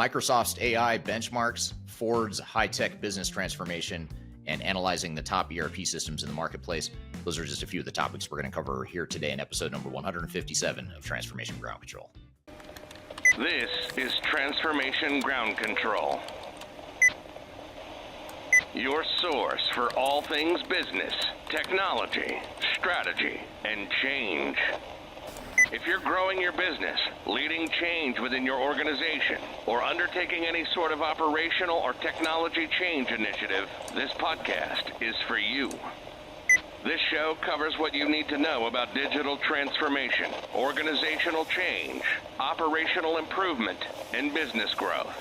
Microsoft's AI benchmarks, Ford's high-tech business transformation, and analyzing the top ERP systems in the marketplace. Those are just a few of the topics we're going to cover here today in episode number 157 of Transformation Ground Control. This is Transformation Ground Control, your source for all things business, technology, strategy, and change. If you're growing your business, leading change within your organization, or undertaking any sort of operational or technology change initiative, this podcast is for you. This show covers what you need to know about digital transformation, organizational change, operational improvement, and business growth.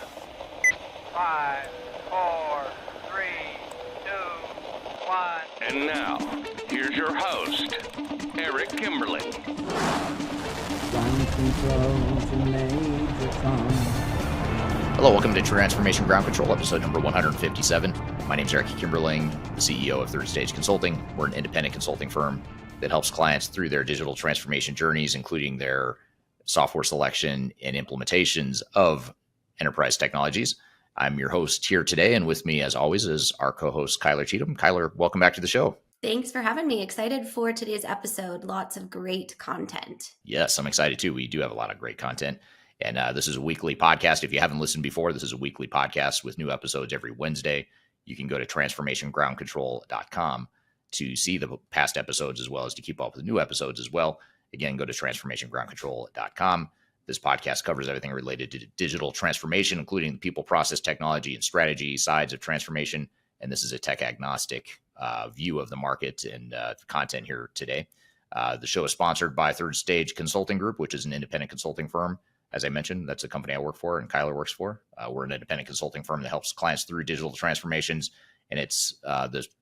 5, 4, 3, 2, 1. And now, here's your host, Eric Kimberling. Hello, welcome to Transformation Ground Control, episode number 157. My name is Eric Kimberling, the CEO of Third Stage Consulting. We're an independent consulting firm that helps clients through their digital transformation journeys, including their software selection and implementations of enterprise technologies. I'm your host here today, and with me, as always, is our co-host, Kyler Cheatham. Kyler, welcome back to the show. Thanks for having me. Excited for today's episode. Lots of great content. Yes, I'm excited too. We do have a lot of great content. And this is a weekly podcast. If you haven't listened before, this is a weekly podcast with new episodes every Wednesday. You can go to transformationgroundcontrol.com to see the past episodes as well as to keep up with new episodes as well. Again, go to transformationgroundcontrol.com. This podcast covers everything related to digital transformation, including the people, process, technology, and strategy sides of transformation. And this is a tech agnostic view of the market and content here today. The show is sponsored by Third Stage Consulting Group, which is an independent consulting firm. As I mentioned, that's a company I work for and Kyler works for. We're an independent consulting firm that helps clients through digital transformations. And this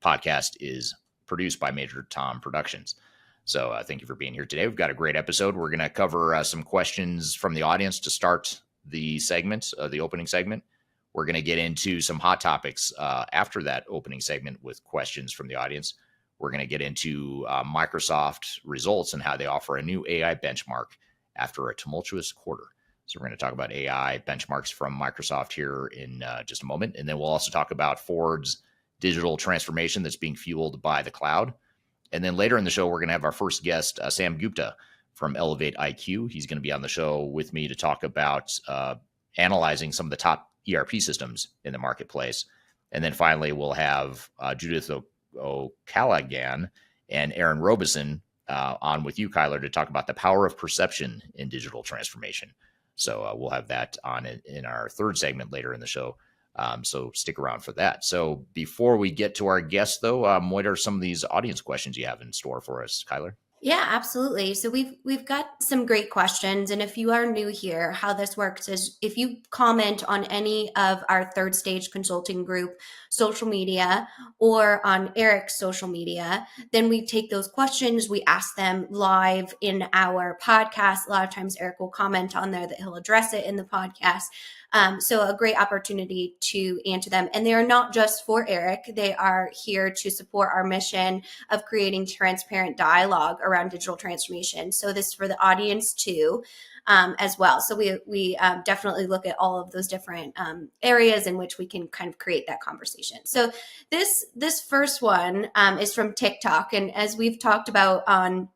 podcast is produced by Major Tom Productions. So thank you for being here today. We've got a great episode. We're going to cover some questions from the audience to start the segment, the opening segment. We're going to get into some hot topics after that opening segment with questions from the audience. We're going to get into Microsoft results and how they offer a new AI benchmark after a tumultuous quarter. So we're going to talk about AI benchmarks from Microsoft here in just a moment. And then we'll also talk about Ford's digital transformation that's being fueled by the cloud. And then later in the show, we're going to have our first guest, Sam Gupta from ElevatIQ. He's going to be on the show with me to talk about analyzing some of the top ERP systems in the marketplace. And then finally, we'll have Judith O'Callaghan and Erin Robison on with you, Kyler, to talk about the power of perception in digital transformation. So we'll have that on in our third segment later in the show. So stick around for that. So before we get to our guests, though, what are some of these audience questions you have in store for us, Kyler? Yeah, absolutely. So we've got some great questions. And if you are new here, how this works is if you comment on any of our Third Stage Consulting Group social media or on Eric's social media, then we take those questions, we ask them live in our podcast. A lot of times Eric will comment on there that he'll address it in the podcast. So a great opportunity to answer them. And they are not just for Eric. They are here to support our mission of creating transparent dialogue around digital transformation. So this is for the audience too, as well. So we definitely look at all of those different areas in which we can kind of create that conversation. So this first one is from TikTok. And as we've talked about on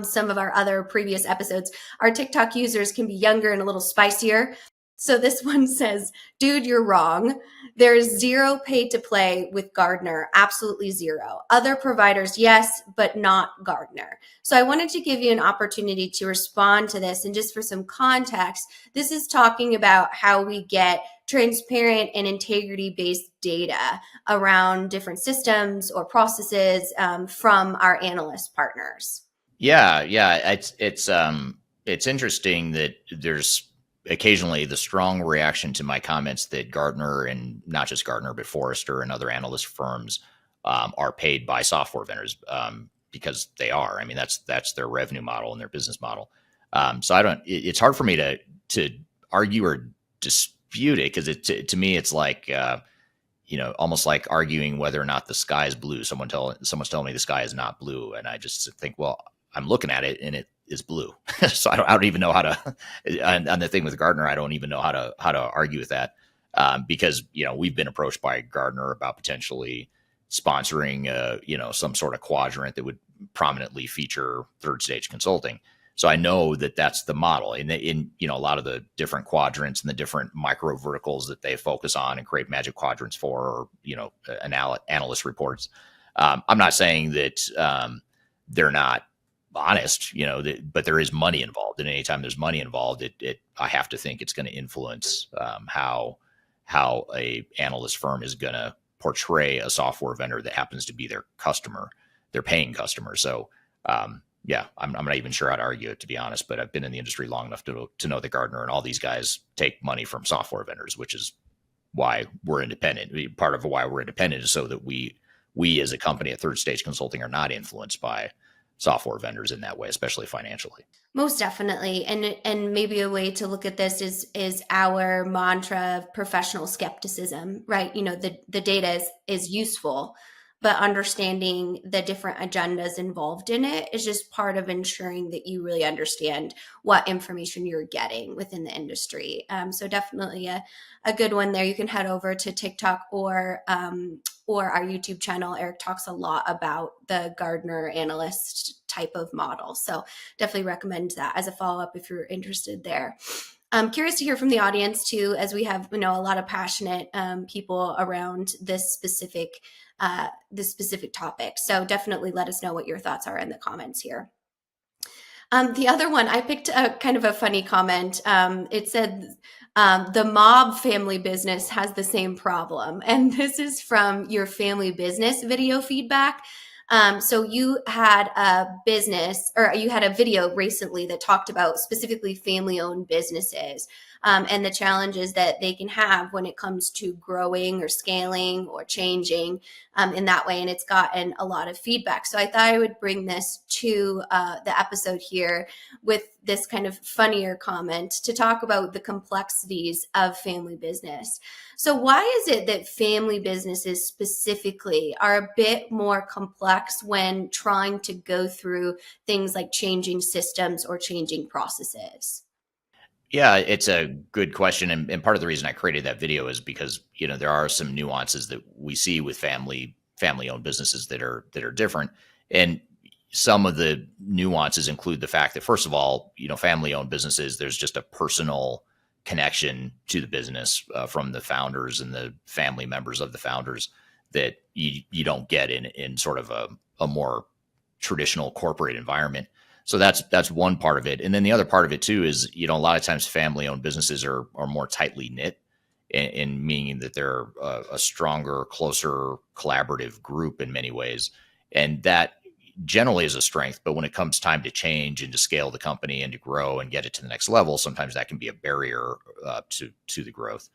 some of our other previous episodes, our TikTok users can be younger and a little spicier. So this one says, dude, you're wrong. There's zero pay to play with Gartner, absolutely zero. Other providers, yes, but not Gartner. So I wanted to give you an opportunity to respond to this. And just for some context, this is talking about how we get transparent and integrity-based data around different systems or processes from our analyst partners. Yeah. It's interesting that there's occasionally the strong reaction to my comments that Gartner, and not just Gartner, but Forrester and other analyst firms are paid by software vendors because they are. I mean, that's their revenue model and their business model. So it's hard for me to argue or dispute it because to me, it's like, almost like arguing whether or not the sky is blue. Someone's telling me the sky is not blue. And I just think, well, I'm looking at it and is blue. So I don't even know how to, on the thing with Gartner, I don't even know how to argue with that. Because, we've been approached by Gartner about potentially sponsoring, some sort of quadrant that would prominently feature third stage consulting. So I know that that's the model in a lot of the different quadrants and the different micro verticals that they focus on and create magic quadrants for, or, analyst reports. I'm not saying that they're not honest, but there is money involved, and anytime there's money involved, I have to think it's going to influence how a analyst firm is going to portray a software vendor that happens to be their customer, their paying customer. So, yeah, I'm not even sure how to argue it, to be honest, but I've been in the industry long enough to know that Gartner and all these guys take money from software vendors, which is why we're independent. Part of why we're independent is so that we as a company at Third Stage Consulting are not influenced by software vendors in that way, especially financially. Most definitely. And maybe a way to look at this is our mantra of professional skepticism, right? The data is useful, but understanding the different agendas involved in it is just part of ensuring that you really understand what information you're getting within the industry. So definitely a good one there. You can head over to TikTok or our YouTube channel. Eric talks a lot about the Gartner analyst type of model. So definitely recommend that as a follow-up if you're interested there. I'm curious to hear from the audience too, as we have, a lot of passionate people around this specific topic. So definitely let us know what your thoughts are in the comments here. The other one, I picked a kind of a funny comment. It said, the mob family business has the same problem. And this is from your family business video feedback. So you had a business, or you had a video recently that talked about specifically family-owned businesses and the challenges that they can have when it comes to growing or scaling or changing in that way. And it's gotten a lot of feedback. So I thought I would bring this to the episode here with this kind of funnier comment to talk about the complexities of family business. So why is it that family businesses specifically are a bit more complex when trying to go through things like changing systems or changing processes? Yeah, it's a good question. And part of the reason I created that video is because, there are some nuances that we see with family-owned businesses that are different. And some of the nuances include the fact that, first of all, family-owned businesses, there's just a personal connection to the business from the founders and the family members of the founders that you don't get in sort of a more traditional corporate environment. So that's one part of it. And then the other part of it too is, a lot of times family-owned businesses are more tightly knit, in meaning that they're a stronger, closer, collaborative group in many ways. And that generally is a strength. But when it comes time to change and to scale the company and to grow and get it to the next level, sometimes that can be a barrier to the growth.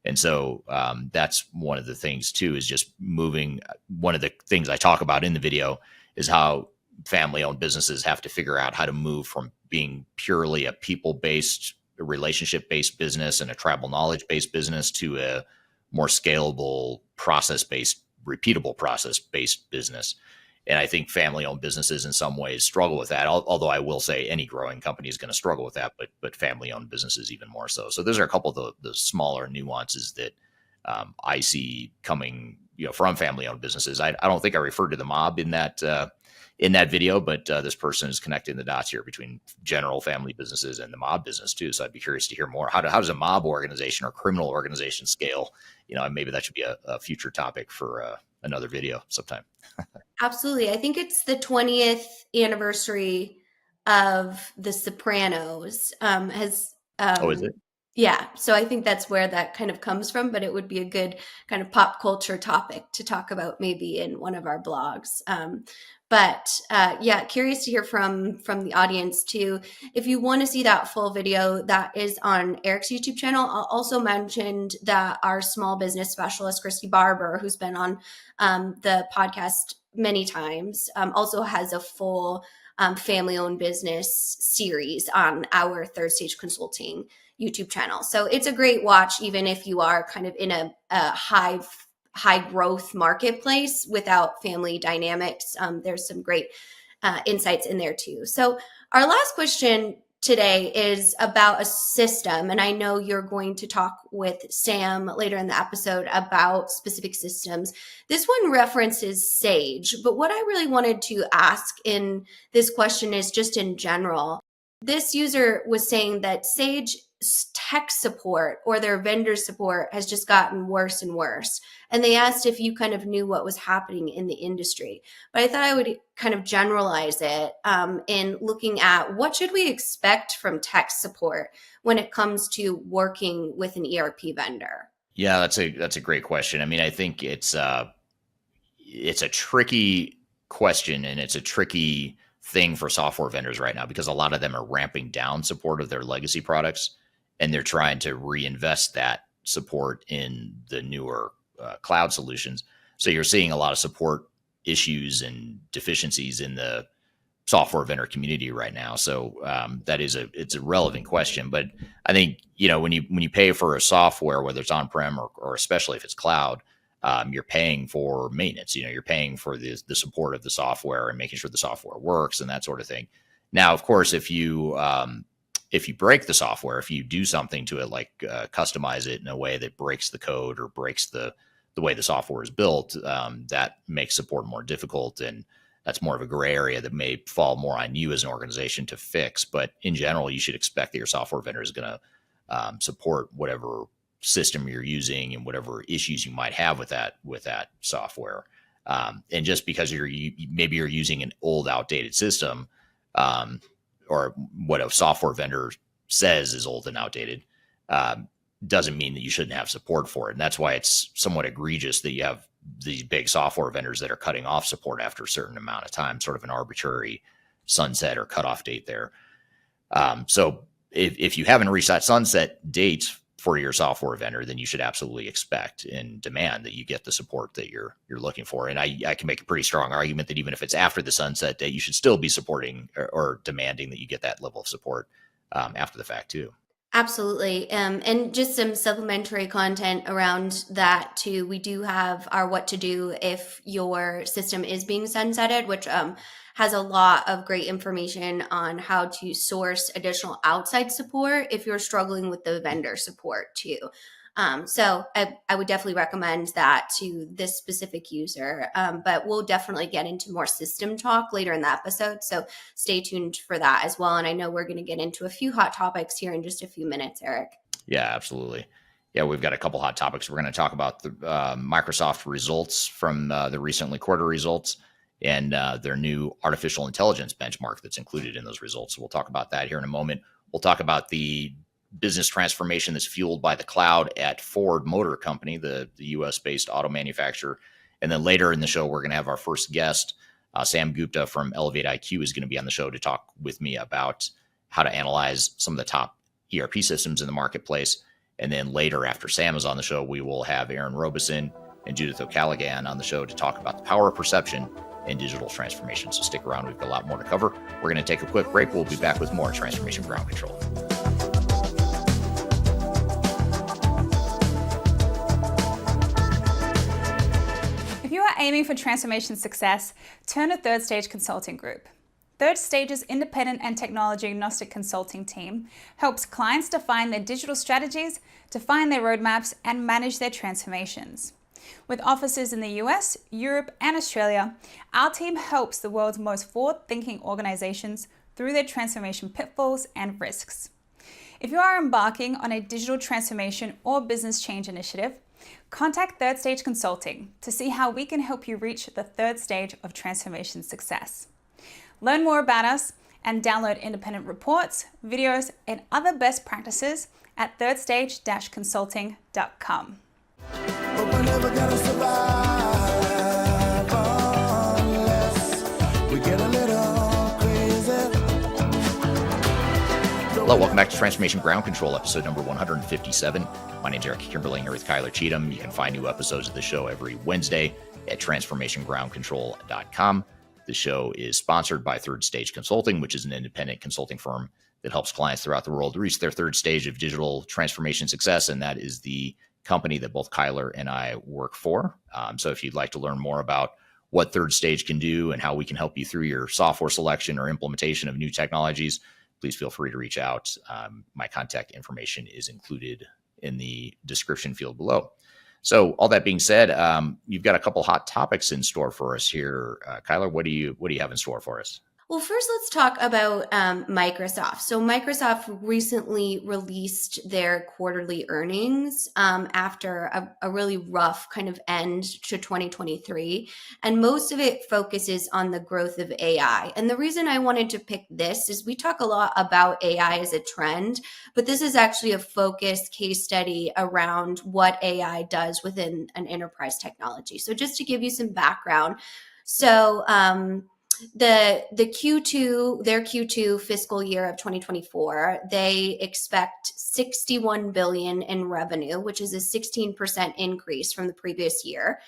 And so that's one of the things too, is just moving. One of the things I talk about in the video is how family-owned businesses have to figure out how to move from being purely a people-based, relationship-based business and a tribal knowledge-based business to a more scalable, process-based, repeatable process-based business. And I think family-owned businesses in some ways struggle with that, although I will say any growing company is going to struggle with that, but family-owned businesses even more so. So those are a couple of the smaller nuances that I see coming from family-owned businesses. I don't think I referred to the mob in that video, but this person is connecting the dots here between general family businesses and the mob business too. So I'd be curious to hear more. How does a mob organization or criminal organization scale? Maybe that should be a future topic for another video sometime. Absolutely. I think it's the 20th anniversary of The Sopranos. Oh, is it? Yeah. So I think that's where that kind of comes from, but it would be a good kind of pop culture topic to talk about maybe in one of our blogs. Yeah, curious to hear from the audience too. If you want to see that full video, that is on Eric's YouTube channel. I'll also mention that our small business specialist, Christy Barber, who's been on the podcast many times, also has a full family-owned business series on our Third Stage Consulting YouTube channel. So it's a great watch, even if you are kind of in a high growth marketplace without family dynamics. There's some great insights in there too. So Our last question today is about a system, and I know you're going to talk with Sam later in the episode about specific systems. This one references Sage, but what I really wanted to ask in this question is just in general. This user was saying that Sage tech support or their vendor support has just gotten worse and worse. And they asked if you kind of knew what was happening in the industry. But I thought I would kind of generalize it in looking at what should we expect from tech support when it comes to working with an ERP vendor? Yeah, that's a great question. I mean, I think it's a tricky question, and it's a tricky thing for software vendors right now because a lot of them are ramping down support of their legacy products, and they're trying to reinvest that support in the newer cloud solutions. So you're seeing a lot of support issues and deficiencies in the software vendor community right now. So it's a relevant question. But I think, when you pay for a software, whether it's on-prem or especially if it's cloud, you're paying for maintenance. You're paying for the support of the software and making sure the software works and that sort of thing. Now, of course, if you break the software, if you do something to it, like customize it in a way that breaks the code or breaks the way the software is built, that makes support more difficult. And that's more of a gray area that may fall more on you as an organization to fix. But in general, you should expect that your software vendor is going to support whatever system you're using and whatever issues you might have with that software. And just because maybe you're using an old, outdated system, or what a software vendor says is old and outdated, doesn't mean that you shouldn't have support for it. And that's why it's somewhat egregious that you have these big software vendors that are cutting off support after a certain amount of time, sort of an arbitrary sunset or cutoff date there. So if you haven't reached that sunset date for your software vendor, then you should absolutely expect and demand that you get the support that you're looking for. And I can make a pretty strong argument that even if it's after the sunset date, you should still be supporting or demanding that you get that level of support after the fact too. Absolutely. And just some supplementary content around that too. We do have our what to do if your system is being sunsetted, which has a lot of great information on how to source additional outside support if you're struggling with the vendor support too. So I would definitely recommend that to this specific user, but we'll definitely get into more system talk later in the episode. So stay tuned for that as well. And I know we're going to get into a few hot topics here in just a few minutes, Eric. Yeah, absolutely. Yeah, we've got a couple hot topics. We're going to talk about the Microsoft results from the recently quarter results and their new artificial intelligence benchmark that's included in those results. So we'll talk about that here in a moment. We'll talk about the business transformation that's fueled by the cloud at Ford Motor Company, the US-based auto manufacturer. And then later in the show, we're going to have our first guest, Sam Gupta from ElevatIQ, is going to be on the show to talk with me about how to analyze some of the top ERP systems in the marketplace. And then later, after Sam is on the show, we will have Erin Robison and Judith O'Callaghan on the show to talk about the power of perception and digital transformation. So stick around. We've got a lot more to cover. We're going to take a quick break. We'll be back with more Transformation Ground Control. If you are aiming for transformation success, turn to Third Stage Consulting Group. Third Stage's independent and technology agnostic consulting team helps clients define their digital strategies, define their roadmaps, and manage their transformations. With offices in the US, Europe, and Australia, our team helps the world's most forward-thinking organizations through their transformation pitfalls and risks. If you are embarking on a digital transformation or business change initiative, contact Third Stage Consulting to see how we can help you reach the third stage of transformation success. Learn more about us and download independent reports, videos, and other best practices at thirdstage-consulting.com. But we're never gonna survive unless we get a little crazy. Hello, welcome back to Transformation Ground Control, episode number 157. My name is Eric Kimberling, here with Kyler Cheatham. You can find new episodes of the show every Wednesday at transformationgroundcontrol.com. The show is sponsored by Third Stage Consulting, which is an independent consulting firm that helps clients throughout the world reach their third stage of digital transformation success, and that is the company that both Kyler and I work for. So if you'd like to learn more about what third stage can do and how we can help you through your software selection or implementation of new technologies, please feel free to reach out. My contact information is included in the description field below. So all that being said, you've got a couple hot topics in store for us here. Kyler, what do you have in store for us? Well, first, let's talk about Microsoft. So Microsoft recently released their quarterly earnings after a really rough kind of end to 2023. And most of it focuses on the growth of AI. And the reason I wanted to pick this is we talk a lot about AI as a trend, but this is actually a focused case study around what AI does within an enterprise technology. So just to give you some background. So, the Q2, their Q2 fiscal year of 2024, they expect 61 billion in revenue, which is a 16% increase from the previous year.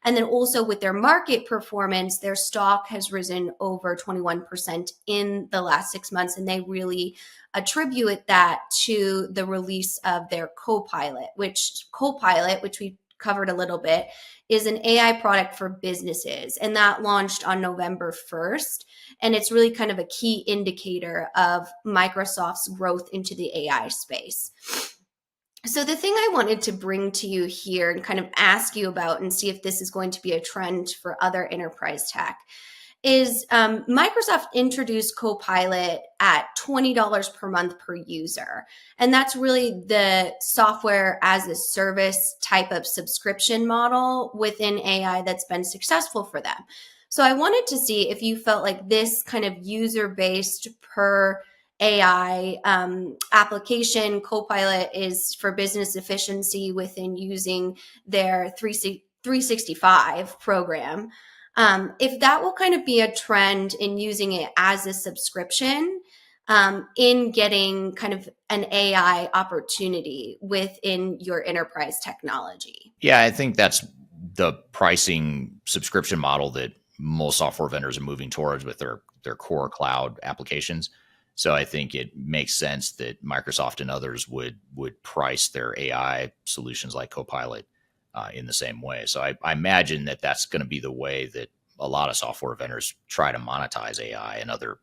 And then also with their market performance, their stock has risen over 21% in the last 6 months. And they really attribute that to the release of their Copilot, which we covered a little bit, is an AI product for businesses. And that launched on November 1st. And it's really kind of a key indicator of Microsoft's growth into the AI space. So the thing I wanted to bring to you here and kind of ask you about and see if this is going to be a trend for other enterprise tech is Microsoft introduced Copilot at $20 per month per user. And that's really the software as a service type of subscription model within AI that's been successful for them. So I wanted to see if you felt like this kind of user-based per AI application, Copilot is for business efficiency within using their 365 program. If that will kind of be a trend in using it as a subscription in getting kind of an AI opportunity within your enterprise technology. Yeah, I think that's the pricing subscription model that most software vendors are moving towards with their core cloud applications. So I think it makes sense that Microsoft and others would price their AI solutions like Copilot in the same way. So I imagine that that's going to be the way that a lot of software vendors try to monetize AI and other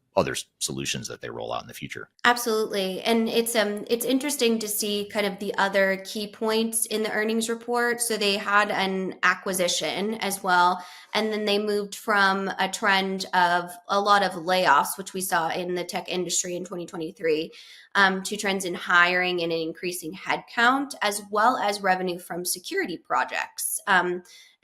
solutions that they roll out in the future. Absolutely. And it's interesting to see kind of the other key points in the earnings report. So they had an acquisition as well. And then they moved from a trend of a lot of layoffs, which we saw in the tech industry in 2023, to trends in hiring and increasing headcount, as well as revenue from security projects.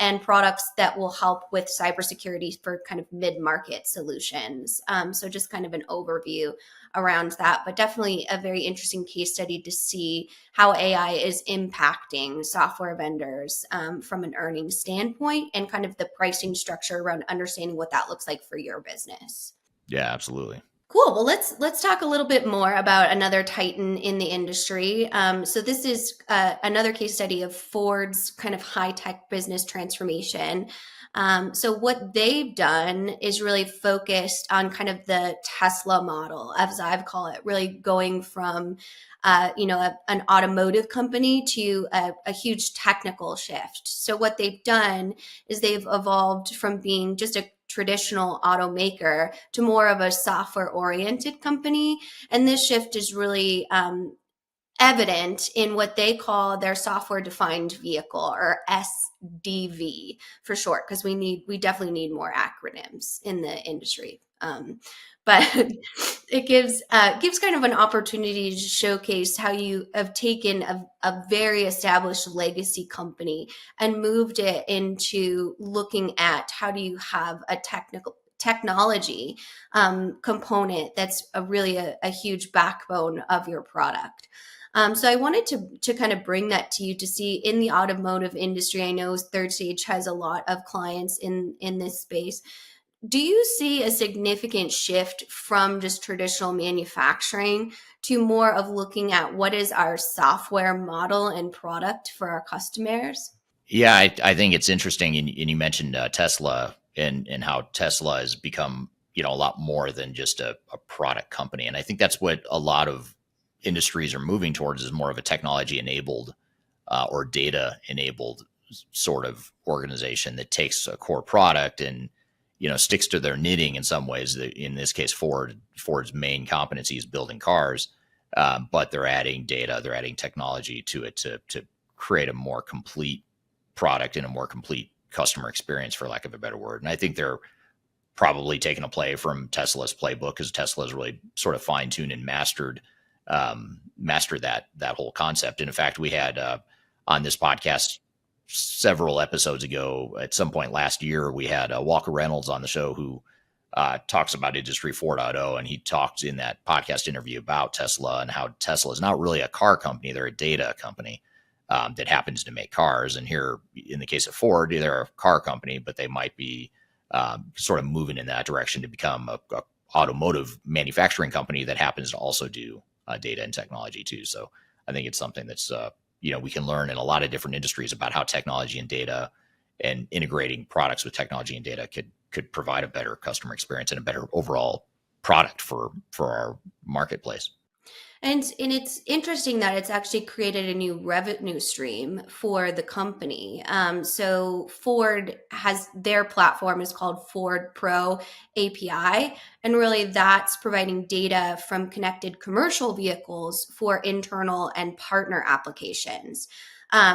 And products that will help with cybersecurity for kind of mid-market solutions. So just kind of an overview around that, but definitely a very interesting case study to see how AI is impacting software vendors from an earnings standpoint and kind of the pricing structure around understanding what that looks like for your business. Yeah, absolutely. Cool. Well, let's talk a little bit more about another titan in the industry. So this is another case study of Ford's kind of high-tech business transformation. So what they've done is really focused on kind of the Tesla model, as I've call it, really going from an automotive company to a huge technical shift. So what they've done is they've evolved from being just a traditional automaker to more of a software-oriented company. And this shift is really evident in what they call their software-defined vehicle, or SDV for short, because we definitely need more acronyms in the industry. But it gives kind of an opportunity to showcase how you have taken a very established legacy company and moved it into looking at how do you have a technology component that's really a huge backbone of your product. So I wanted to kind of bring that to you to see in the automotive industry. I know Third Stage has a lot of clients in this space. Do you see a significant shift from just traditional manufacturing to more of looking at what is our software model and product for our customers? Yeah, I think it's interesting. And you mentioned Tesla and how Tesla has become, a lot more than just a product company. And I think that's what a lot of industries are moving towards, is more of a technology enabled or data enabled sort of organization that takes a core product and, sticks to their knitting in some ways. In this case, Ford's main competency is building cars, but they're adding data, they're adding technology to it to create a more complete product and a more complete customer experience, for lack of a better word. And I think they're probably taking a play from Tesla's playbook, because Tesla's really sort of fine-tuned and mastered that whole concept. And in fact, we had on this podcast several episodes ago, at some point last year, we had Walker Reynolds on the show, who talks about Industry 4.0, and he talked in that podcast interview about Tesla and how Tesla is not really a car company, they're a data company that happens to make cars. And here, in the case of Ford, they're a car company, but they might be sort of moving in that direction to become a automotive manufacturing company that happens to also do data and technology too. So I think it's something that's we can learn in a lot of different industries about how technology and data and integrating products with technology and data could provide a better customer experience and a better overall product for our marketplace. And it's interesting that it's actually created a new revenue stream for the company. So Ford has their platform is called Ford Pro API. And really that's providing data from connected commercial vehicles for internal and partner applications.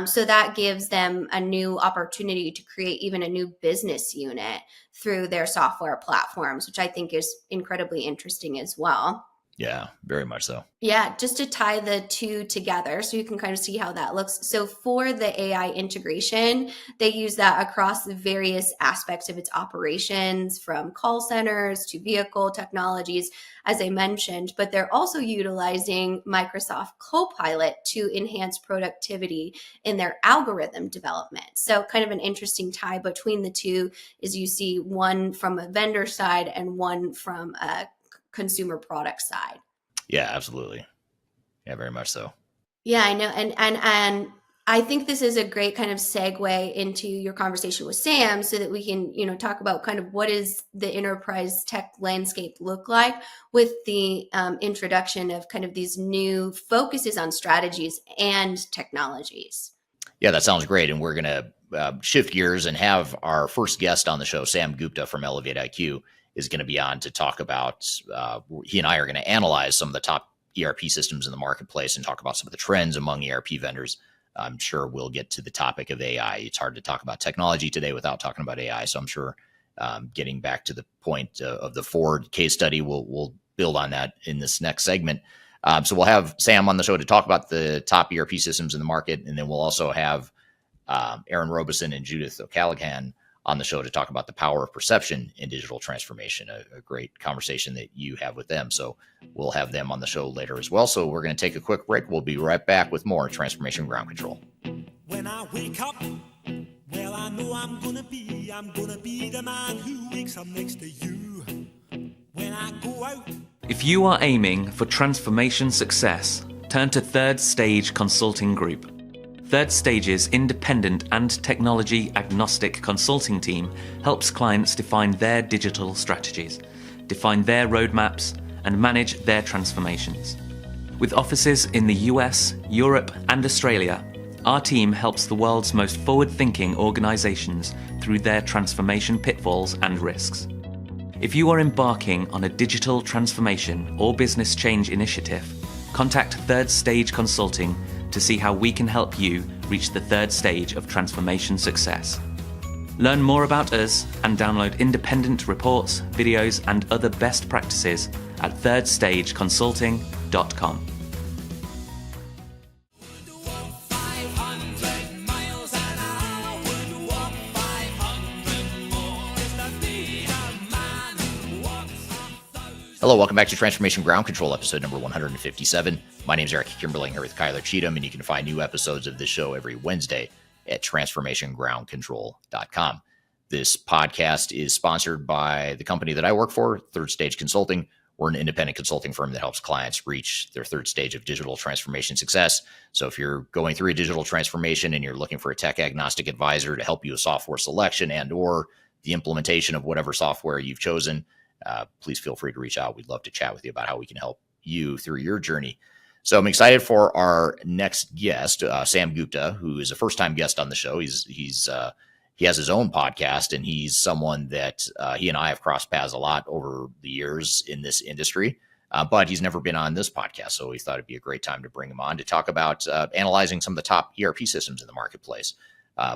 So that gives them a new opportunity to create even a new business unit through their software platforms, which I think is incredibly interesting as well. Yeah, very much so. Yeah, just to tie the two together so you can kind of see how that looks. So for the AI integration, they use that across the various aspects of its operations, from call centers to vehicle technologies, as I mentioned, but they're also utilizing Microsoft Copilot to enhance productivity in their algorithm development. So kind of an interesting tie between the two is you see one from a vendor side and one from a consumer product side. Yeah, absolutely. Yeah, very much so. Yeah, I know. And I think this is a great kind of segue into your conversation with Sam so that we can, talk about kind of what is the enterprise tech landscape look like with the introduction of kind of these new focuses on strategies and technologies. Yeah, that sounds great. And we're going to shift gears and have our first guest on the show, Sam Gupta from ElevatIQ, is going to be on to talk about, he and I are going to analyze some of the top ERP systems in the marketplace and talk about some of the trends among ERP vendors. I'm sure we'll get to the topic of AI. It's hard to talk about technology today without talking about AI. So I'm sure getting back to the point of the Ford case study, we'll build on that in this next segment. So we'll have Sam on the show to talk about the top ERP systems in the market. And then we'll also have Erin Robison and Judith O'Callaghan on the show to talk about the power of perception in digital transformation, a great conversation that you have with them. So we'll have them on the show later as well. So we're going to take a quick break. We'll be right back with more Transformation Ground Control. When I wake up, well, I know I'm gonna be the man who wakes up next to you. When I go out. If you are aiming for transformation success, turn to Third Stage Consulting Group. Third Stage's independent and technology-agnostic consulting team helps clients define their digital strategies, define their roadmaps, and manage their transformations. With offices in the US, Europe, and Australia, our team helps the world's most forward-thinking organizations through their transformation pitfalls and risks. If you are embarking on a digital transformation or business change initiative, contact Third Stage Consulting to see how we can help you reach the third stage of transformation success. Learn more about us and download independent reports, videos, and other best practices at thirdstageconsulting.com. Hello, welcome back to Transformation Ground Control, episode number 157. My name is Eric Kimberling here with Kyler Cheatham, and you can find new episodes of this show every Wednesday at transformationgroundcontrol.com. This podcast is sponsored by the company that I work for, Third Stage Consulting. We're an independent consulting firm that helps clients reach their third stage of digital transformation success. So if you're going through a digital transformation and you're looking for a tech agnostic advisor to help you with software selection and or the implementation of whatever software you've chosen, please feel free to reach out. We'd love to chat with you about how we can help you through your journey. So I'm excited for our next guest, Sam Gupta, who is a first-time guest on the show. He has his own podcast, and he's someone that he and I have crossed paths a lot over the years in this industry. But he's never been on this podcast, so we thought it'd be a great time to bring him on to talk about analyzing some of the top ERP systems in the marketplace.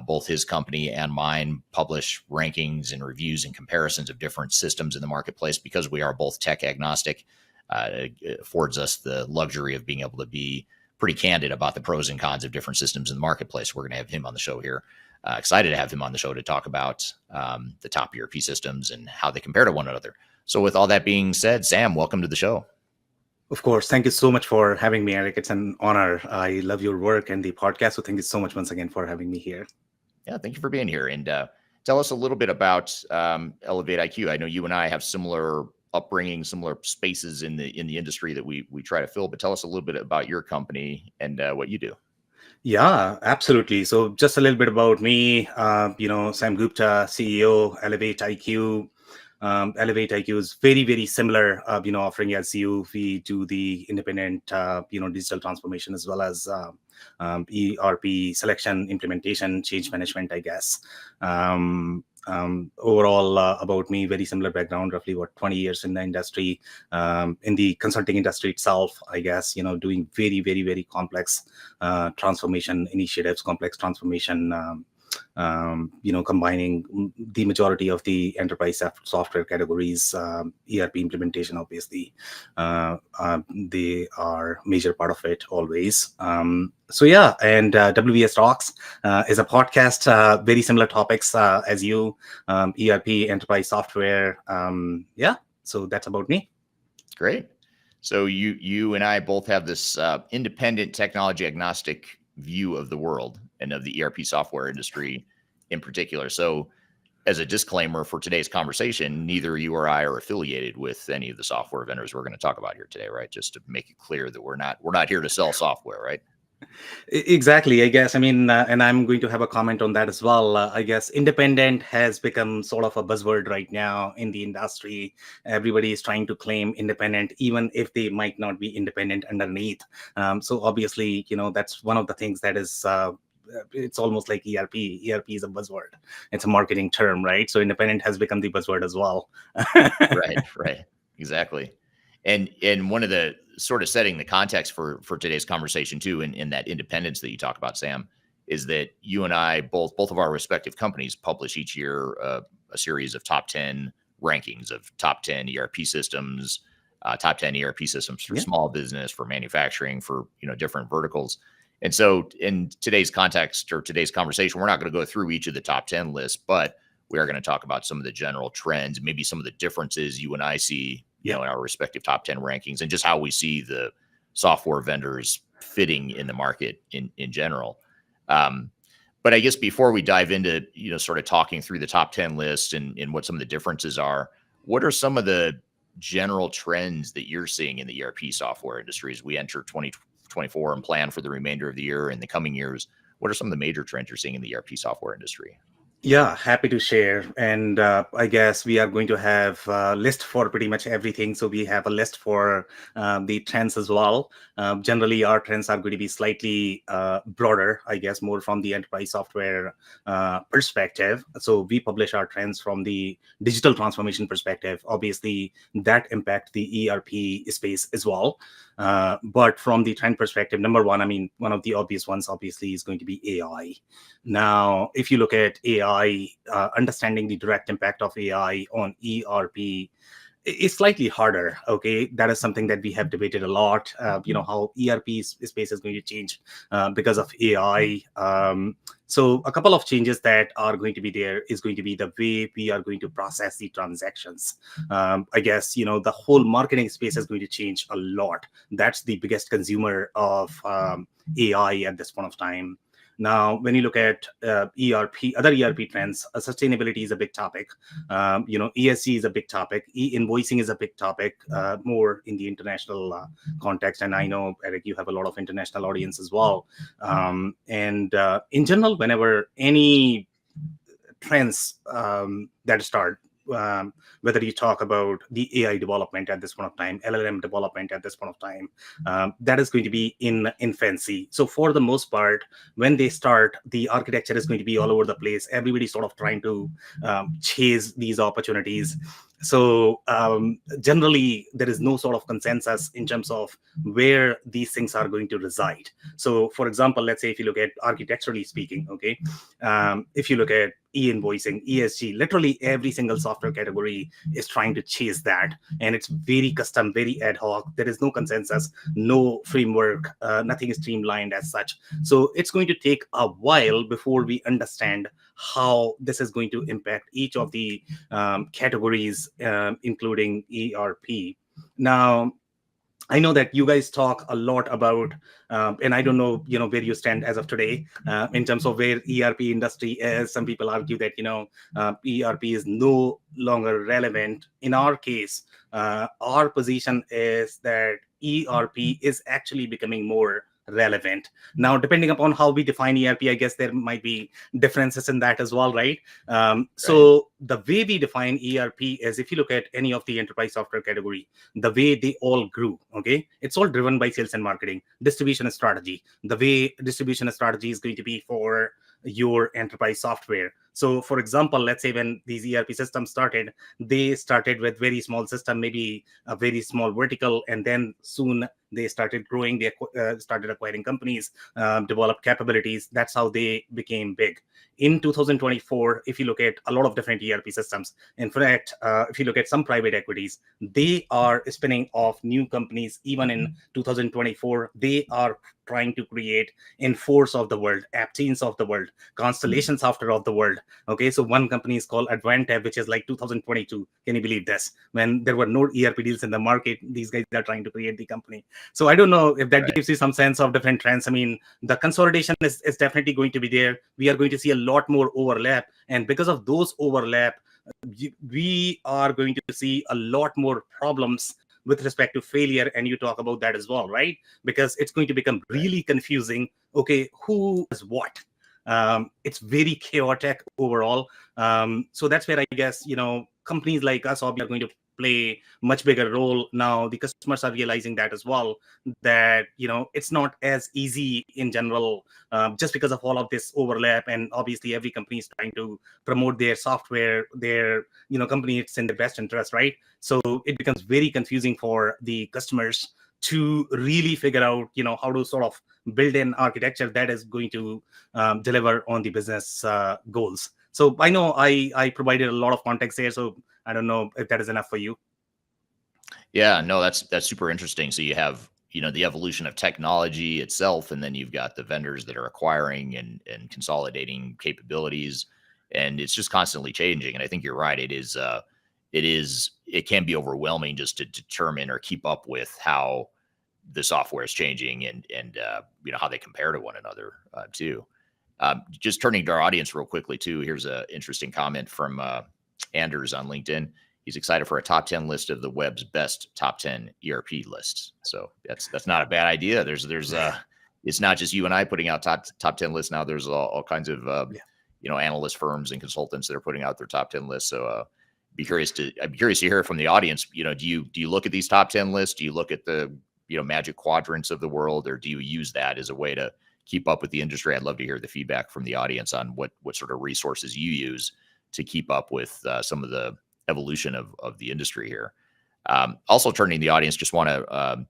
Both his company and mine publish rankings and reviews and comparisons of different systems in the marketplace because we are both tech agnostic. It affords us the luxury of being able to be pretty candid about the pros and cons of different systems in the marketplace. We're going to have him on the show here. Excited to have him on the show to talk about the top ERP systems and how they compare to one another. So with all that being said, Sam, welcome to the show. Of course. Thank you so much for having me, Eric. It's an honor. I love your work and the podcast. So thank you so much once again for having me here. Yeah, thank you for being here. And tell us a little bit about ElevatIQ. I know you and I have similar upbringing, similar spaces in the industry that we try to fill, but tell us a little bit about your company and what you do. Yeah, absolutely. So just a little bit about me, Sam Gupta, CEO, ElevatIQ. ElevatIQ is very, very similar, offering as you. We do the independent, digital transformation as well as ERP selection, implementation, change management, I guess. Overall, about me, very similar background, roughly 20 years in the industry, in the consulting industry itself, I guess, doing very, very, very complex transformation initiatives, complex transformation, combining the majority of the enterprise software categories, ERP implementation, obviously, they are major part of it always. And WBS Talks is a podcast, very similar topics as you, ERP, enterprise software. So that's about me. Great. So you and I both have this independent technology agnostic view of the world and of the ERP software industry in particular. So as a disclaimer for today's conversation, neither you or I are affiliated with any of the software vendors we're going to talk about here today, right? Just to make it clear that we're not here to sell software, right? Exactly, I guess. I mean, and I'm going to have a comment on that as well. I guess independent has become sort of a buzzword right now in the industry. Everybody is trying to claim independent, even if they might not be independent underneath. So obviously, that's one of the things that is, it's almost like ERP. ERP is a buzzword. It's a marketing term, right? So independent has become the buzzword as well. Right. Exactly. And one of the sort of setting the context for today's conversation too, in that independence that you talk about, Sam, is that you and I, both of our respective companies, publish each year a series of top 10 rankings of top 10 ERP systems, top 10 ERP systems for small business, for manufacturing, for different verticals. And so in today's context or today's conversation, we're not going to go through each of the top 10 lists, but we are going to talk about some of the general trends, maybe some of the differences you and I see in our respective top 10 rankings, and just how we see the software vendors fitting in the market in general. But I guess before we dive into, sort of talking through the top 10 list and what some of the differences are, what are some of the general trends that you're seeing in the ERP software industry as we enter 2024 and plan for the remainder of the year and the coming years? What are some of the major trends you're seeing in the ERP software industry? Yeah, happy to share. And I guess we are going to have a list for pretty much everything. So we have a list for the trends as well. Generally, our trends are going to be slightly broader, I guess, more from the enterprise software perspective. So we publish our trends from the digital transformation perspective. Obviously, that impact the ERP space as well. But from the trend perspective, number one, I mean, one of the obvious ones, obviously, is going to be AI. Now, if you look at AI, understanding the direct impact of AI on ERP is slightly harder. Okay, that is something that we have debated a lot. How ERP space is going to change because of AI. So a couple of changes that are going to be there is going to be the way we are going to process the transactions. I guess, the whole marketing space is going to change a lot. That's the biggest consumer of AI at this point of time. Now, when you look at ERP, other ERP trends, sustainability is a big topic. ESG is a big topic. E-invoicing is a big topic, more in the international context. And I know, Eric, you have a lot of international audience as well. And in general, whenever any trends that start, whether you talk about the AI development at this point of time, LLM development at this point of time, that is going to be in infancy. So for the most part, when they start, the architecture is going to be all over the place. Everybody's sort of trying to chase these opportunities. So generally, there is no sort of consensus in terms of where these things are going to reside. So, for example, let's say if you look at architecturally speaking, okay, if you look at e-invoicing, ESG, literally every single software category is trying to chase that, and it's very custom, very ad hoc. There is no consensus, no framework, nothing is streamlined as such. So it's going to take a while before we understand how this is going to impact each of the categories, including ERP. Now, I know that you guys talk a lot about, and I don't know, where you stand as of today in terms of where ERP industry is. Some people argue that, ERP is no longer relevant. In our case, our position is that ERP is actually becoming more relevant. Now, depending upon how we define ERP, I guess there might be differences in that as well, right? So the way we define ERP is, if you look at any of the enterprise software category, the way they all grew, okay, it's all driven by sales and marketing, distribution and strategy. The way distribution and strategy is going to be for your enterprise software. So for example, let's say when these ERP systems started, they started with very small system, maybe a very small vertical, and then soon they started growing. They started acquiring companies, developed capabilities. That's how they became big. In 2024, if you look at a lot of different ERP systems, in fact, if you look at some private equities, they are spinning off new companies. Even in 2024, they are trying to create Enforce of the world, Apteans of the world, Constellation software of the world. Okay, so one company is called Advantab, which is like 2022. Can you believe this? When there were no ERP deals in the market, these guys are trying to create the company. So I don't know if that gives you some sense of different trends. I mean, the consolidation is definitely going to be there. We are going to see a lot more overlap. And because of those overlap, we are going to see a lot more problems with respect to failure. And you talk about that as well, right? Because it's going to become really confusing. Okay, who is what? It's very chaotic overall. So that's where I guess, companies like us are going to play much bigger role. Now the customers are realizing that as well, that it's not as easy in general, just because of all of this overlap. And obviously every company is trying to promote their software, their company, it's in the best interest, right? So it becomes very confusing for the customers to really figure out how to sort of build an architecture that is going to deliver on the business goals. So I know I provided a lot of context here, so I don't know if that is enough for you. Yeah, no, that's super interesting. So you have, the evolution of technology itself, and then you've got the vendors that are acquiring and consolidating capabilities, and it's just constantly changing. And I think you're right. It can be overwhelming just to determine or keep up with how the software is changing and how they compare to one another too. Just turning to our audience real quickly too. Here's an interesting comment from Anders on LinkedIn. He's excited for a top 10 list of the web's best top 10 ERP lists. So that's not a bad idea. There's it's not just you and I putting out top 10 lists now. There's all kinds of analyst firms and consultants that are putting out their top 10 lists. So I'm curious to hear from the audience. Do you look at these top 10 lists? Do you look at the magic quadrants of the world, or do you use that as a way to keep up with the industry? I'd love to hear the feedback from the audience on what sort of resources you use to keep up with some of the evolution of the industry here. Also, turning the audience, just want to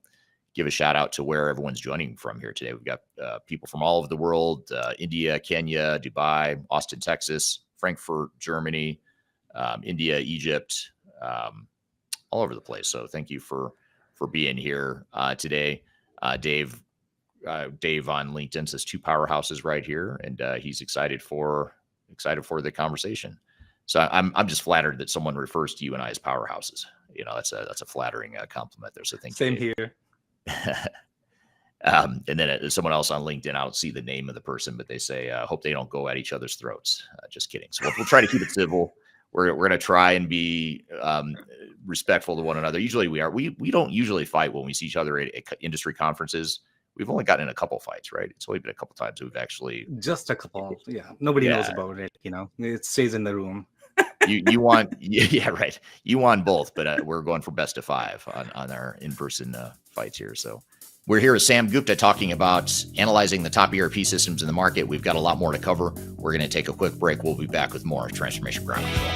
give a shout out to where everyone's joining from here today. We've got people from all over the world: India, Kenya, Dubai, Austin, Texas, Frankfurt, Germany, India, Egypt, all over the place. So thank you for being here today. Dave on LinkedIn says 2 powerhouses right here, and he's excited for the conversation. So I'm just flattered that someone refers to you and I as powerhouses. That's a flattering compliment there. So thank you. Same here. And then someone else on LinkedIn, I don't see the name of the person, but they say, hope they don't go at each other's throats. Just kidding. So we'll try to keep it civil. We're going to try and be respectful to one another. Usually we are. We don't usually fight when we see each other at industry conferences. We've only gotten in a couple fights, right? It's only been a couple times we've actually. Just a couple. Yeah. Nobody knows about it. It stays in the room. You want yeah, right. You won both, but we're going for best of 5 on our in-person fights here. So we're here with Sam Gupta talking about analyzing the top ERP systems in the market. We've got a lot more to cover. We're going to take a quick break. We'll be back with more Transformation Ground Control.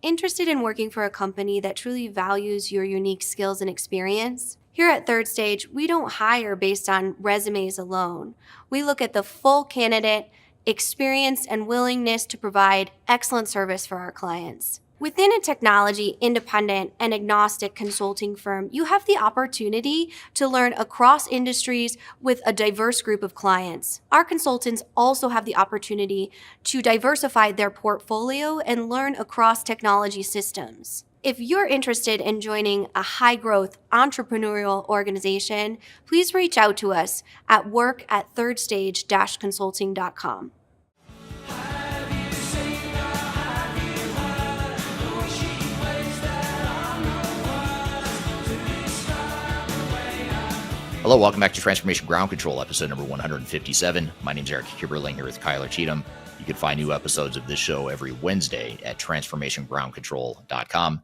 Interested in working for a company that truly values your unique skills and experience? Here at Third Stage, we don't hire based on resumes alone. We look at the full candidate, experience, and willingness to provide excellent service for our clients. Within a technology independent and agnostic consulting firm, you have the opportunity to learn across industries with a diverse group of clients. Our consultants also have the opportunity to diversify their portfolio and learn across technology systems. If you're interested in joining a high-growth entrepreneurial organization, please reach out to us at work@thirdstage-consulting.com. Hello, welcome back to Transformation Ground Control, episode number 157. My name is Eric Kibberling here with Cheatham. You can find new episodes of this show every Wednesday at transformationgroundcontrol.com.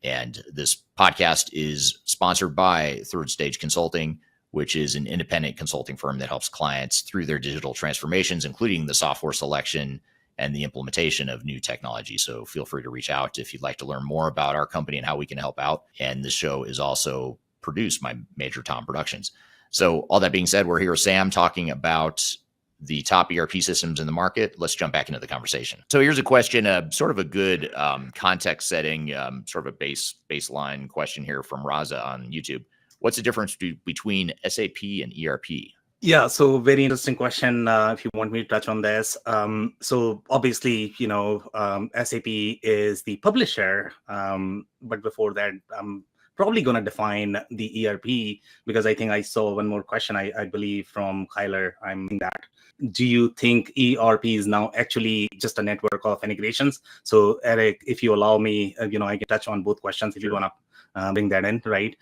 And this podcast is sponsored by Third Stage Consulting, which is an independent consulting firm that helps clients through their digital transformations, including the software selection and the implementation of new technology. So feel free to reach out if you'd like to learn more about our company and how we can help out. And this show is also produced by Major Tom Productions. So all that being said, we're here with Sam talking about the top ERP systems in the market. Let's jump back into the conversation. So here's a question, sort of a good context setting, sort of a baseline question here from Raza on YouTube. What's the difference between SAP and ERP? Yeah, so very interesting question. If you want me to touch on this, so obviously, SAP is the publisher, but before that, I'm probably going to define the ERP because I think I saw one more question, I believe, from Kyler. I'm that. Do you think ERP is now actually just a network of integrations? So Eric, if you allow me, I can touch on both questions if you want to bring that in, right?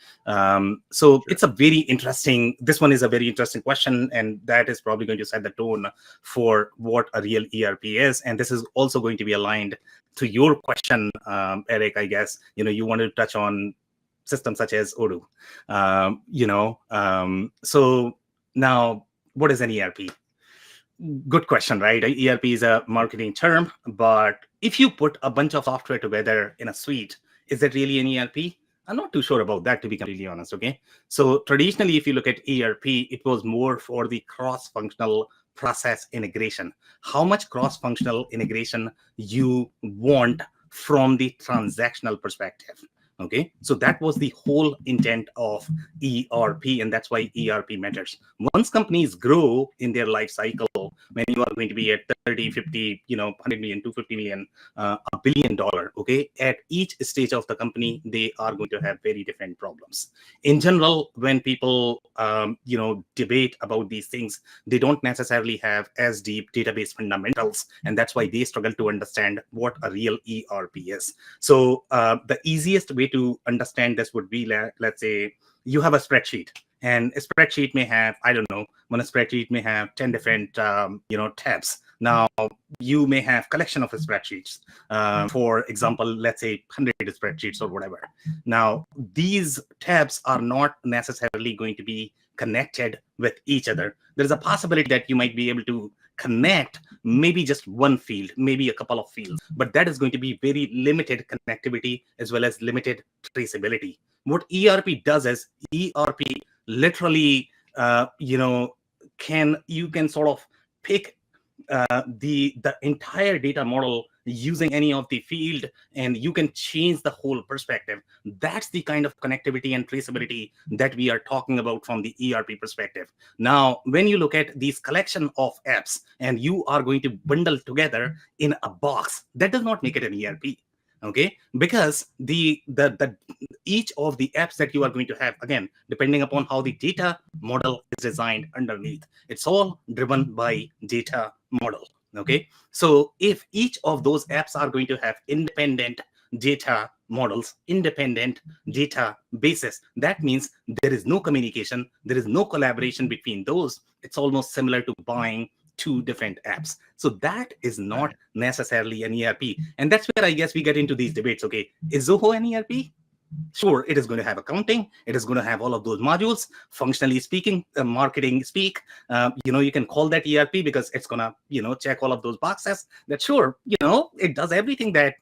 So it's a very interesting, this one is a very interesting question, and that is probably going to set the tone for what a real ERP is. And this is also going to be aligned to your question, Eric, I guess. You wanted to touch on systems such as Odoo. So now, what is an ERP? Good question, right? ERP is a marketing term, but if you put a bunch of software together in a suite, is that really an ERP? I'm not too sure about that, to be completely honest, okay? So traditionally, if you look at ERP, it was more for the cross-functional process integration. How much cross-functional integration you want from the transactional perspective. Okay, so that was the whole intent of ERP, and that's why ERP matters. Once companies grow in their life cycle, when you are going to be at 30, 50, 100 million, 250 million, $1 billion, okay, at each stage of the company, they are going to have very different problems. In general, when people, debate about these things, they don't necessarily have as deep database fundamentals, and that's why they struggle to understand what a real ERP is. So the easiest way to understand this would be, let's say you have a spreadsheet, and a spreadsheet may have, one spreadsheet may have 10 different, tabs. Now you may have collection of spreadsheets. For example, let's say 100 spreadsheets or whatever. Now these tabs are not necessarily going to be connected with each other. There's a possibility that you might be able to connect maybe just one field, maybe a couple of fields, but that is going to be very limited connectivity as well as limited traceability. What ERP does is ERP literally, you can sort of pick the entire data model using any of the field, and you can change the whole perspective. That's the kind of connectivity and traceability that we are talking about from the ERP perspective. Now, when you look at these collection of apps and you are going to bundle together in a box, that does not make it an ERP. Okay, because the each of the apps that you are going to have, again, depending upon how the data model is designed underneath, it's all driven by data model. Okay, so if each of those apps are going to have independent data models, independent databases. That means there is no communication, there is no collaboration between those. It's almost similar to buying two different apps. So that is not necessarily an ERP. And that's where I guess we get into these debates. Okay, is Zoho an ERP? Sure, it is going to have accounting. It is going to have all of those modules. Functionally speaking, marketing speak, you can call that ERP because it's going to, check all of those boxes. That sure, it does everything that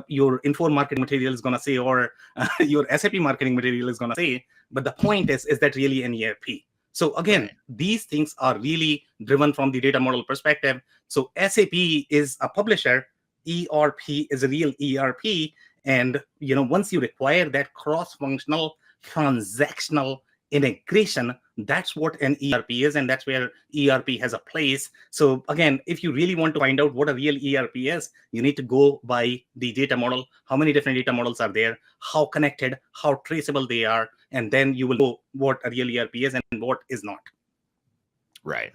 your info marketing material is going to say, or your SAP marketing material is going to say. But the point is that really an ERP? So again, these things are really driven from the data model perspective. So SAP is a publisher. ERP is a real ERP. And, once you require that cross-functional transactional integration, that's what an ERP is. And that's where ERP has a place. So again, if you really want to find out what a real ERP is, you need to go by the data model. How many different data models are there? How connected, how traceable they are. And then you will know what a real ERP is and what is not. Right.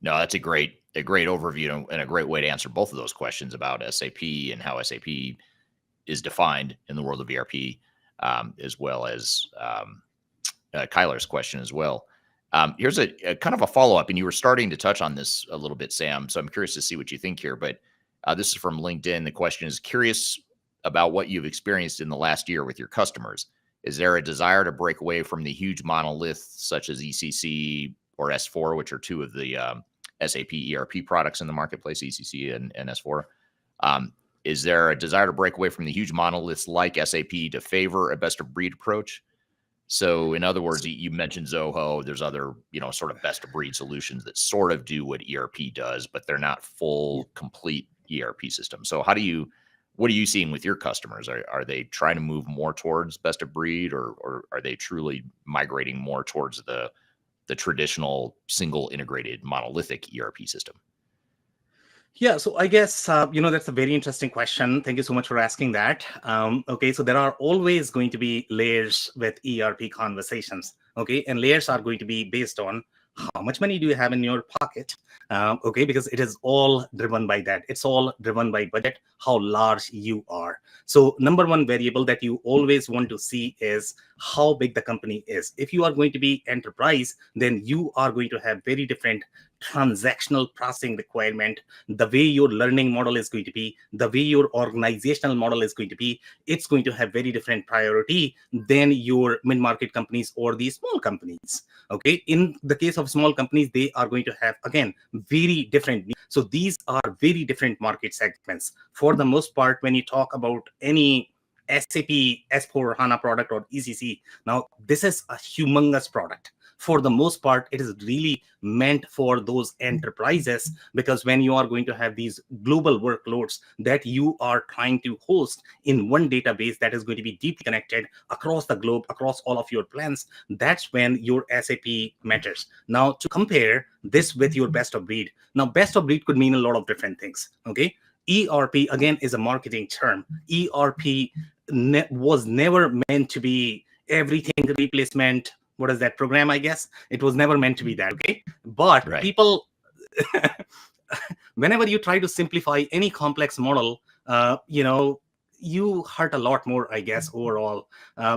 No, that's a great overview and a great way to answer both of those questions about SAP and how SAP is defined in the world of ERP, as well as Kyler's question as well. Here's a kind of a follow-up, and you were starting to touch on this a little bit, Sam, so I'm curious to see what you think here, but this is from LinkedIn. The question is, curious about what you've experienced in the last year with your customers. Is there a desire to break away from the huge monoliths such as ECC or S4, which are two of the SAP ERP products in the marketplace, ECC and S4? Is there a desire to break away from the huge monoliths like SAP to favor a best-of-breed approach? So in other words, you mentioned Zoho. There's other, sort of best-of-breed solutions that sort of do what ERP does, but they're not full, complete ERP systems. So what are you seeing with your customers? Are they trying to move more towards best-of-breed, or are they truly migrating more towards the traditional single integrated monolithic ERP system? Yeah, so I guess, that's a very interesting question. Thank you so much for asking that. Okay, so there are always going to be layers with ERP conversations. Okay, and layers are going to be based on how much money do you have in your pocket? Okay, because it is all driven by that. It's all driven by budget, how large you are. So number one variable that you always want to see is how big the company is. If you are going to be enterprise, then you are going to have very different transactional processing requirement. The way your learning model is going to be, the way your organizational model is going to be, it's going to have very different priority than your mid-market companies or the small companies. Okay, in the case of small companies, they are going to have, again, very different needs. So these are very different market segments. For the most part, when you talk about any SAP S4HANA product or ECC, now this is a humongous product. For the most part, it is really meant for those enterprises, because when you are going to have these global workloads that you are trying to host in one database that is going to be deeply connected across the globe, across all of your plans, that's when your SAP matters. Now, to compare this with your best of breed, now best of breed could mean a lot of different things. Okay, ERP again is a marketing term. ERP was never meant to be everything replacement. What is that program? I guess it was never meant to be that. Okay, but people, whenever you try to simplify any complex model, you hurt a lot more, I guess, overall.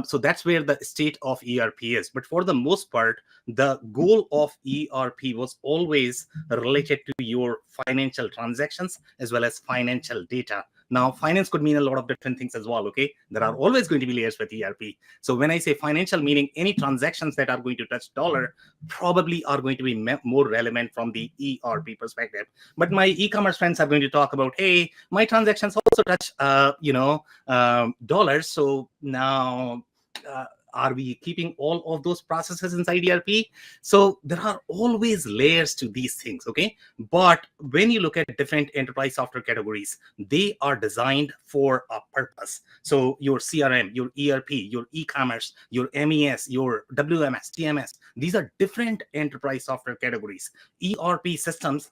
So that's where the state of ERP is. But for the most part, the goal of ERP was always related to your financial transactions as well as financial data. Now, finance could mean a lot of different things as well, okay? There are always going to be layers with ERP. So when I say financial, meaning any transactions that are going to touch dollar probably are going to be more relevant from the ERP perspective. But my e-commerce friends are going to talk about, hey, my transactions also touch, dollars. So now, are we keeping all of those processes inside ERP? So there are always layers to these things, okay? But when you look at different enterprise software categories, they are designed for a purpose. So your CRM, your ERP, your e-commerce, your MES, your WMS, TMS, these are different enterprise software categories. ERP systems,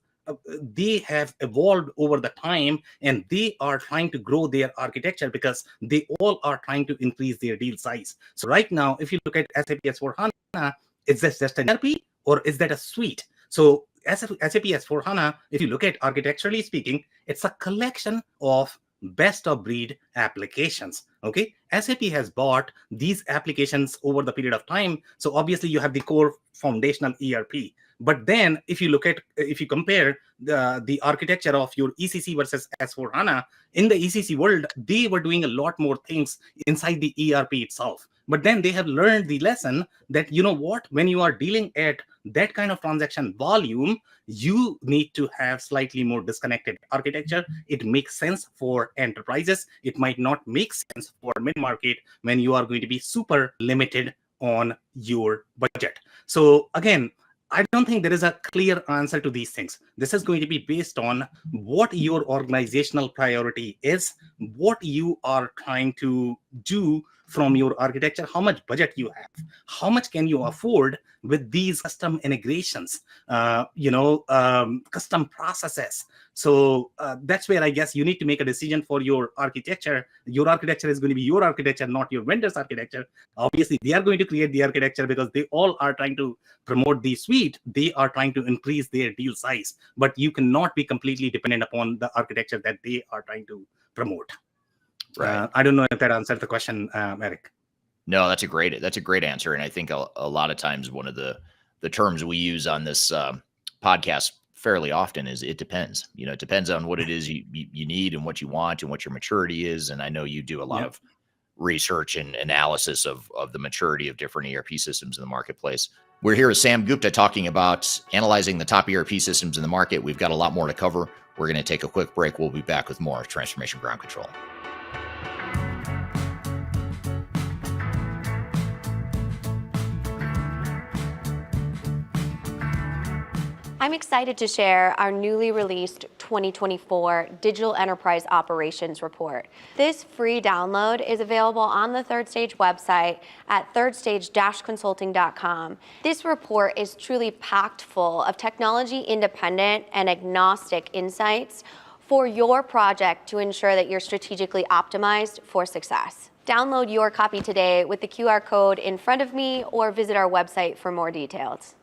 they have evolved over the time, and they are trying to grow their architecture because they all are trying to increase their deal size. So right now, if you look at SAP S4HANA, is this just an ERP or is that a suite? So SAP S4HANA, if you look at architecturally speaking, it's a collection of best of breed applications. Okay, SAP has bought these applications over the period of time. So obviously you have the core foundational ERP. But then if you compare the architecture of your ECC versus S4HANA, in the ECC world, they were doing a lot more things inside the ERP itself. But then they have learned the lesson that, you know what, when you are dealing at that kind of transaction volume, you need to have slightly more disconnected architecture. It makes sense for enterprises. It might not make sense for mid-market when you are going to be super limited on your budget. So again, I don't think there is a clear answer to these things. This is going to be based on what your organizational priority is, what you are trying to do from your architecture, how much budget you have, how much can you afford with these custom integrations, custom processes. So that's where I guess you need to make a decision for your architecture. Your architecture is going to be your architecture, not your vendor's architecture. Obviously, they are going to create the architecture because they all are trying to promote the suite. They are trying to increase their deal size, but you cannot be completely dependent upon the architecture that they are trying to promote. Right. I don't know if that answered the question, Eric. No, that's a great answer. And I think a lot of times one of the terms we use on this podcast fairly often is it depends. You know, it depends on what it is you need and what you want and what your maturity is. And I know you do a lot of research and analysis of the maturity of different ERP systems in the marketplace. We're here with Sam Gupta talking about analyzing the top ERP systems in the market. We've got a lot more to cover. We're going to take a quick break. We'll be back with more Transformation Ground Control. I'm excited to share our newly released 2024 Digital Enterprise Operations Report. This free download is available on the Third Stage website at thirdstage-consulting.com. This report is truly packed full of technology-independent and agnostic insights for your project to ensure that you're strategically optimized for success. Download your copy today with the QR code in front of me or visit our website for more details.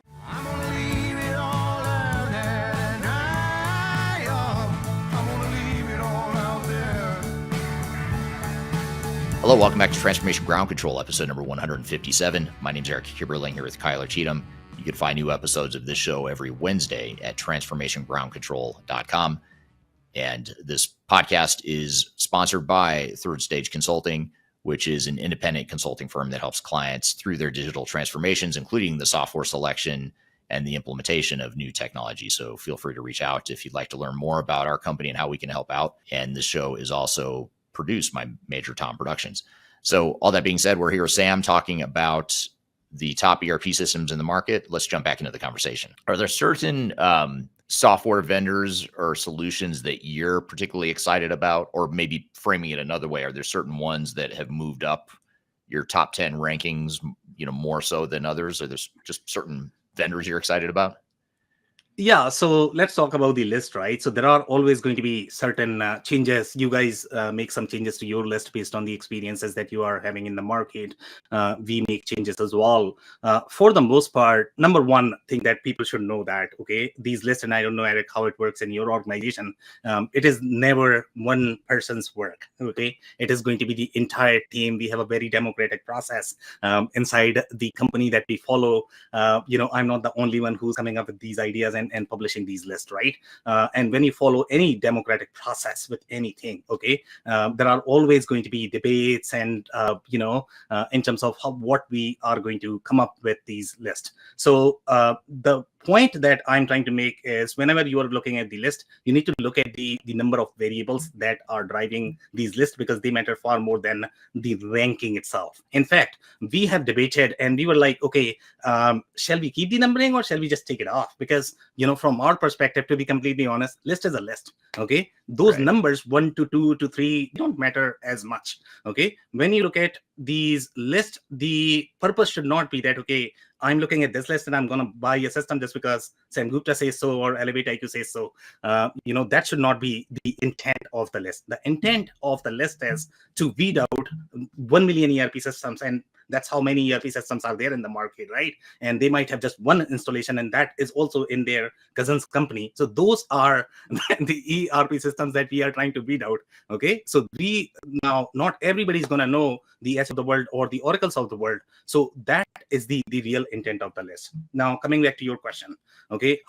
Hello, welcome back to Transformation Ground Control, episode number 157. My name is Eric Kibberling here with Cheatham. You can find new episodes of this show every Wednesday at transformationgroundcontrol.com. And this podcast is sponsored by Third Stage Consulting, which is an independent consulting firm that helps clients through their digital transformations, including the software selection and the implementation of new technology. So feel free to reach out if you'd like to learn more about our company and how we can help out. And the show is also produced by Major Tom Productions. So all that being said, we're here with Sam talking about the top ERP systems in the market. Let's jump back into the conversation. Are there certain software vendors or solutions that you're particularly excited about? Or maybe framing it another way, are there certain ones that have moved up your top 10 rankings, more so than others? Or there's just certain vendors you're excited about? Yeah, so let's talk about the list, right? So there are always going to be certain changes. You guys make some changes to your list based on the experiences that you are having in the market. We make changes as well. For the most part, number one thing that people should know that, okay, these lists, and I don't know, Eric, how it works in your organization, it is never one person's work, okay? It is going to be the entire team. We have a very democratic process inside the company that we follow. I'm not the only one who's coming up with these ideas and publishing these lists, right? And when you follow any democratic process with anything, okay, there are always going to be debates and, in terms of what we are going to come up with these lists. So the point that I'm trying to make is whenever you are looking at the list, you need to look at the number of variables that are driving these lists, because they matter far more than the ranking itself. In fact, we have debated and we were like, okay, shall we keep the numbering or shall we just take it off? Because, from our perspective, to be completely honest, list is a list, okay? Those right. Numbers 1 to 2 to 3 don't matter as much, okay? When you look at these lists, the purpose should not be that, okay, I'm looking at this list and I'm going to buy a system just because Sam Gupta says so or ElevatIQ says so. That should not be the intent of the list. The intent of the list is to weed out 1 million ERP systems and That's how many ERP systems are there in the market, right? And they might have just one installation, and that is also in their cousin's company. So those are the ERP systems that we are trying to beat out. Okay, so now not everybody is going to know the S of the world or the Oracles of the world. So that is the real intent of the list. Now, coming back to your question, okay,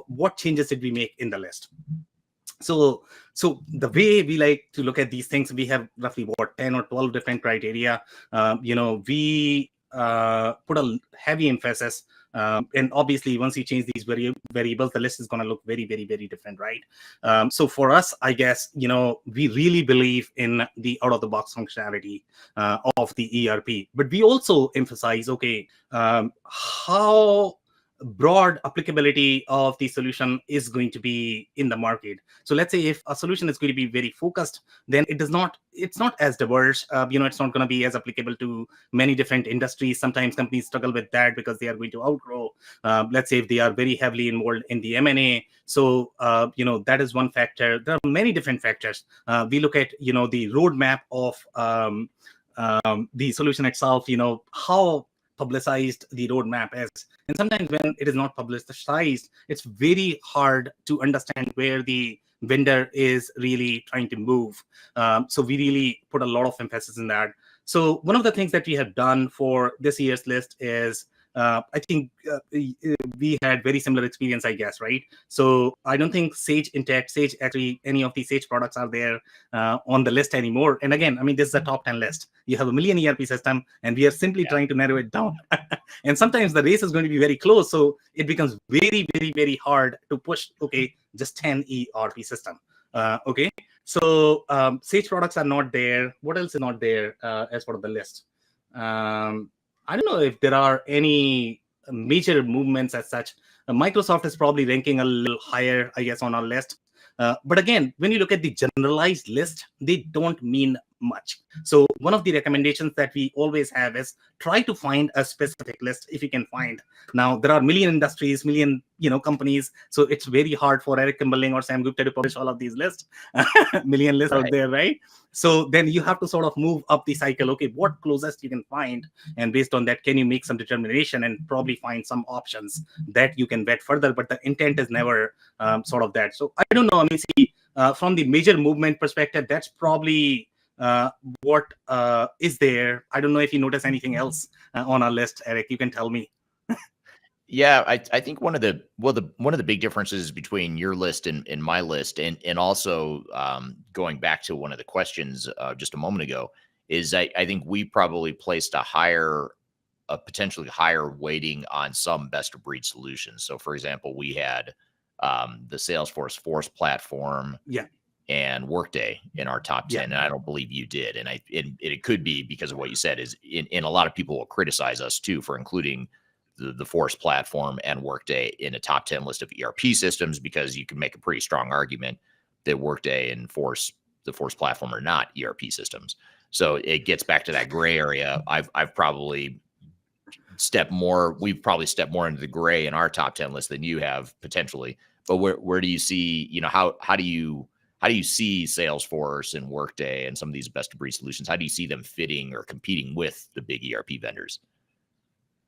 what changes did we make in the list? So the way we like to look at these things, we have roughly 10 or 12 different criteria. We put a heavy emphasis, and obviously once you change these variables, the list is going to look very, very, very different, right? So for us, I guess, we really believe in the out-of-the-box functionality of the ERP, but we also emphasize, okay, how broad applicability of the solution is going to be in the market. So let's say if a solution is going to be very focused, then it's not as diverse. It's not going to be as applicable to many different industries. Sometimes companies struggle with that because they are going to outgrow. Let's say if they are very heavily involved in the M&A. So, that is one factor. There are many different factors. We look at, the roadmap of the solution itself, how publicized the roadmap is. And sometimes when it is not publicized, it's very hard to understand where the vendor is really trying to move. So we really put a lot of emphasis in that. So one of the things that we have done for this year's list is, I think we had very similar experience, I guess, right? So I don't think Sage Intacct, Sage, actually any of the Sage products are there on the list anymore. And again, I mean, this is a top 10 list. You have a million ERP system, and we are simply trying to narrow it down. And sometimes the race is going to be very close. So it becomes very, very, very hard to push, okay, just 10 ERP system. Okay. So Sage products are not there. What else is not there as part of the list? I don't know if there are any major movements as such. Microsoft is probably ranking a little higher, I guess, on our list. But again, when you look at the generalized list, they don't mean much. So one of the recommendations that we always have is try to find a specific list if you can find. Now, there are million industries, million companies. So it's very hard for Eric Kimberling or Sam Gupta to publish all of these lists, million lists out there, right? So then you have to sort of move up the cycle. Okay, what closest you can find? And based on that, can you make some determination and probably find some options that you can vet further? But the intent is never sort of that. So I don't know. I mean, see, from the major movement perspective, that's probably what is there. I don't know if you notice anything else on our list, Eric. You can tell me. Yeah, I think one of the big differences between your list and my list, and also going back to one of the questions just a moment ago, is I think we probably placed a potentially higher weighting on some best of breed solutions. So, for example, we had the Salesforce Force platform, and Workday in our top 10, and I don't believe you did. And it could be because of what you said. Is in a lot of people will criticize us too for including the Force platform and Workday in a top 10 list of ERP systems, because you can make a pretty strong argument that Workday and the Force platform are not ERP systems. So it gets back to that gray area. I've probably we've probably stepped more into the gray in our top 10 list than you have potentially. But where do you see, how do you see Salesforce and Workday and some of these best of breed solutions? How do you see them fitting or competing with the big ERP vendors?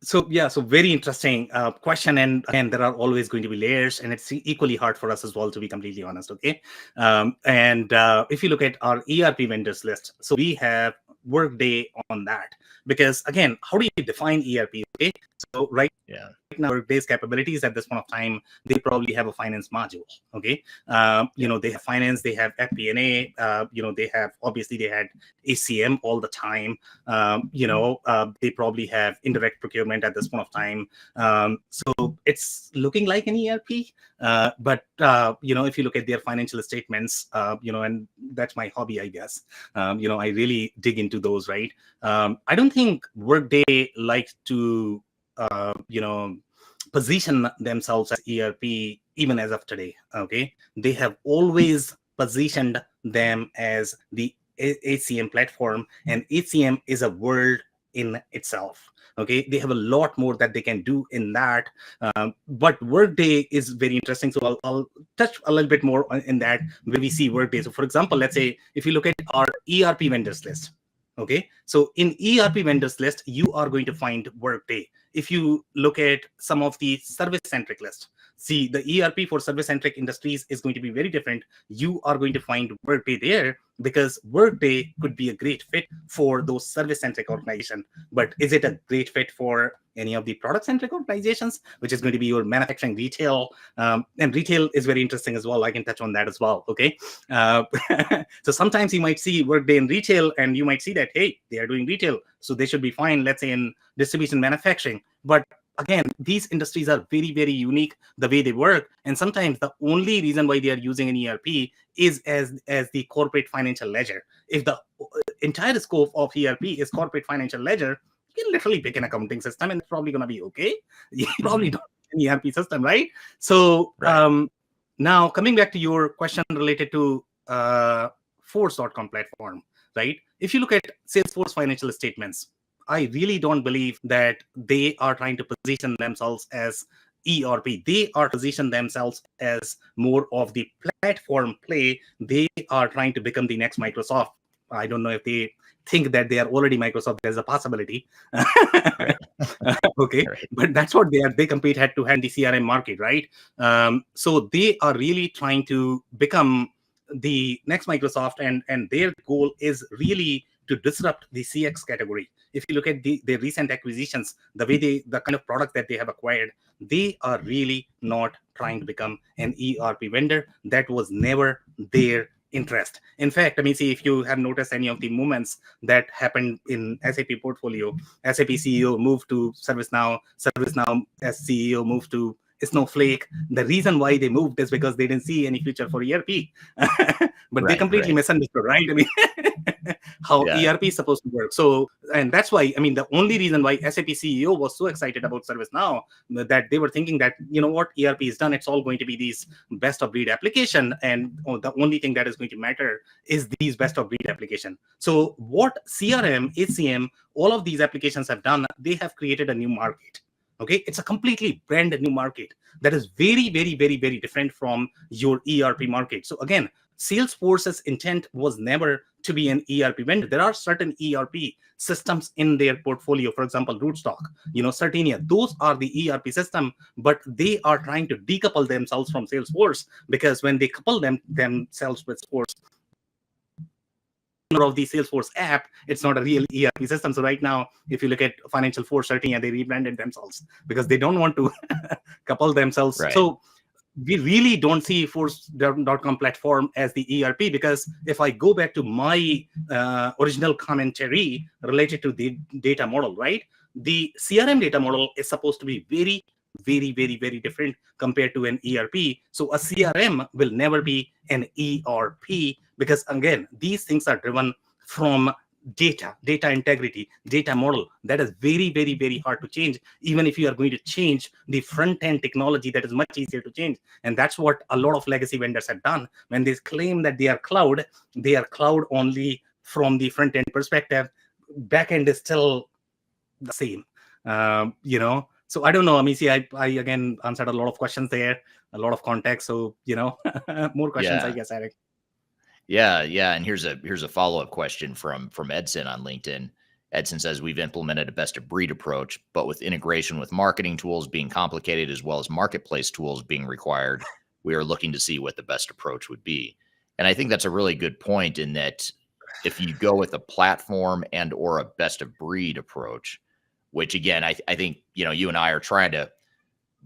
So very interesting question. And there are always going to be layers, and it's equally hard for us as well, to be completely honest. Okay. If you look at our ERP vendors list, so we have Workday on that, because again, how do you define ERP? Okay. So right now, Workday's capabilities at this point of time, they probably have a finance module. Okay. They have finance, they have FP&A, they had ACM all the time. They probably have indirect procurement at this point of time. So it's looking like an ERP. But if you look at their financial statements, and that's my hobby, I guess. I really dig into those, right? I don't think Workday likes to position themselves as ERP even as of today. Okay, they have always positioned them as the ACM platform, and ACM is a world in itself. Okay, they have a lot more that they can do in that, but Workday is very interesting. So I'll touch a little bit more in that, where we see Workday. So for example, let's say if you look at our ERP vendors list, Okay, so in ERP vendors list, you are going to find Workday. If you look at some of the service-centric list, see the ERP for service-centric industries is going to be very different. You are going to find Workday there because Workday could be a great fit for those service-centric organizations. But is it a great fit for any of the product-centric organizations, which is going to be your manufacturing, retail? And retail is very interesting as well. I can touch on that as well. Okay, so sometimes you might see Workday in retail, and you might see that, hey, they are doing retail, so they should be fine, let's say, in distribution manufacturing. But again, these industries are very, very unique the way they work. And sometimes the only reason why they are using an ERP is as the corporate financial ledger. If the entire scope of ERP is corporate financial ledger, you can literally pick an accounting system and it's probably going to be okay. You probably don't need an ERP system, right? So now coming back to your question related to Force.com platform, right? If you look at Salesforce financial statements, I really don't believe that they are trying to position themselves as ERP. They are position themselves as more of the platform play. They are trying to become the next Microsoft. I don't know if they think that they are already Microsoft. There's a possibility. Okay, but that's what they are. They compete head to head in the CRM market, right? So they are really trying to become the next Microsoft, and their goal is really to disrupt the CX category. If you look at their recent acquisitions, the kind of product that they have acquired, they are really not trying to become an ERP vendor. That was never their interest. In fact, I mean, see, if you have noticed any of the movements that happened in SAP portfolio, SAP CEO moved to ServiceNow, ServiceNow as CEO moved to Snowflake. The reason why they moved is because they didn't see any future for ERP. But they completely misunderstood, right? I mean, how ERP is supposed to work. So, and that's why, I mean, the only reason why SAP CEO was so excited about ServiceNow, that they were thinking that, you know what, ERP is done. It's all going to be these best of breed application. And the only thing that is going to matter is these best of breed application. So what CRM, HCM, all of these applications have done, they have created a new market. Okay, it's a completely brand new market that is very, very, very, very different from your ERP market. So again, Salesforce's intent was never to be an ERP vendor. There are certain ERP systems in their portfolio. For example, Rootstock, Certinia, those are the ERP system, but they are trying to decouple themselves from Salesforce, because when they couple themselves with Salesforce, of the Salesforce app, it's not a real ERP system. So right now, if you look at Financial Force, Certinia, they rebranded themselves because they don't want to couple themselves. Right. So we really don't see Force.com platform as the ERP, because if I go back to my original commentary related to the data model, right? The CRM data model is supposed to be very, very, very, very different compared to an ERP. So a CRM will never be an ERP, because again, these things are driven from data integrity, data model. That is very, very, very hard to change. Even if you are going to change the front-end technology, that is much easier to change. And that's what a lot of legacy vendors have done. When they claim that they are cloud only from the front-end perspective. Back-end is still the same, So I don't know, Amici, I again answered a lot of questions there, a lot of context. So, more questions, I guess, Eric. Yeah. And here's a follow-up question from Edson on LinkedIn. Edson says, we've implemented a best of breed approach, but with integration with marketing tools being complicated as well as marketplace tools being required, we are looking to see what the best approach would be. And I think that's a really good point, in that if you go with a platform and or a best of breed approach, which again, I think, you and I are trying to,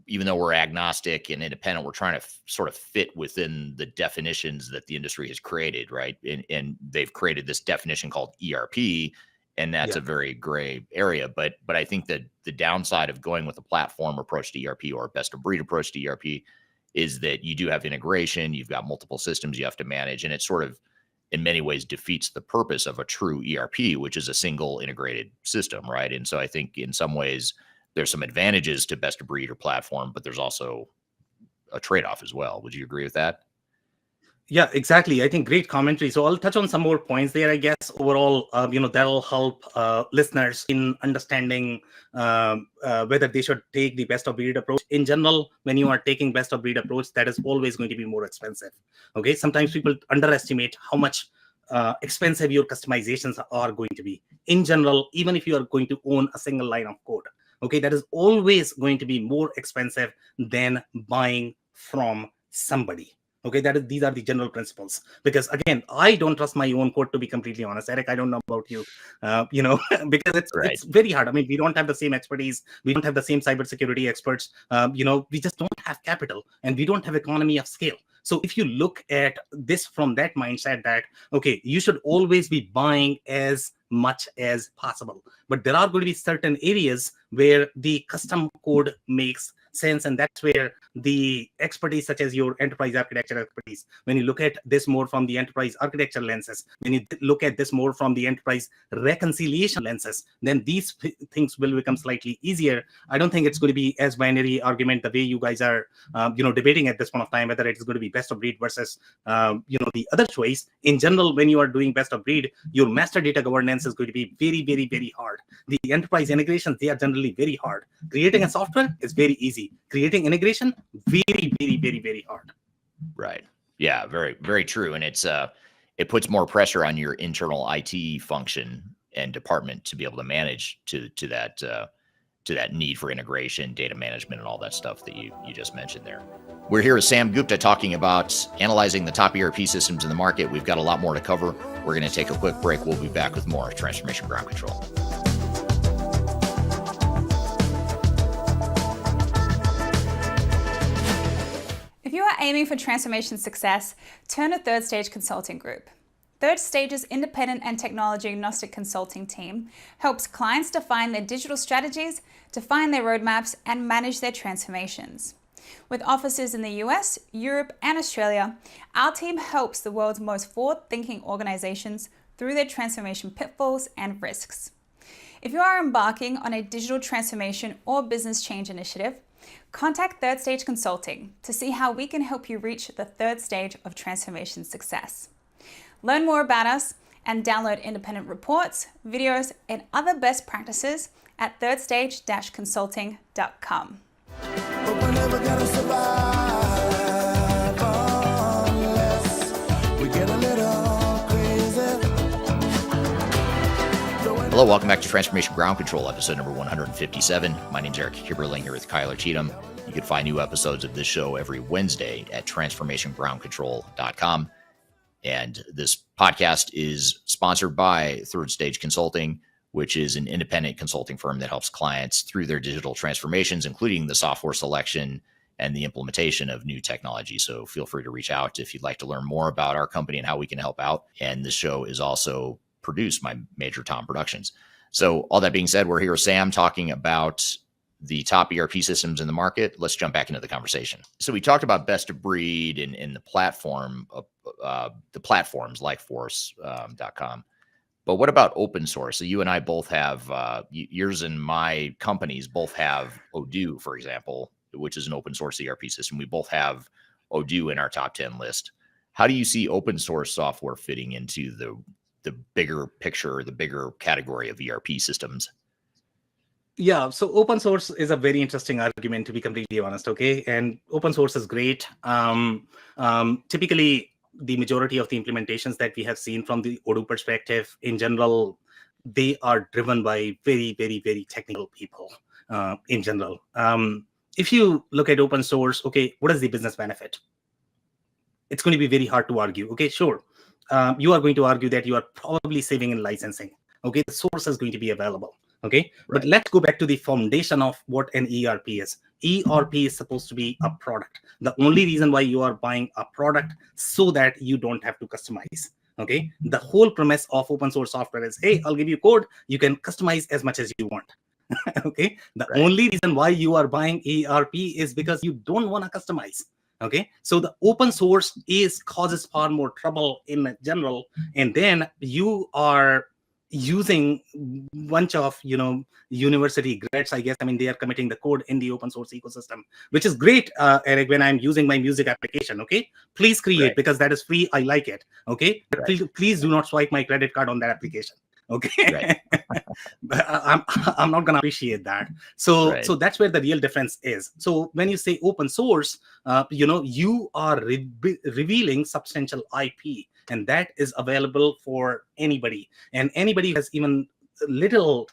even though we're agnostic and independent, we're trying to sort of fit within the definitions that the industry has created, right? And they've created this definition called ERP, and that's a very gray area. But I think that the downside of going with a platform approach to ERP or a best of breed approach to ERP is that you do have integration, you've got multiple systems you have to manage, and it sort of, in many ways, defeats the purpose of a true ERP, which is a single integrated system, right? And so I think in some ways there's some advantages to best of breed or platform, but there's also a trade-off as well. Would you agree with that? Yeah, exactly. I think great commentary. So I'll touch on some more points there, I guess. Overall, that'll help listeners in understanding whether they should take the best of breed approach. In general, when you are taking best of breed approach, that is always going to be more expensive. Okay, sometimes people underestimate how much expensive your customizations are going to be. In general, even if you are going to own a single line of code, okay, that is always going to be more expensive than buying from somebody. Okay, these are the general principles. Because again, I don't trust my own code, to be completely honest. Eric, I don't know about you, because it's very hard. I mean, we don't have the same expertise. We don't have the same cybersecurity experts. We just don't have capital, and we don't have economy of scale. So if you look at this from that mindset that, okay, you should always be buying as much as possible. But there are going to be certain areas where the custom code makes sense, and that's where the expertise such as your enterprise architecture expertise, when you look at this more from the enterprise architecture lenses, when you look at this more from the enterprise reconciliation lenses, then these things will become slightly easier. I don't think it's going to be as binary argument the way you guys are debating at this point of time, whether it is going to be best of breed versus the other choice. In general, when you are doing best of breed, your master data governance is going to be very, very, very hard. The enterprise integrations, they are generally very hard. Creating a software is very easy. Creating integration, very, very, very, very hard. Right. Yeah, very, very true. And it puts more pressure on your internal IT function and department to be able to manage to that need for integration, data management, and all that stuff that you just mentioned there. We're here with Sam Gupta talking about analyzing the top ERP systems in the market. We've got a lot more to cover. We're going to take a quick break. We'll be back with more Transformation Ground Control. If you are aiming for transformation success, turn to Third Stage Consulting Group. Third Stage's independent and technology agnostic consulting team helps clients define their digital strategies, define their roadmaps, and manage their transformations. With offices in the US, Europe, and Australia, our team helps the world's most forward-thinking organizations through their transformation pitfalls and risks. If you are embarking on a digital transformation or business change initiative, contact Third Stage Consulting to see how we can help you reach the third stage of transformation success. Learn more about us and download independent reports, videos, and other best practices at thirdstage-consulting.com. But we're never gonna survive unless we get a little crazy. Hello, welcome back to Transformation Ground Control, episode number 157. My name's Eric Kibberling here with Kyler Cheatham. You can find new episodes of this show every Wednesday at transformationgroundcontrol.com. And this podcast is sponsored by Third Stage Consulting, which is an independent consulting firm that helps clients through their digital transformations, including the software selection and the implementation of new technology. So feel free to reach out if you'd like to learn more about our company and how we can help out. And the show is also produced by Major Tom Productions. So all that being said, we're here with Sam talking about the top ERP systems in the market. Let's jump back into the conversation. So we talked about best of breed and the platform, the platforms like Force.com. But what about open source? So you and I both have, yours and my companies both have Odoo, for example, which is an open source ERP system. We both have Odoo in our top 10 list. How do you see open source software fitting into the bigger picture, the bigger category of ERP systems? Yeah, so open source is a very interesting argument, to be completely honest, okay? And open source is great. Typically, the majority of the implementations that we have seen from the Odoo perspective, in general, they are driven by very, very, very technical people in general. If you look at open source, okay, what is the business benefit? It's going to be very hard to argue. Okay, sure. You are going to argue that you are probably saving in licensing. Okay, the source is going to be available. Okay, right. But let's go back to the foundation of what an ERP is. ERP is supposed to be a product. The only reason why you are buying a product so that you don't have to customize. Okay, the whole premise of open source software is, hey, I'll give you code. You can customize as much as you want. Okay, the only reason why you are buying ERP is because you don't want to customize. Okay, so the open source causes far more trouble in general, and then you are using bunch of university grads, I guess. I mean, they are committing the code in the open source ecosystem, which is great, Eric. When I'm using my music application, okay, please create because that is free. I like it. Okay, but please do not swipe my credit card on that application. Okay. Right. But I'm not gonna appreciate that. So Right. so that's where the real difference is. So when you say open source, you are revealing substantial IP, and that is available for anybody, and anybody who has even little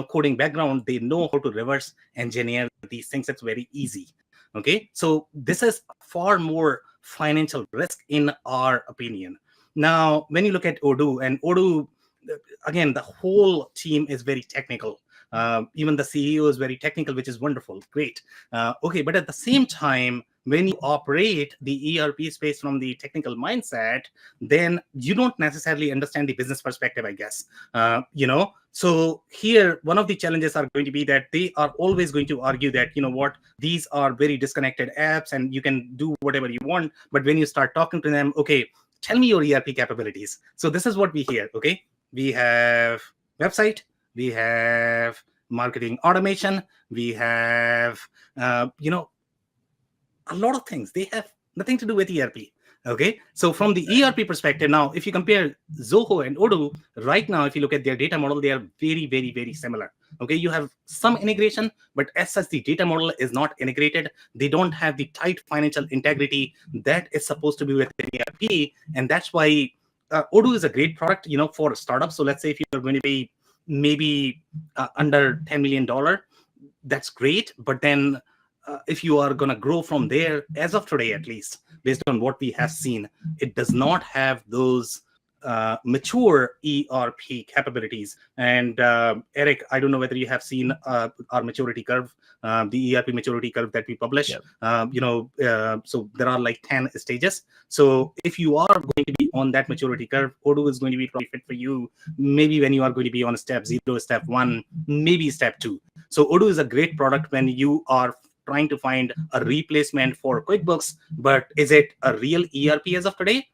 coding background, they know how to reverse engineer these things. It's very easy. Okay, so this is far more financial risk in our opinion. Now when you look at Odoo, and Odoo, again, the whole team is very technical. Even the CEO is very technical, which is wonderful, great. Okay, but at the same time, when you operate the ERP space from the technical mindset, then you don't necessarily understand the business perspective, I guess. So here, one of the challenges are going to be that they are always going to argue that, these are very disconnected apps and you can do whatever you want. But when you start talking to them, okay, tell me your ERP capabilities. So this is what we hear. Okay, we have website, we have marketing automation, we have a lot of things. They have nothing to do with ERP. Okay, so from the ERP perspective, now if you compare Zoho and Odoo right now, if you look at their data model, they are very, very, very similar. Okay, you have some integration, but as such, the data model is not integrated. They don't have the tight financial integrity that is supposed to be with ERP, and that's why Odoo is a great product, for startups. So let's say if you're going to be maybe under $10 million, that's great. But then if you are going to grow from there, as of today, at least, based on what we have seen, it does not have those mature ERP capabilities. And Eric, I don't know whether you have seen our maturity curve, the ERP maturity curve that we publish. Yep. So there are like 10 stages. So if you are going to be on that maturity curve, Odoo is going to be probably fit for you. Maybe when you are going to be on step 0, step 1, maybe step 2. So Odoo is a great product when you are trying to find a replacement for QuickBooks, but is it a real ERP as of today?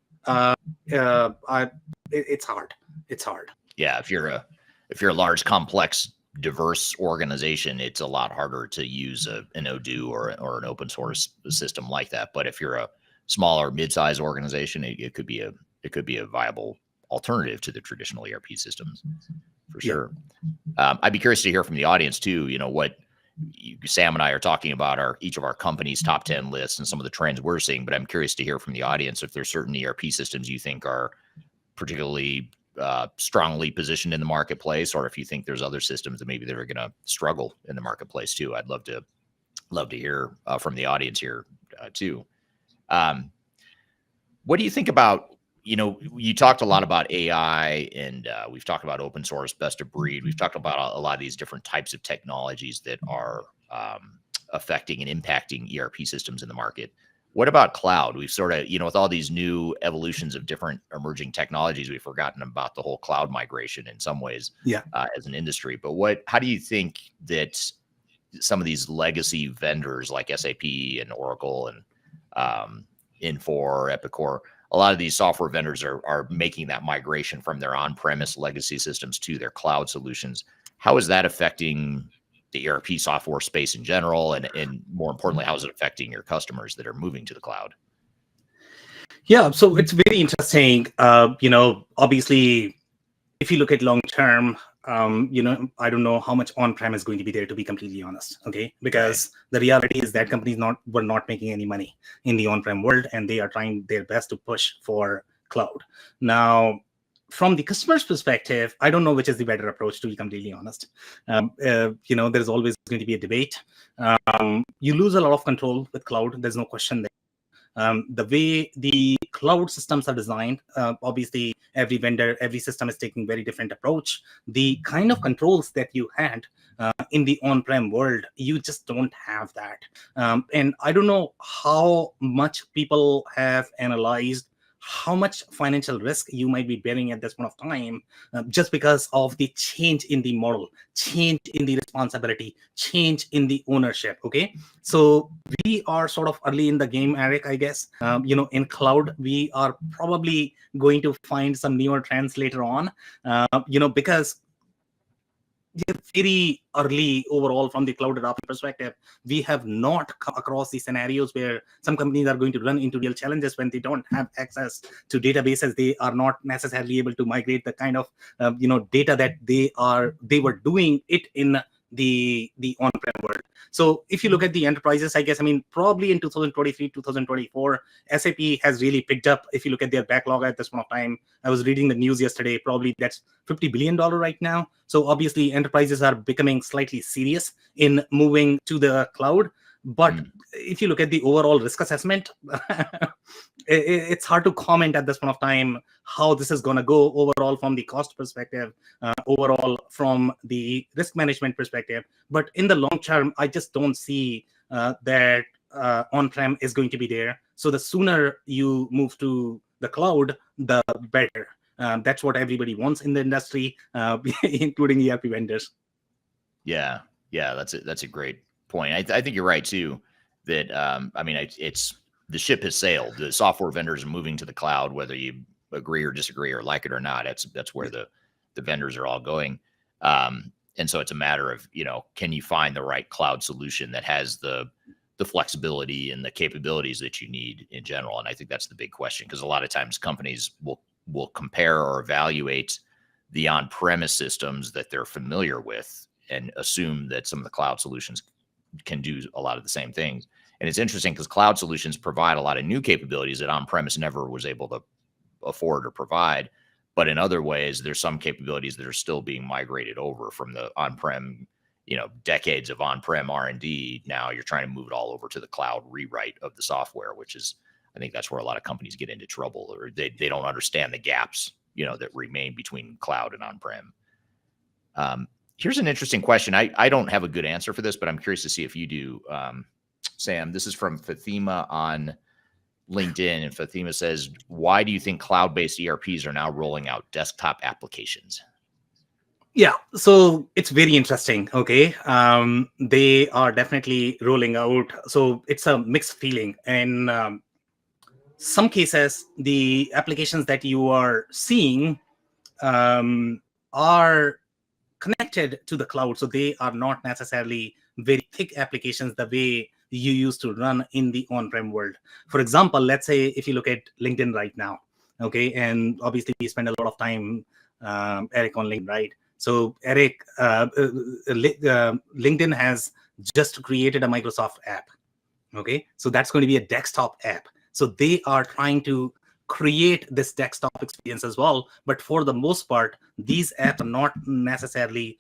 It's hard. It's hard. Yeah, if you're a large, complex, diverse organization, it's a lot harder to use an Odoo or an open source system like that. But if you're a smaller, mid-sized organization, it could be a viable alternative to the traditional ERP systems, for sure. I'd be curious to hear from the audience too. What Sam and I are talking about are each of our company's top 10 lists and some of the trends we're seeing, but I'm curious to hear from the audience if there's certain ERP systems you think are particularly strongly positioned in the marketplace, or if you think there's other systems that maybe that are going to struggle in the marketplace too. I'd love to hear from the audience here too. What do you think about, you talked a lot about AI, and we've talked about open source, best of breed. We've talked about a lot of these different types of technologies that are affecting and impacting ERP systems in the market. What about cloud? We've sort of, with all these new evolutions of different emerging technologies, we've forgotten about the whole cloud migration in some ways as an industry. But how do you think that some of these legacy vendors like SAP and Oracle and Infor, Epicor, a lot of these software vendors are making that migration from their on-premise legacy systems to their cloud solutions? How is that affecting the ERP software space in general? And more importantly, how is it affecting your customers that are moving to the cloud? Yeah, so it's very interesting. Obviously, if you look at long term, I don't know how much on-prem is going to be there, to be completely honest. Okay, because the reality is that companies were not making any money in the on-prem world, and they are trying their best to push for cloud. Now, from the customer's perspective, I don't know which is the better approach, to be completely honest. There's always going to be a debate. You lose a lot of control with cloud. There's no question there. The way the cloud systems are designed, obviously every vendor, every system is taking very different approach. The kind of controls that you had in the on-prem world, you just don't have that. And I don't know how much people have analyzed how much financial risk you might be bearing at this point of time, just because of the change in the model, change in the responsibility, change in the ownership. Okay, so we are sort of early in the game, Eric, I guess. In cloud, we are probably going to find some newer trends later on, because very early overall from the cloud adoption perspective. We have not come across the scenarios where some companies are going to run into real challenges when they don't have access to databases. They are not necessarily able to migrate the kind of data that they were doing it in the on-prem world. So if you look at the enterprises, I guess, probably in 2023, 2024, SAP has really picked up. If you look at their backlog at this point of time, I was reading the news yesterday, probably that's $50 billion right now. So obviously enterprises are becoming slightly serious in moving to the cloud. But if you look at the overall risk assessment, it's hard to comment at this point of time how this is going to go overall from the cost perspective, overall from the risk management perspective. But in the long term, I just don't see that on-prem is going to be there. So the sooner you move to the cloud, the better. That's what everybody wants in the industry, including ERP vendors. Yeah, that's a great point. I think you're right too. That it's the ship has sailed. The software vendors are moving to the cloud, whether you agree or disagree or like it or not. That's where the vendors are all going. And so it's a matter of, can you find the right cloud solution that has the flexibility and the capabilities that you need in general? And I think that's the big question, because a lot of times companies will compare or evaluate the on-premise systems that they're familiar with and assume that some of the cloud solutions can do a lot of the same things. And it's interesting because cloud solutions provide a lot of new capabilities that on-premise never was able to afford or provide. But in other ways, there's some capabilities that are still being migrated over from the on-prem, decades of on-prem R&D. Now you're trying to move it all over to the cloud rewrite of the software, which is, I think that's where a lot of companies get into trouble, or they don't understand the gaps, that remain between cloud and on-prem. Here's an interesting question. I don't have a good answer for this, but I'm curious to see if you do. Sam, this is from Fatima on LinkedIn, and Fatima says, why do you think cloud-based ERPs are now rolling out desktop applications? Yeah, so it's very interesting. Okay. They are definitely rolling out. So it's a mixed feeling. And some cases, the applications that you are seeing are connected to the cloud. So they are not necessarily very thick applications the way you used to run in the on-prem world. For example, let's say if you look at LinkedIn right now, okay, and obviously we spend a lot of time, Eric, on LinkedIn, right? So Eric, LinkedIn has just created a Microsoft app, okay? So that's going to be a desktop app. So they are trying to create this desktop experience as well. But for the most part, these apps are not necessarily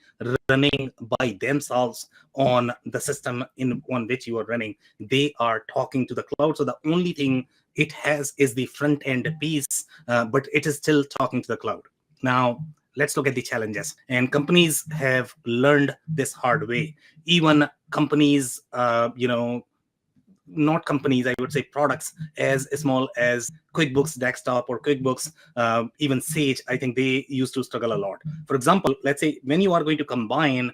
running by themselves on the system on which you are running. They are talking to the cloud. So the only thing it has is the front end piece, but it is still talking to the cloud. Now, let's look at the challenges. And companies have learned this hard way. Even companies, not companies, I would say products as small as QuickBooks Desktop or QuickBooks, even Sage, I think they used to struggle a lot. For example, let's say when you are going to combine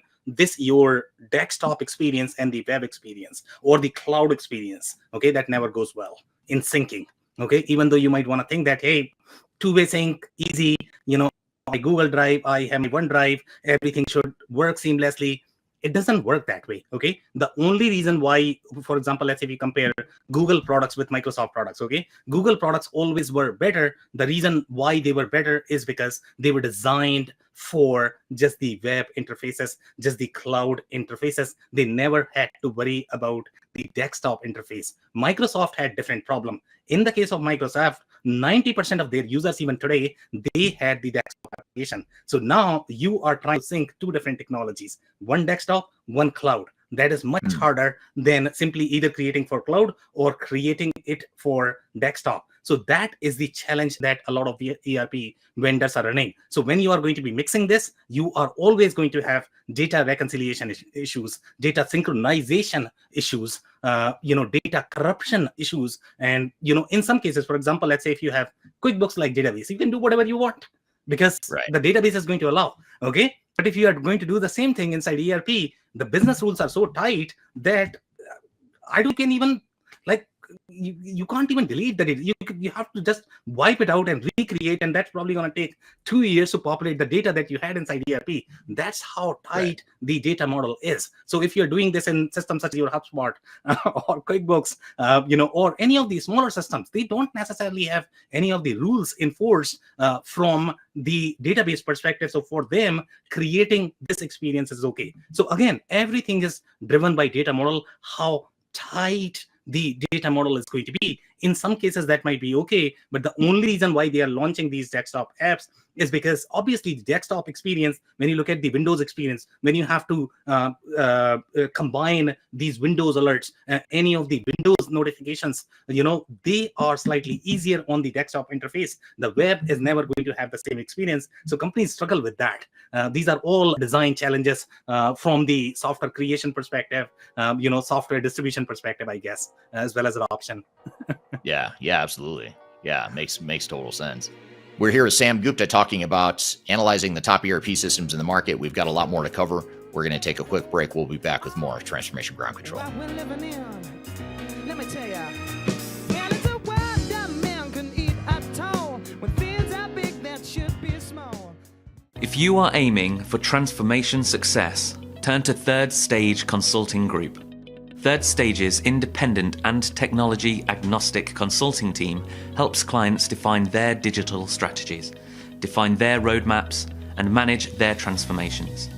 your desktop experience and the web experience or the cloud experience, okay, that never goes well in syncing, okay? Even though you might want to think that, hey, two-way sync, easy, my Google Drive, I have my OneDrive, everything should work seamlessly. It doesn't work that way, okay? The only reason why, for example, let's say we compare Google products with Microsoft products, okay? Google products always were better. The reason why they were better is because they were designed for just the web interfaces, just the cloud interfaces. They never had to worry about the desktop interface. Microsoft had different problem. In the case of Microsoft, 90% of their users even today, they had the desktop application. So now you are trying to sync two different technologies, one desktop, one cloud. That is much harder than simply either creating for cloud or creating it for desktop. So that is the challenge that a lot of the ERP vendors are running. So when you are going to be mixing this, you are always going to have data reconciliation issues, data synchronization issues, data corruption issues. And, in some cases, for example, let's say if you have QuickBooks like database, you can do whatever you want because the database is going to allow, okay? But if you are going to do the same thing inside ERP, the business rules are so tight that I don't can even you can't even delete the data. You have to just wipe it out and recreate, and that's probably going to take 2 years to populate the data that you had inside ERP. That's how tight the data model is. So if you're doing this in systems such as your HubSpot or QuickBooks, or any of these smaller systems, they don't necessarily have any of the rules enforced from the database perspective. So for them, creating this experience is okay. So again, everything is driven by data model, how tight the data model is going to be. In some cases, that might be okay, but the only reason why they are launching these desktop apps is because obviously the desktop experience, when you look at the Windows experience, when you have to combine these Windows alerts, any of the Windows notifications, they are slightly easier on the desktop interface. The web is never going to have the same experience. So companies struggle with that. These are all design challenges from the software creation perspective, software distribution perspective, I guess, as well as adoption. Yeah, absolutely. Yeah, makes total sense. We're here with Sam Gupta talking about analyzing the top ERP systems in the market. We've got a lot more to cover. We're going to take a quick break. We'll be back with more Transformation Ground Control. Let me tell ya, and it's a world that man can eat at all. When things are big, that should be small. If you are aiming for transformation success, turn to Third Stage Consulting Group. Third Stage's independent and technology agnostic consulting team helps clients define their digital strategies, define their roadmaps, and manage their transformations.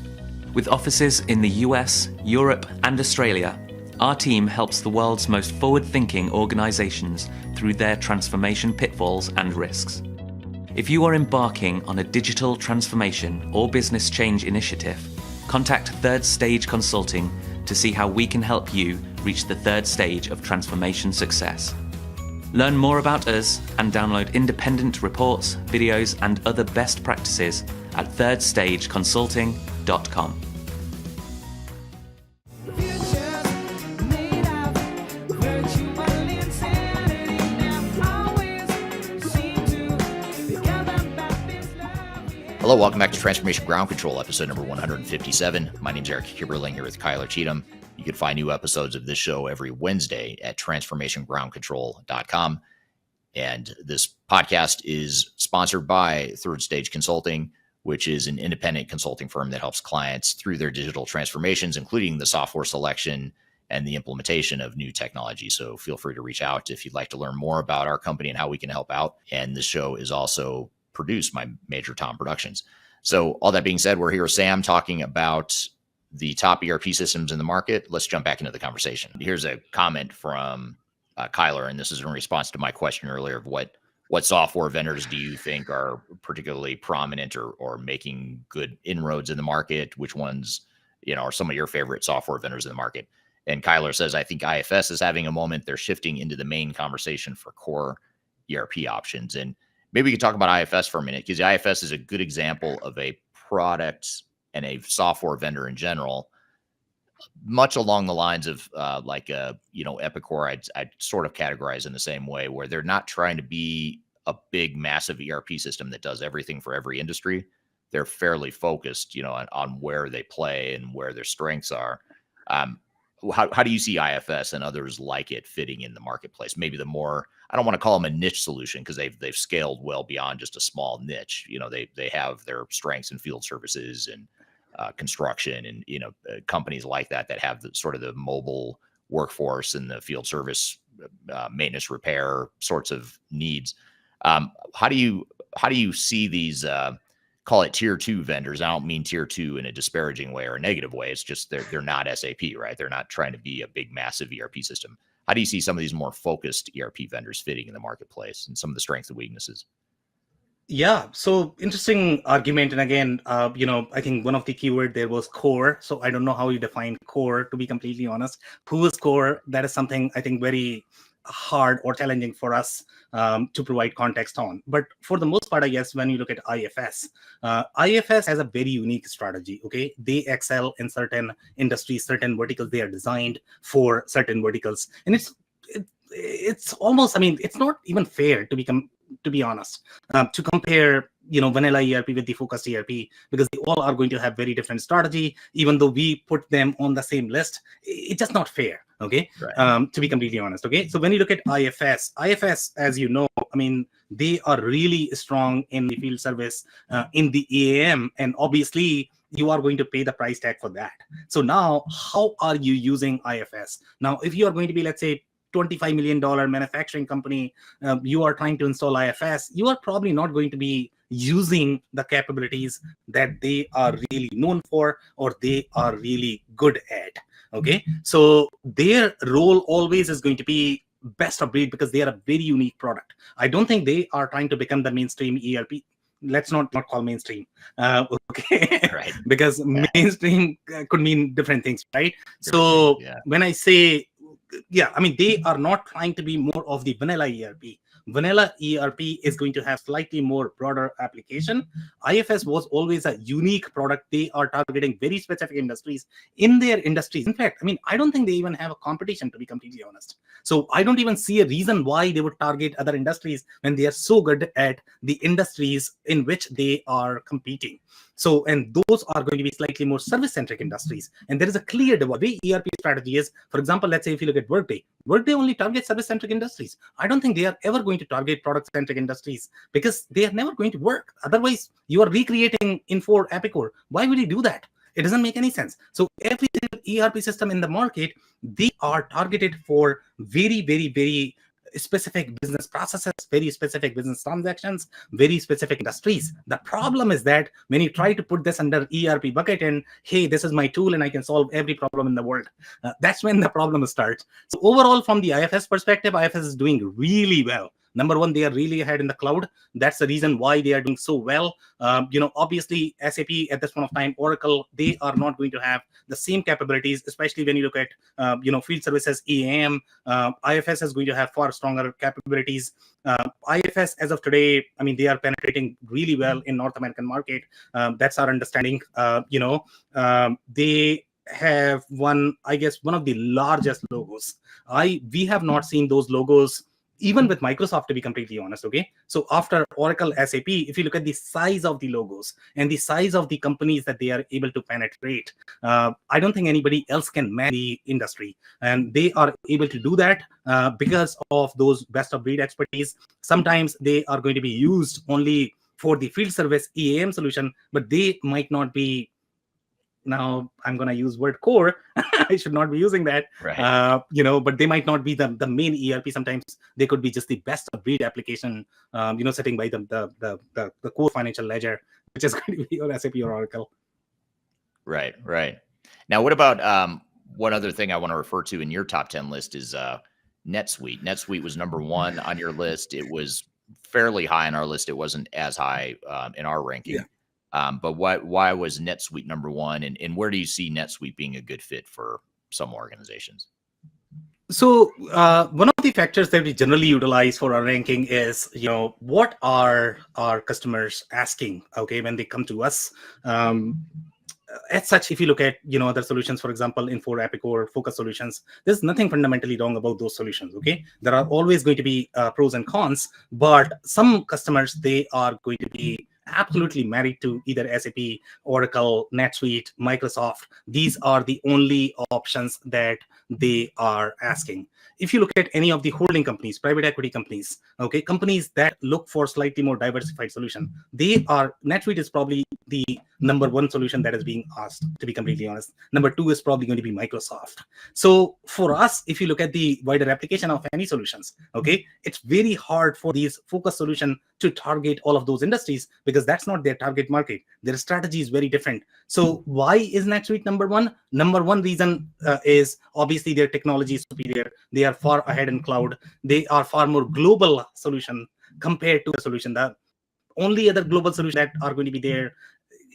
With offices in the US, Europe, and Australia, our team helps the world's most forward-thinking organizations through their transformation pitfalls and risks. If you are embarking on a digital transformation or business change initiative, contact Third Stage Consulting to see how we can help you reach the third stage of transformation success. Learn more about us and download independent reports, videos, and other best practices at thirdstageconsulting.com. Hello, welcome back to Transformation Ground Control, episode number 157. My name is Eric Kibberling here with Cheatham. You can find new episodes of this show every Wednesday at transformationgroundcontrol.com. And this podcast is sponsored by Third Stage Consulting, which is an independent consulting firm that helps clients through their digital transformations, including the software selection and the implementation of new technology. So feel free to reach out if you'd like to learn more about our company and how we can help out. And the show is also produced by Major Tom Productions. So all that being said, we're here with Sam talking about the top ERP systems in the market. Let's jump back into the conversation. Here's a comment from Kyler, and this is in response to my question earlier of what software vendors do you think are particularly prominent or making good inroads in the market? Which ones, are some of your favorite software vendors in the market? And Kyler says, I think IFS is having a moment. They're shifting into the main conversation for core ERP options. And maybe we could talk about IFS for a minute, because IFS is a good example of a product and a software vendor in general, much along the lines of Epicor. I'd sort of categorize in the same way, where they're not trying to be a big, massive ERP system that does everything for every industry. They're fairly focused, on where they play and where their strengths are. How do you see IFS and others like it fitting in the marketplace? Maybe the more, I don't want to call them a niche solution, because they've scaled well beyond just a small niche. They have their strengths in field services and construction and companies like that have the mobile workforce and the field service maintenance repair sorts of needs. How do you see these call it tier 2 vendors? I don't mean tier 2 in a disparaging way or a negative way. It's just they're not SAP, right? They're not trying to be a big, massive ERP system. How do you see some of these more focused ERP vendors fitting in the marketplace and some of the strengths and weaknesses? Yeah, so interesting argument. And again, I think one of the keyword there was core. So I don't know how you define core, to be completely honest. Who is core? That is something I think very hard or challenging for us to provide context on. But for the most part, I guess when you look at IFS, IFS has a very unique strategy. Okay, they excel in certain industries, certain verticals. They are designed for certain verticals, and it's almost, it's not even fair to be honest, to compare vanilla ERP with the focused ERP, because they all are going to have very different strategy. Even though we put them on the same list, it's just not fair. Okay, Right. to be completely honest. Okay, so when you look at IFS, as you know, I mean, they are really strong in the field service, in the EAM, and obviously you are going to pay the price tag for that. So now, how are you using IFS? Now, if you are going to be, let's say, $25 million manufacturing company, you are trying to install IFS, you are probably not going to be using the capabilities that they are really known for or they are really good at. Okay, so their role always is going to be best of breed because they are a very unique product. I don't think they are trying to become the mainstream ERP. Let's not call mainstream, okay? Right. Because mainstream could mean different things, right? Different So things, yeah. when I say, I mean, they are not trying to be more of the vanilla ERP. Vanilla ERP is going to have slightly more broader application. IFS was always a unique product. They are targeting very specific industries in their industries. In fact, I mean, I don't think they even have a competition, to be completely honest. So I don't even see a reason why they would target other industries when they are so good at the industries in which they are competing. So, and those are going to be slightly more service-centric industries. And there is a clear divide. The way ERP strategy is, for example, let's say if you look at Workday only targets service-centric industries. I don't think they are ever going to target product-centric industries because they are never going to work. Otherwise, you are recreating Infor Epicor. Why would you do that? It doesn't make any sense. So every ERP system in the market, they are targeted for very, very, very specific business processes, very specific business transactions, very specific industries. The problem is that when you try to put this under ERP bucket and, hey, this is my tool and I can solve every problem in the world, that's when the problem starts. So overall, from the IFS perspective, IFS is doing really well. Number one, they are really ahead in the cloud. That's the reason why they are doing so well. Obviously, SAP at this point of time, Oracle, they are not going to have the same capabilities, especially when you look at, field services, EAM. IFS is going to have far stronger capabilities. IFS, as of today, I mean, they are penetrating really well in North American market. That's our understanding. They have one of the largest logos. We have not seen those logos even with Microsoft, to be completely honest. Okay, so after Oracle, SAP, if you look at the size of the logos and the size of the companies that they are able to penetrate, I don't think anybody else can manage the industry, and they are able to do that because of those best of breed expertise. Sometimes they are going to be used only for the field service EAM solution, but they might not be. Now I'm going to use word core. I should not be using that, right. But they might not be the main ERP. Sometimes they could be just the best of breed application, sitting by the core financial ledger, which is going to be your SAP or Oracle. Right. Now, what about one other thing I want to refer to in your top 10 list is NetSuite. NetSuite was number one on your list. It was fairly high on our list. It wasn't as high in our ranking. Yeah. But why was NetSuite number one, and where do you see NetSuite being a good fit for some organizations? So one of the factors that we generally utilize for our ranking is, what are our customers asking, okay, when they come to us. As such, if you look at other solutions, for example, Infor, Epicor, Focus Solutions, there's nothing fundamentally wrong about those solutions. Okay, there are always going to be pros and cons, but some customers, they are going to be absolutely married to either SAP, Oracle, NetSuite, Microsoft. These are the only options that they are asking. If you look at any of the holding companies, private equity companies, okay, companies that look for slightly more diversified solution, NetSuite is probably the number one solution that is being asked, to be completely honest. Number two is probably going to be Microsoft. So for us, if you look at the wider application of any solutions, okay, it's very hard for these focus solution to target all of those industries because that's not their target market. Their strategy is very different. So why is NetSuite number one? Number one reason is obviously their technology is superior. They are far ahead in cloud. They are far more global solution compared to the solution. The only other global solution that are going to be there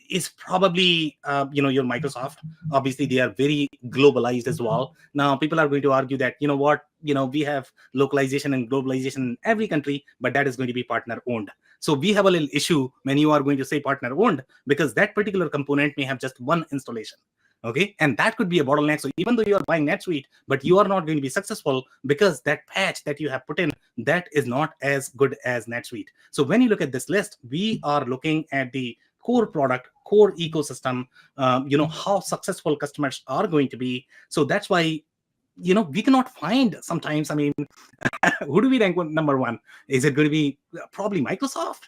is probably your Microsoft. Obviously they are very globalized as well. Now people are going to argue that we have localization and globalization in every country, but that is going to be partner owned. So we have a little issue when you are going to say partner owned, because that particular component may have just one installation. Okay, and that could be a bottleneck. So even though you are buying NetSuite, but you are not going to be successful because that patch that you have put in, that is not as good as NetSuite. So when you look at this list, we are looking at the core product, core ecosystem, how successful customers are going to be. So that's why, we cannot find sometimes, I mean, who do we rank number one? Is it going to be probably Microsoft?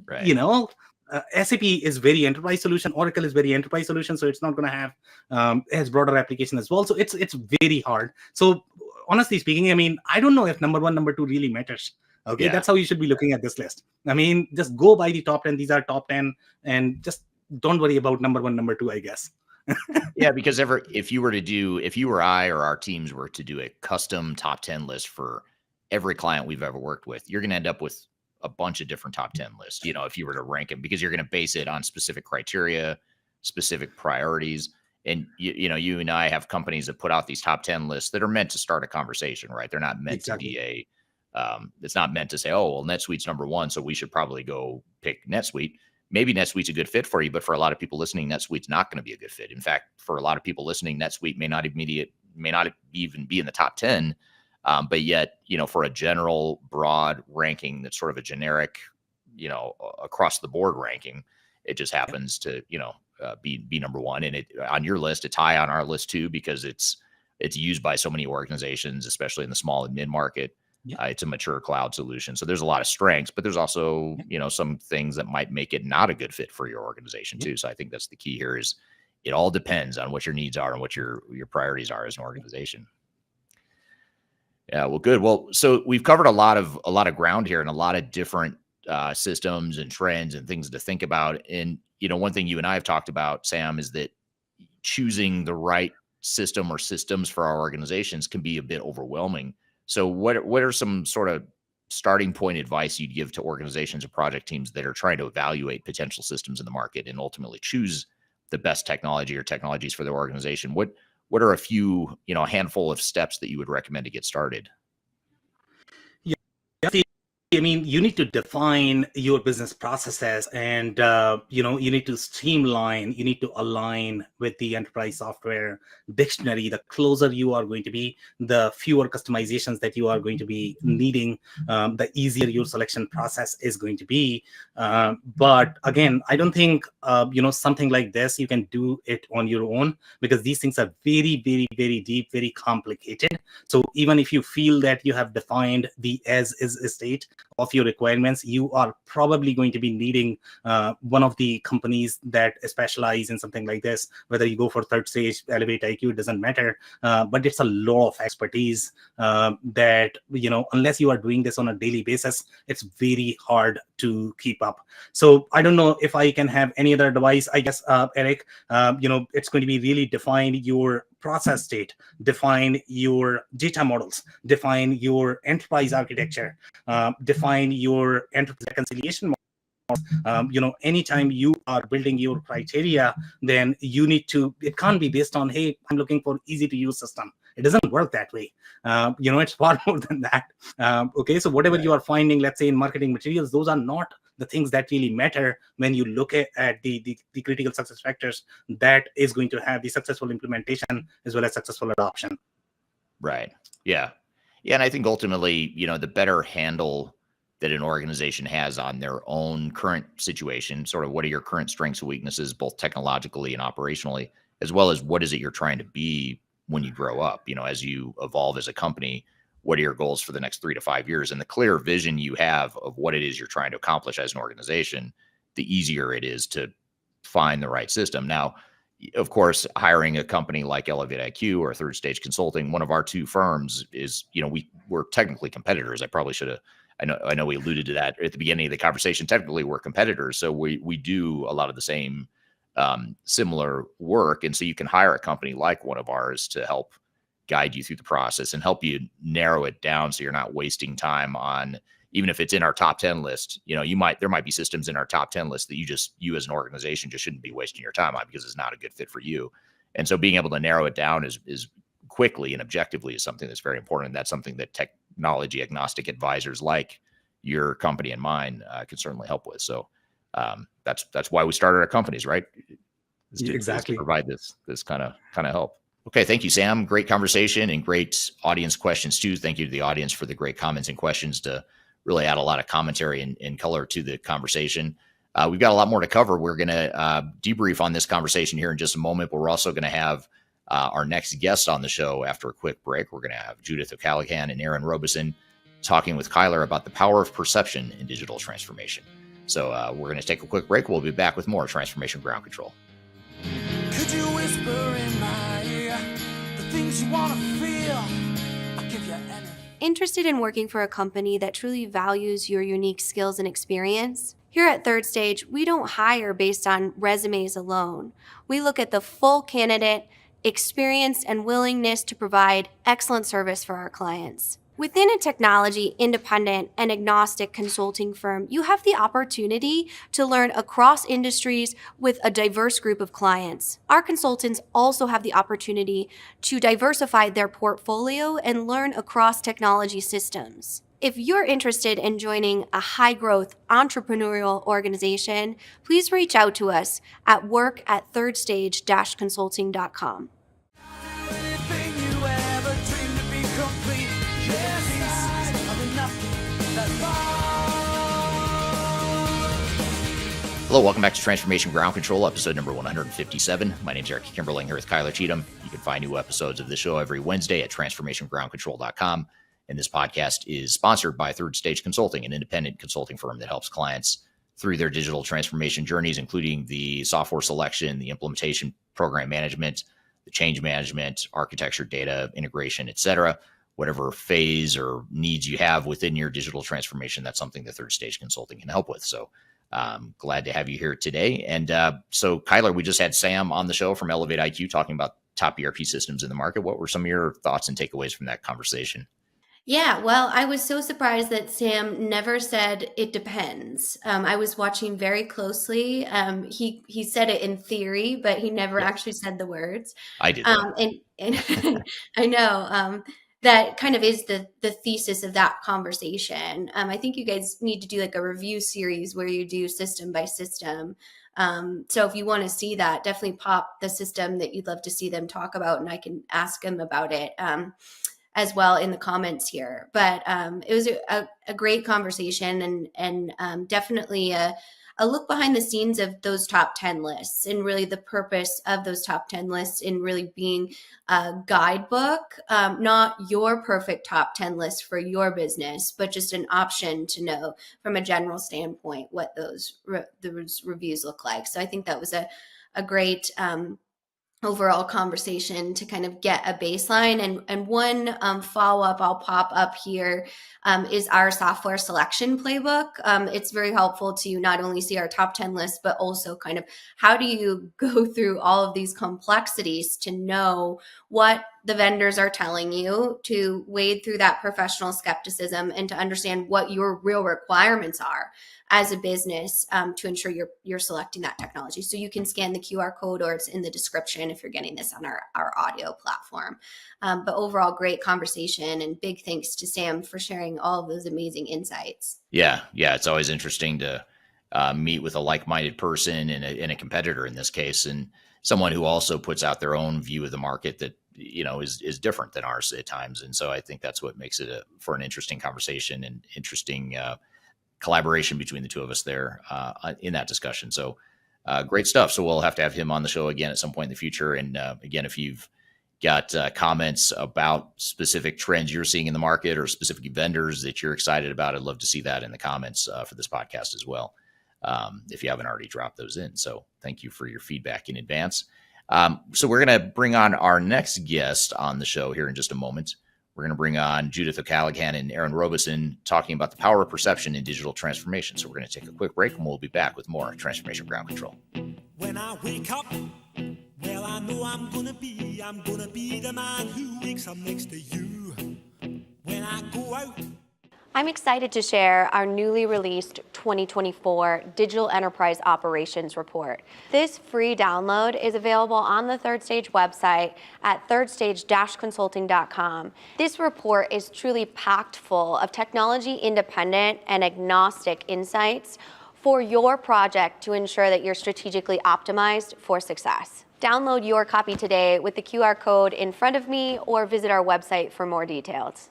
Right. SAP is very enterprise solution. Oracle is very enterprise solution, so it's not going to have as broader application as well. So it's very hard. So honestly speaking, I mean, I don't know if number one, number two really matters. Okay, Yeah. that's how you should be looking at this list. I mean, just go by the top 10. These are top 10, and just don't worry about number one, number two, I guess. Yeah, because if you or I or our teams were to do a custom top 10 list for every client we've ever worked with, you're going to end up with a bunch of different top 10 lists, if you were to rank them, because you're going to base it on specific criteria, specific priorities. And you and I have companies that put out these top 10 lists that are meant to start a conversation, right? They're not meant to be it's not meant to say, oh, well, NetSuite's number one, so we should probably go pick NetSuite. Maybe NetSuite's a good fit for you, but for a lot of people listening, NetSuite's not going to be a good fit. In fact, for a lot of people listening, NetSuite may not even be in the top 10. But yet, for a general broad ranking, that's sort of a generic, across the board ranking, it just happens to, be number one. And on your list, it's high on our list too, because it's used by so many organizations, especially in the small and mid market. It's a mature cloud solution. So there's a lot of strengths, but there's also, some things that might make it not a good fit for your organization too. So I think that's the key here is it all depends on what your needs are and what your priorities are as an organization. Yeah, well, good. Well, so we've covered a lot of ground here and a lot of different systems and trends and things to think about. And one thing you and I have talked about, Sam, is that choosing the right system or systems for our organizations can be a bit overwhelming. So, what are some sort of starting point advice you'd give to organizations or project teams that are trying to evaluate potential systems in the market and ultimately choose the best technology or technologies for their organization? What are a few, a handful of steps that you would recommend to get started? Yeah, I mean, you need to define your business processes and, you need to streamline, you need to align with the enterprise software dictionary. The closer you are going to be, the fewer customizations that you are going to be needing, the easier your selection process is going to be. But again, I don't think, something like this, you can do it on your own, because these things are very, very, very deep, very complicated. So even if you feel that you have defined the as-is state of your requirements, you are probably going to be needing one of the companies that specialize in something like this. Whether you go for third stage, ElevatIQ, it doesn't matter. But it's a lot of expertise that, unless you are doing this on a daily basis, it's very hard to keep up. So I don't know if I can have any other advice. I guess, Eric, it's going to be really define your process state, define your data models, define your enterprise architecture, define your enterprise reconciliation models. Anytime you are building your criteria, then you need to, it can't be based on, hey, I'm looking for easy to use system. It doesn't work that way. It's far more than that. Okay, so whatever you are finding, let's say in marketing materials, those are not the things that really matter when you look at the critical success factors that is going to have the successful implementation as well as successful adoption. Right. Yeah. Yeah. And I think ultimately, the better handle that an organization has on their own current situation, sort of what are your current strengths and weaknesses, both technologically and operationally, as well as what is it you're trying to be when you grow up, as you evolve as a company. What are your goals for the next 3 to 5 years? And the clear vision you have of what it is you're trying to accomplish as an organization, the easier it is to find the right system. Now, of course, hiring a company like ElevatIQ or Third Stage Consulting, one of our two firms is, we're technically competitors. I probably should have, I know we alluded to that at the beginning of the conversation. Technically, we're competitors. So we do a lot of the same similar work. And so you can hire a company like one of ours to help guide you through the process and help you narrow it down so you're not wasting time on, even if it's in our top 10 list, there might be systems in our top 10 list that you as an organization just shouldn't be wasting your time on because it's not a good fit for you. And so being able to narrow it down is quickly and objectively is something that's very important. That's something that technology agnostic advisors like your company and mine can certainly help with. So that's why we started our companies, right? Exactly. provide this kind of help. Okay, thank you, Sam. Great conversation and great audience questions too. Thank you to the audience for the great comments and questions to really add a lot of commentary and color to the conversation. We've got a lot more to cover. We're going to debrief on this conversation here in just a moment, but we're also going to have our next guest on the show after a quick break. We're going to have Judith O'Callaghan and Erin Robison talking with Kyler about the power of perception in digital transformation. So we're going to take a quick break. We'll be back with more Transformation Ground Control. Could you whisper in my ear the things you want to feel? I'll give you anything. Interested in working for a company that truly values your unique skills and experience? Here at Third Stage, we don't hire based on resumes alone. We look at the full candidate, experience, and willingness to provide excellent service for our clients. Within a technology, independent, and agnostic consulting firm, you have the opportunity to learn across industries with a diverse group of clients. Our consultants also have the opportunity to diversify their portfolio and learn across technology systems. If you're interested in joining a high-growth entrepreneurial organization, please reach out to us at work@thirdstage-consulting.com. Anything you ever dreamed to be complete. Yes, of enough that Hello, welcome back to Transformation Ground Control, episode number 157. My name is Eric Kimberling here with Kyler Cheatham. You can find new episodes of the show every Wednesday at transformationgroundcontrol.com. And this podcast is sponsored by Third Stage Consulting, an independent consulting firm that helps clients through their digital transformation journeys, including the software selection, the implementation, program management, the change management, architecture, data integration, et cetera. Whatever phase or needs you have within your digital transformation, that's something that Third Stage Consulting can help with. So glad to have you here today. And so, Kyler, we just had Sam on the show from ElevatIQ talking about top ERP systems in the market. What were some of your thoughts and takeaways from that conversation? Yeah, well, I was so surprised that Sam never said it depends. I was watching very closely. He said it in theory, but he never actually said the words. I did. And I know that kind of is the thesis of that conversation. I think you guys need to do like a review series where you do system by system. So if you want to see that, definitely pop the system that you'd love to see them talk about, and I can ask them about it as well in the comments here. But it was a great conversation and definitely a look behind the scenes of those top 10 lists and really the purpose of those top 10 lists in really being a guidebook, not your perfect top 10 list for your business, but just an option to know from a general standpoint what those reviews look like. So I think that was a great overall conversation to kind of get a baseline. And one follow-up I'll pop up here is our software selection playbook. It's very helpful to not only see our top 10 lists, but also kind of how do you go through all of these complexities to know what the vendors are telling you, to wade through that professional skepticism and to understand what your real requirements are as a business to ensure you're selecting that technology. So you can scan the QR code or it's in the description if you're getting this on our audio platform. But overall, great conversation, and big thanks to Sam for sharing all of those amazing insights. Yeah. It's always interesting to meet with a like-minded person and a competitor in this case, and someone who also puts out their own view of the market that is different than ours at times. And so I think that's what makes it for an interesting conversation and interesting collaboration between the two of us there in that discussion. So great stuff. So we'll have to have him on the show again at some point in the future. And again, if you've got comments about specific trends you're seeing in the market or specific vendors that you're excited about, I'd love to see that in the comments for this podcast as well, if you haven't already dropped those in. So thank you for your feedback in advance. So we're going to bring on our next guest on the show here in just a moment. We're going to bring on Judith O'Callaghan and Erin Robison talking about the power of perception in digital transformation. So we're going to take a quick break and we'll be back with more Transformation Ground Control. When I wake up, well, I know I'm gonna be the man who wakes up next to you. When I go out, I'm excited to share our newly released 2024 Digital Enterprise Operations Report. This free download is available on the Third Stage website at thirdstage-consulting.com. This report is truly packed full of technology independent and agnostic insights for your project to ensure that you're strategically optimized for success. Download your copy today with the QR code in front of me or visit our website for more details.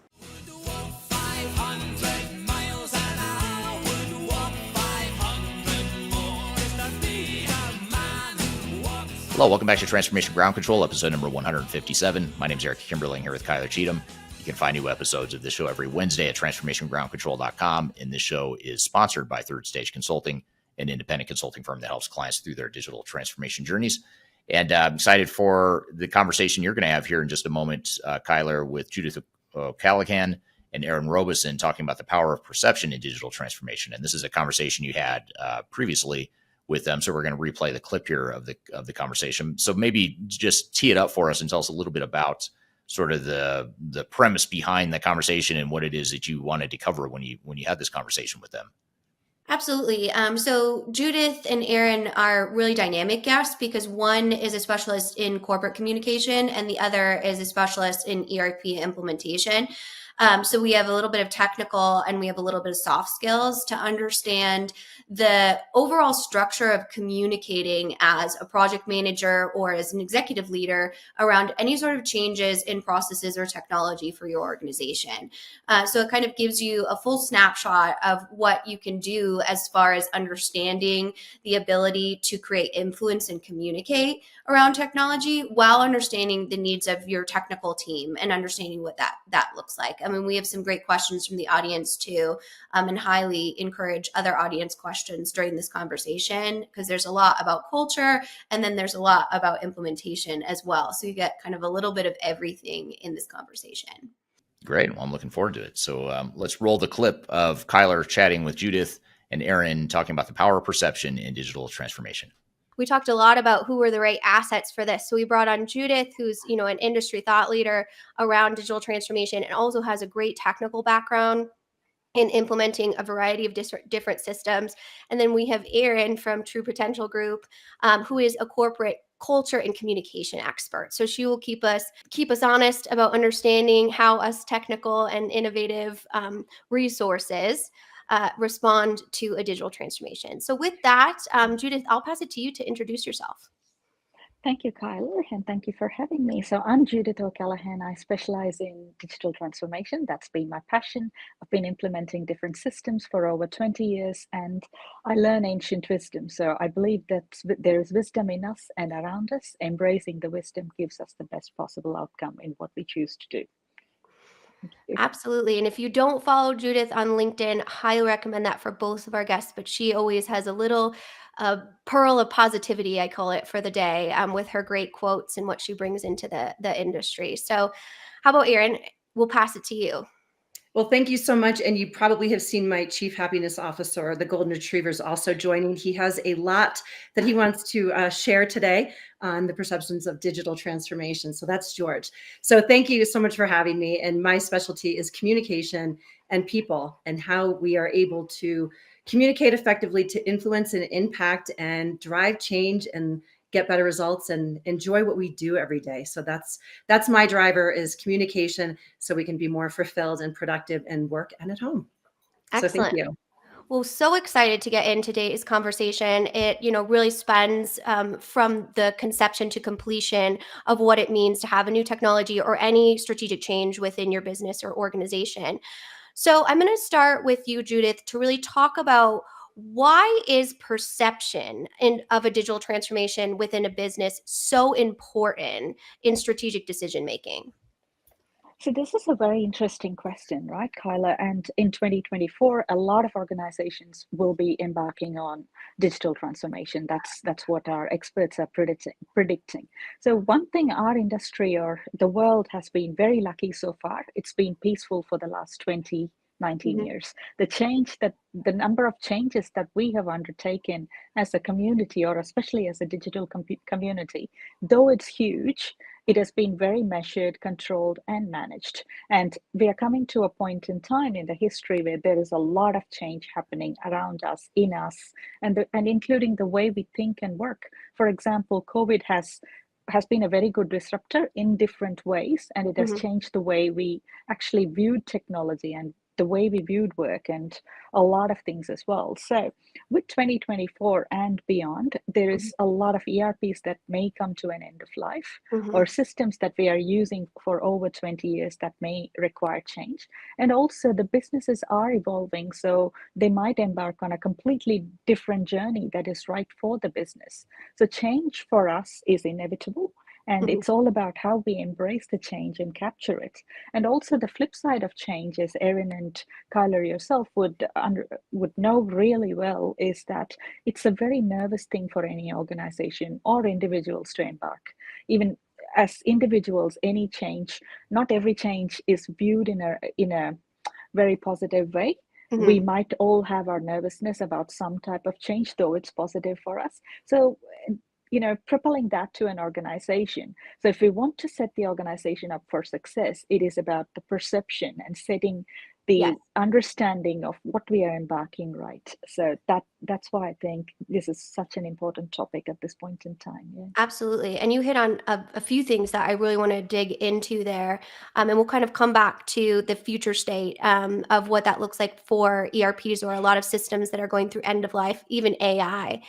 Hello, welcome back to Transformation Ground Control, episode number 157. My name is Eric Kimberling here with Kyler Cheatham. You can find new episodes of this show every Wednesday at transformationgroundcontrol.com. And this show is sponsored by Third Stage Consulting, an independent consulting firm that helps clients through their digital transformation journeys. And I'm excited for the conversation you're going to have here in just a moment, Kyler, with Judith O'Callaghan and Erin Robison talking about the power of perception in digital transformation. And this is a conversation you had previously with them. So we're going to replay the clip here of the conversation. So maybe just tee it up for us and tell us a little bit about sort of the premise behind the conversation and what it is that you wanted to cover when you had this conversation with them. Absolutely. So Judith and Erin are really dynamic guests because one is a specialist in corporate communication and the other is a specialist in ERP implementation. So we have a little bit of technical and we have a little bit of soft skills to understand the overall structure of communicating as a project manager or as an executive leader around any sort of changes in processes or technology for your organization. So it kind of gives you a full snapshot of what you can do as far as understanding the ability to create influence and communicate around technology while understanding the needs of your technical team and understanding what that looks like. I mean, we have some great questions from the audience too, and highly encourage other audience questions during this conversation because there's a lot about culture and then there's a lot about implementation as well. So you get kind of a little bit of everything in this conversation. Great. Well, I'm looking forward to it. So let's roll the clip of Kyler chatting with Judith and Erin talking about the power of perception in digital transformation. We talked a lot about who were the right assets for this. So we brought on Judith, who's, an industry thought leader around digital transformation and also has a great technical background in implementing a variety of different systems. And then we have Erin from True Potential Group, who is a corporate culture and communication expert. So she will keep us honest about understanding how us technical and innovative resources respond to a digital transformation. So with that, Judith, I'll pass it to you to introduce yourself. Thank you, Kyler, and thank you for having me. So I'm Judith O'Callaghan. I specialize in digital transformation. That's been my passion. I've been implementing different systems for over 20 years, and I learn ancient wisdom. So I believe that there is wisdom in us and around us. Embracing the wisdom gives us the best possible outcome in what we choose to do. Absolutely. And if you don't follow Judith on LinkedIn, highly recommend that for both of our guests. But she always has a little pearl of positivity, I call it, for the day with her great quotes and what she brings into the industry. So how about Erin? We'll pass it to you. Well, thank you so much. And you probably have seen my Chief Happiness Officer, the Golden Retrievers, also joining. He has a lot that he wants to share today on the perceptions of digital transformation. So that's George. So thank you so much for having me. And my specialty is communication and people and how we are able to communicate effectively to influence and impact and drive change and get better results and enjoy what we do every day. So that's my driver is communication so we can be more fulfilled and productive in work and at home. Excellent. So thank you. Well, so excited to get in today's conversation. It, really spans from the conception to completion of what it means to have a new technology or any strategic change within your business or organization. So I'm going to start with you, Judith, to really talk about why is perception of a digital transformation within a business so important in strategic decision making? So this is a very interesting question, right, Kyla? And in 2024, a lot of organizations will be embarking on digital transformation. That's what our experts are predicting. So one thing our industry or the world has been very lucky so far, it's been peaceful for the last 19 years. The number of changes that we have undertaken as a community, or especially as a digital community, though it's huge, it has been very measured, controlled, and managed. And we are coming to a point in time in the history where there is a lot of change happening around us, in us, and including the way we think and work. For example, COVID has been a very good disruptor in different ways, and it has changed the way we actually viewed technology and the way we viewed work and a lot of things as well. So with 2024 and beyond, there is a lot of ERPs that may come to an end of life, or systems that we are using for over 20 years that may require change. And also the businesses are evolving, so they might embark on a completely different journey that is right for the business. So change for us is inevitable. And it's all about how we embrace the change and capture it. And also the flip side of change, as Erin and Kyler yourself would know really well, is that it's a very nervous thing for any organization or individuals to embark. Even as individuals, any change, not every change is viewed in a very positive way. We might all have our nervousness about some type of change, though it's positive for us. So propelling that to an organization. So if we want to set the organization up for success, it is about the perception and setting the understanding of what we are embarking right. So that's why I think this is such an important topic at this point in time. Yeah. Absolutely. And you hit on a few things that I really want to dig into there. And we'll kind of come back to the future state of what that looks like for ERPs or a lot of systems that are going through end of life, even AI.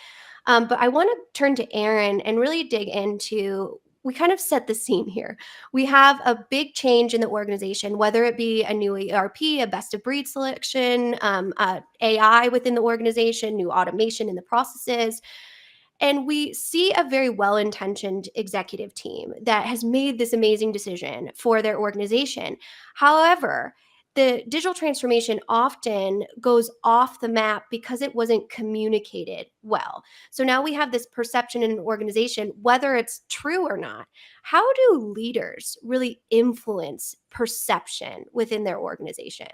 But I want to turn to Erin and really dig into, we kind of set the scene here. We have a big change in the organization, whether it be a new ERP, a best of breed selection, AI within the organization, new automation in the processes. And we see a very well-intentioned executive team that has made this amazing decision for their organization. However, the digital transformation often goes off the map because it wasn't communicated well. So now we have this perception in an organization, whether it's true or not. How do leaders really influence perception within their organization?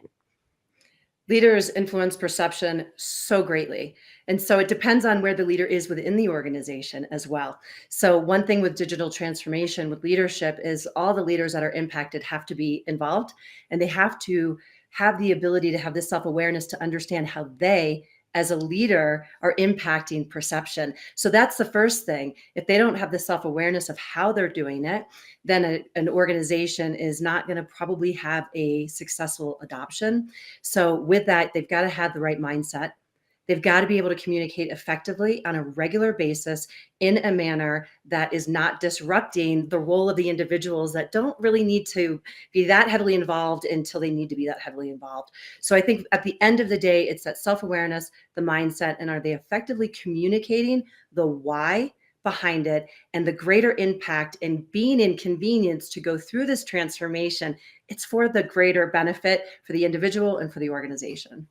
Leaders influence perception so greatly. And so it depends on where the leader is within the organization as well. So one thing with digital transformation, with leadership, is all the leaders that are impacted have to be involved, and they have to have the ability to have this self-awareness to understand how they, as a leader, are impacting perception. So that's the first thing. If they don't have the self-awareness of how they're doing it, then an organization is not going to probably have a successful adoption. So with that, they've got to have the right mindset. They've got to be able to communicate effectively on a regular basis in a manner that is not disrupting the role of the individuals that don't really need to be that heavily involved until they need to be that heavily involved. So I think at the end of the day, it's that self-awareness, the mindset, and are they effectively communicating the why behind it and the greater impact and being inconvenienced to go through this transformation. It's for the greater benefit for the individual and for the organization.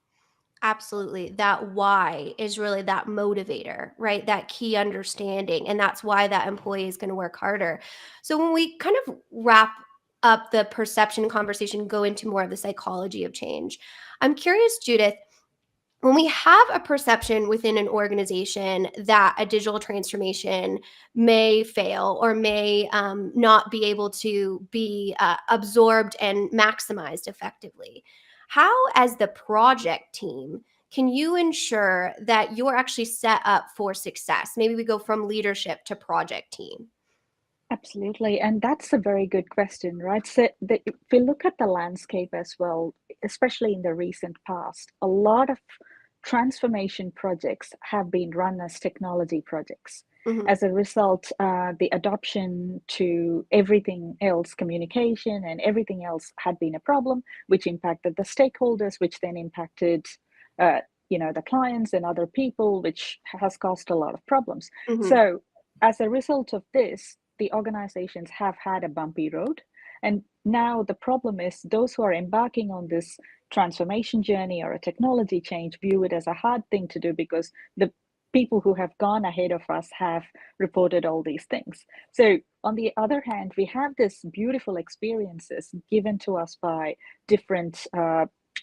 Absolutely. That why is really that motivator, right? That key understanding. And that's why that employee is going to work harder. So when we kind of wrap up the perception conversation, go into more of the psychology of change, I'm curious, Judith, when we have a perception within an organization that a digital transformation may fail or may not be able to be absorbed and maximized effectively, how, as the project team, can you ensure that you're actually set up for success? Maybe we go from leadership to project team. Absolutely. And that's a very good question, right? So if we look at the landscape as well, especially in the recent past, a lot of transformation projects have been run as technology projects. As a result, the adoption to everything else, communication and everything else, had been a problem, which impacted the stakeholders, which then impacted the clients and other people, which has caused a lot of problems. So as a result of this, the organizations have had a bumpy road. And now the problem is those who are embarking on this transformation journey or a technology change view it as a hard thing to do because the people who have gone ahead of us have reported all these things. So on the other hand, we have this beautiful experiences given to us by different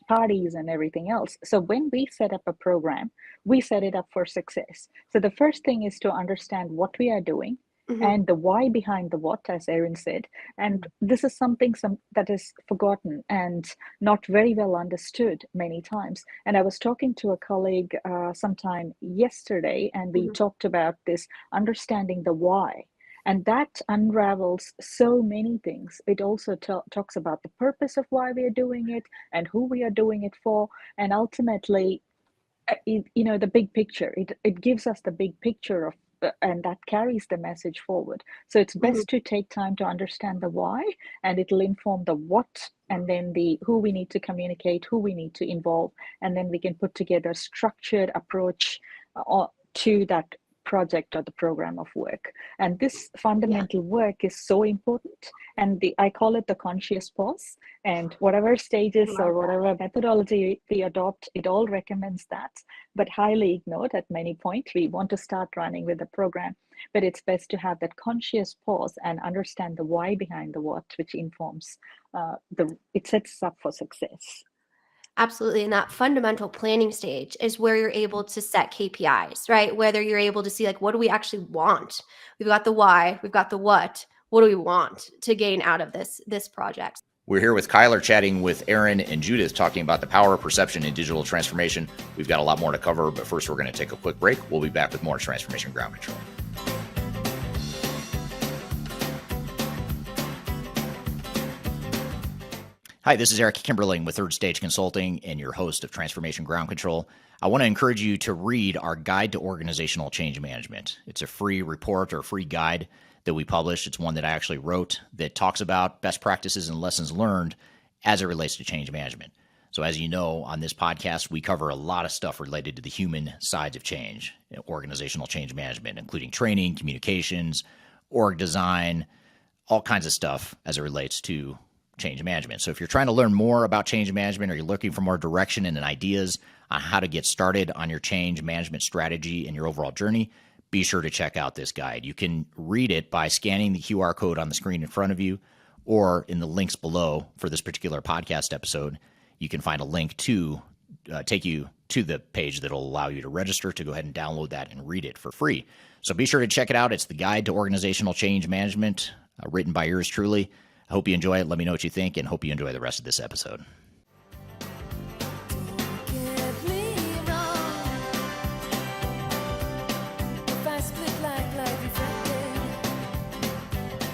parties and everything else. So when we set up a program, we set it up for success. So the first thing is to understand what we are doing, and the why behind the what, as Erin said. And this is something that is forgotten and not very well understood many times. And I was talking to a colleague sometime yesterday, and we talked about this understanding the why. And that unravels so many things. It also talks about the purpose of why we are doing it and who we are doing it for. And ultimately, the big picture, it gives us the big picture of and that carries the message forward. So it's best to take time to understand the why, and it'll inform the what, and then the who we need to communicate, who we need to involve, and then we can put together a structured approach to that project or the program of work. And this fundamental work is so important, and I call it the conscious pause. And whatever stages or whatever methodology we adopt, it all recommends that, but highly ignored at many points. We want to start running with the program, but it's best to have that conscious pause and understand the why behind the what, which informs it sets us up for success. Absolutely. And that fundamental planning stage is where you're able to set KPIs, right? Whether you're able to see, like, what do we actually want? We've got the why, we've got the what do we want to gain out of this project? We're here with Kyler chatting with Erin and Judith, talking about the power of perception in digital transformation. We've got a lot more to cover, but first we're going to take a quick break. We'll be back with more Transformation Ground Control. Hi, this is Eric Kimberling with Third Stage Consulting and your host of Transformation Ground Control. I want to encourage you to read our Guide to Organizational Change Management. It's a free report or free guide that we published. It's one that I actually wrote that talks about best practices and lessons learned as it relates to change management. So as you know, on this podcast, we cover a lot of stuff related to the human sides of change, organizational change management, including training, communications, org design, all kinds of stuff as it relates to change management. So if you're trying to learn more about change management, or you're looking for more direction and ideas on how to get started on your change management strategy and your overall journey, be sure to check out this guide. You can read it by scanning the QR code on the screen in front of you, or in the links below for this particular podcast episode. You can find a link to take you to the page that will allow you to register to go ahead and download that and read it for free. So be sure to check it out. It's the Guide to Organizational Change Management, written by yours truly. I hope you enjoy it. Let me know what you think, and hope you enjoy the rest of this episode.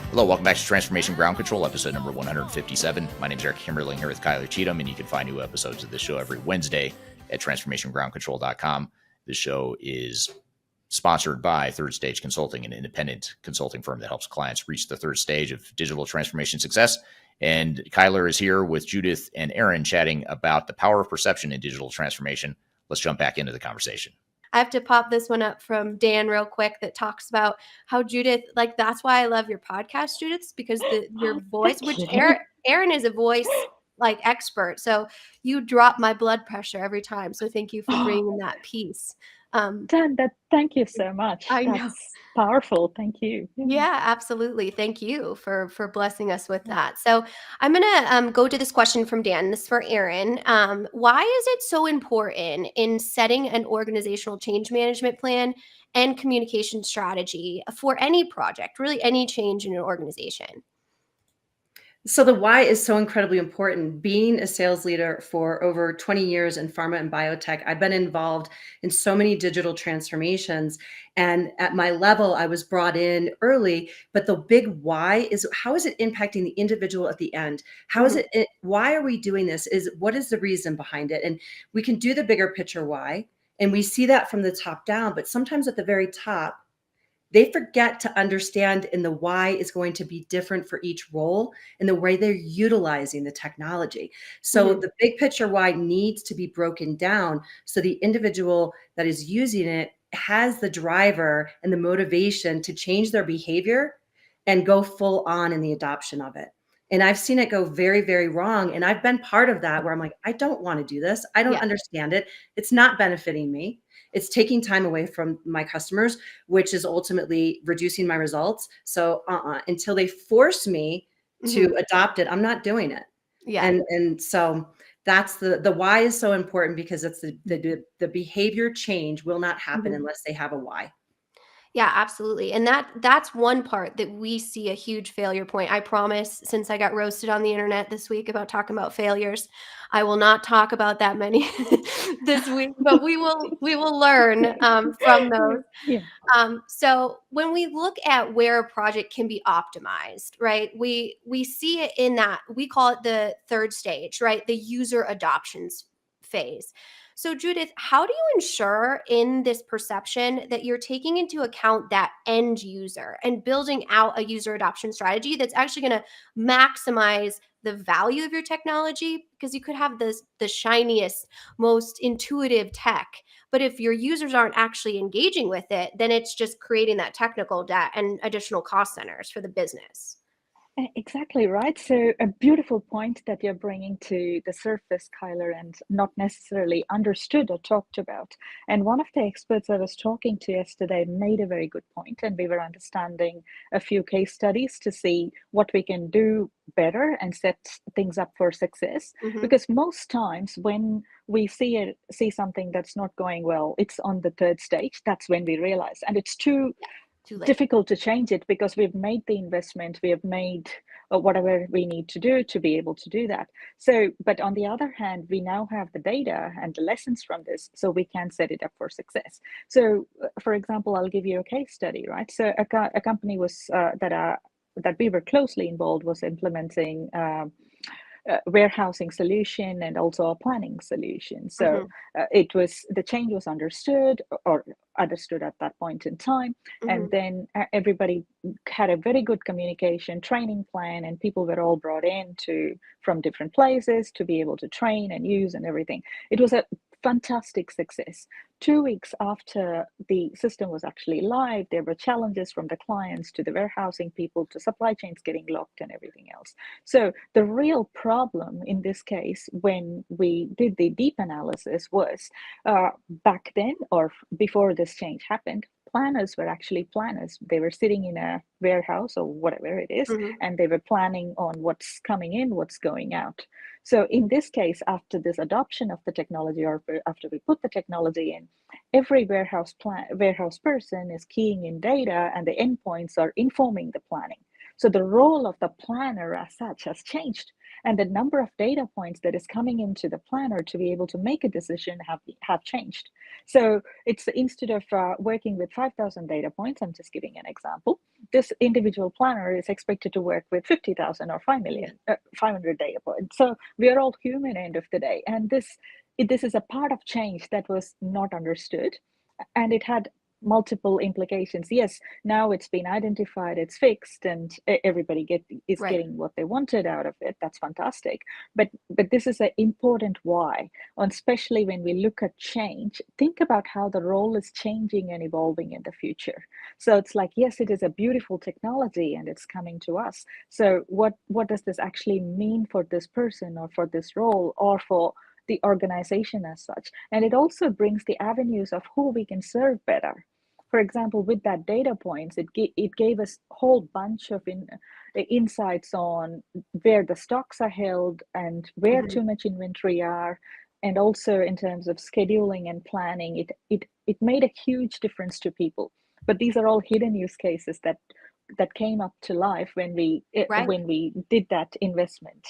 Hello, welcome back to Transformation Ground Control, episode number 157. My name is Eric Kimberling, here with Kyler Cheatham, and you can find new episodes of this show every Wednesday at transformationgroundcontrol.com. This show is sponsored by Third Stage Consulting, an independent consulting firm that helps clients reach the third stage of digital transformation success. And Kyler is here with Judith and Erin chatting about the power of perception in digital transformation. Let's jump back into the conversation. I have to pop this one up from Dan real quick that talks about how Judith, like, that's why I love your podcast, Judith, because your voice, which Erin is a voice like expert. So you drop my blood pressure every time. So thank you for bringing that piece. Dan, thank you so much. That's powerful. Thank you. Yeah, absolutely. Thank you for blessing us with that. So I'm going to go to this question from Dan. This is for Erin. Why is it so important in setting an organizational change management plan and communication strategy for any project, really any change in an organization? So the why is so incredibly important. Being a sales leader for over 20 years in pharma and biotech, I've been involved in so many digital transformations. And at my level, I was brought in early, but the big why is, how is it impacting the individual at the end? How is it, why are we doing this? What is the reason behind it? And we can do the bigger picture why, and we see that from the top down, but sometimes at the very top, they forget to understand, and the why is going to be different for each role and the way they're utilizing the technology. So the big picture why needs to be broken down so the individual that is using it has the driver and the motivation to change their behavior and go full on in the adoption of it. And I've seen it go very, very wrong. And I've been part of that where I'm like, I don't want to do this. I don't understand it. It's not benefiting me. It's taking time away from my customers, which is ultimately reducing my results. So until they force me to adopt it, I'm not doing it. Yeah. And so that's the why is so important, because it's the behavior change will not happen unless they have a why. Yeah, absolutely. And that's one part that we see a huge failure point. I promise, since I got roasted on the internet this week about talking about failures, I will not talk about that many this week, but we will learn from those. Yeah. So when we look at where a project can be optimized, right, we see it in that we call it the third stage, right, the user adoptions phase. So Judith, how do you ensure in this perception that you're taking into account that end user and building out a user adoption strategy that's actually going to maximize the value of your technology? Because you could have the shiniest, most intuitive tech, but if your users aren't actually engaging with it, then it's just creating that technical debt and additional cost centers for the business. Exactly right. So a beautiful point that you're bringing to the surface, Kyler, and not necessarily understood or talked about. And one of the experts I was talking to yesterday made a very good point, and we were understanding a few case studies to see what we can do better and set things up for success. Mhm. Because most times when we see something that's not going well, it's on the third stage. That's when we realize, and it's too Too late. difficult to change it because we've made the investment, we have made whatever we need to do to be able to do that. So, but on the other hand, we now have the data and the lessons from this, so we can set it up for success. So, for example, I'll give you a case study, right? So, a company was that we were closely involved was implementing. Warehousing solution and also a planning solution. So it was the change was understood at that point in time, and then everybody had a very good communication training plan, and people were all brought in from different places to be able to train and use and everything. It was a fantastic success. 2 weeks after the system was actually live, there were challenges from the clients to the warehousing people to supply chains getting locked and everything else. So the real problem in this case, when we did the deep analysis, was back then or before this change happened, planners were actually planners. They were sitting in a warehouse or whatever it is, and they were planning on what's coming in, what's going out. So in this case, after this adoption of the technology, or after we put the technology in, every warehouse person is keying in data, and the endpoints are informing the planning. So the role of the planner as such has changed, and the number of data points that is coming into the planner to be able to make a decision have changed. So it's instead of working with 5,000 data points, I'm just giving an example, this individual planner is expected to work with 50,000 or 500 data points. So we are all human end of the day, and this is a part of change that was not understood, and it had multiple implications. Yes, now it's been identified, it's fixed, and everybody is getting what they wanted out of it. That's fantastic. But this is an important why, and especially when we look at change, think about how the role is changing and evolving in the future. So it's like, yes, it is a beautiful technology and it's coming to us. So what does this actually mean for this person or for this role or for the organization as such? And it also brings the avenues of who we can serve better. For example, with that data points, it gave us a whole bunch of insights on where the stocks are held and where too much inventory are, and also in terms of scheduling and planning. It made a huge difference to people. But these are all hidden use cases that came up to life when we did that investment.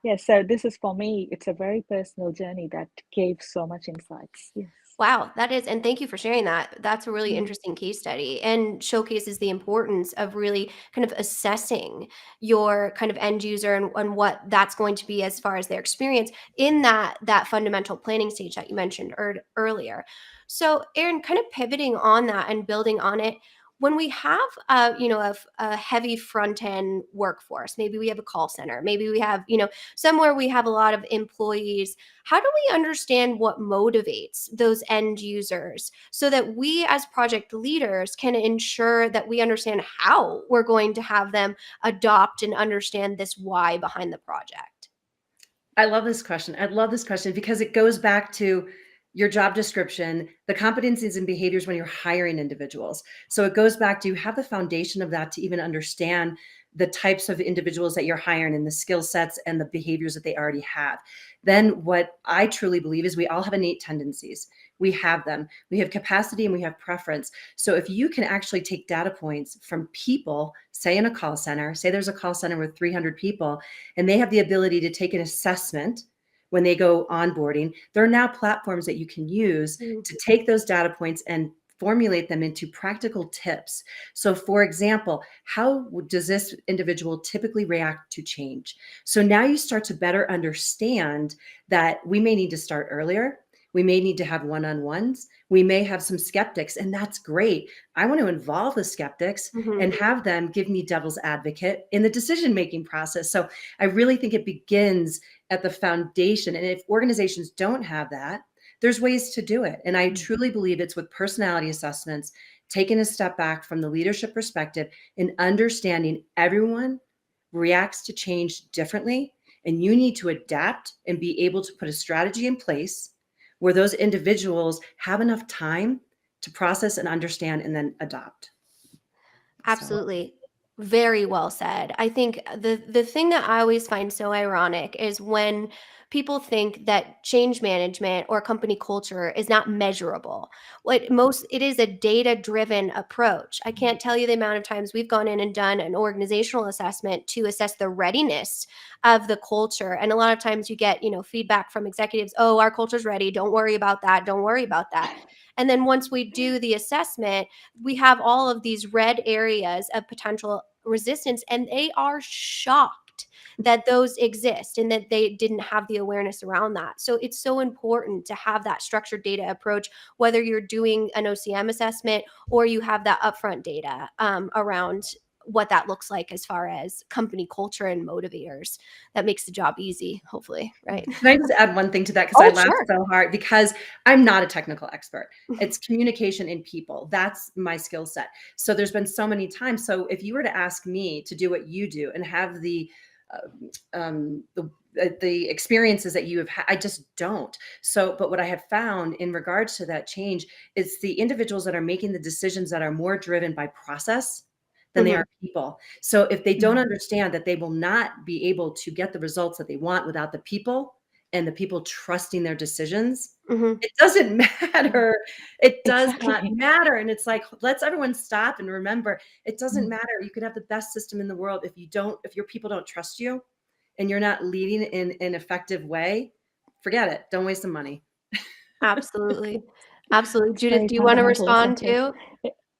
Yeah, so this is, for me, it's a very personal journey that gave so much insights. Yes. Wow, that is, and thank you for sharing that. That's a really interesting case study and showcases the importance of really kind of assessing your kind of end user and what that's going to be as far as their experience in that fundamental planning stage that you mentioned earlier. So, Erin, kind of pivoting on that and building on it, when we have a heavy front end workforce, maybe we have a call center, maybe we have somewhere we have a lot of employees. How do we understand what motivates those end users so that we as project leaders can ensure that we understand how we're going to have them adopt and understand this why behind the project? I love this question. I love this question because it goes back to your job description, the competencies and behaviors when you're hiring individuals. So it goes back to, you have the foundation of that to even understand the types of individuals that you're hiring and the skill sets and the behaviors that they already have. Then what I truly believe is we all have innate tendencies. We have them. We have capacity and we have preference. So if you can actually take data points from people, say in a call center, say there's a call center with 300 people, and they have the ability to take an assessment when they go onboarding, there are now platforms that you can use to take those data points and formulate them into practical tips. So for example, how does this individual typically react to change? So now you start to better understand that we may need to start earlier. We may need to have one-on-ones. We may have some skeptics, and that's great. I want to involve the skeptics and have them give me devil's advocate in the decision-making process. So I really think it begins at the foundation. And if organizations don't have that, there's ways to do it. And I truly believe it's with personality assessments, taking a step back from the leadership perspective and understanding everyone reacts to change differently. And you need to adapt and be able to put a strategy in place where those individuals have enough time to process and understand and then adopt. Absolutely. Very well said. I think the thing that I always find so ironic is when people think that change management or company culture is not measurable. It is a data-driven approach. I can't tell you the amount of times we've gone in and done an organizational assessment to assess the readiness of the culture. And a lot of times you get, feedback from executives, oh, our culture's ready. Don't worry about that. Don't worry about that. And then once we do the assessment, we have all of these red areas of potential resistance, and they are shocked that those exist and that they didn't have the awareness around that. So it's so important to have that structured data approach, whether you're doing an OCM assessment or you have that upfront data around what that looks like as far as company culture and motivators. That makes the job easy, hopefully, right? Can I just add one thing to that? Because I laughed so hard because I'm not a technical expert. It's communication in people. That's my skill set. So there's been so many times. So if you were to ask me to do what you do and have the experiences that you have had, I just don't. So, but what I have found in regards to that change is the individuals that are making the decisions that are more driven by process than they are people. So if they don't understand that they will not be able to get the results that they want without the people and the people trusting their decisions, it doesn't matter. It does not matter. And it's like, let's everyone stop and remember, it doesn't matter. You could have the best system in the world. If your people don't trust you and you're not leading in an effective way, forget it. Don't waste some money. Absolutely. Absolutely. Judith, do you want to respond too?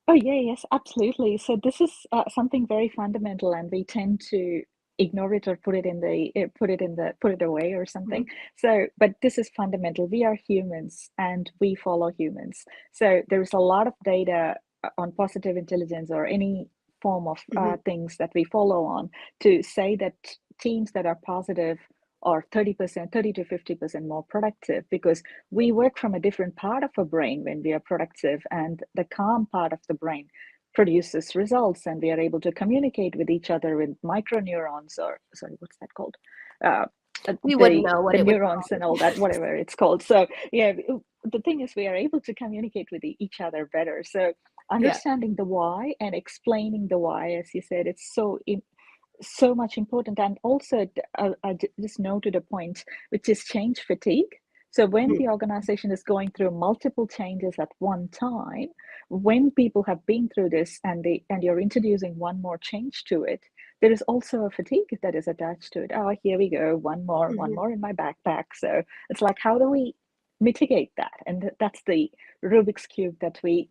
Oh, yes, absolutely. So this is something very fundamental, and we tend to ignore it or put it away or something. So, but this is fundamental. We are humans and we follow humans. So there's a lot of data on positive intelligence or any form of things that we follow on to say that teams that are positive or 30 to 50% more productive, because we work from a different part of our brain when we are productive, and the calm part of the brain produces results, and we are able to communicate with each other with microneurons, or what's that called? We wouldn't know what the it neurons and all that, whatever it's called. So yeah, the thing is we are able to communicate with each other better. So understanding the why and explaining the why, as you said, it's so much important. And also I just noted a point, which is change fatigue. So when the organization is going through multiple changes at one time, when people have been through this and you're introducing one more change to it, there is also a fatigue that is attached to it. Oh, here we go, one more in my backpack. So it's like, how do we mitigate that? And that's the Rubik's Cube that we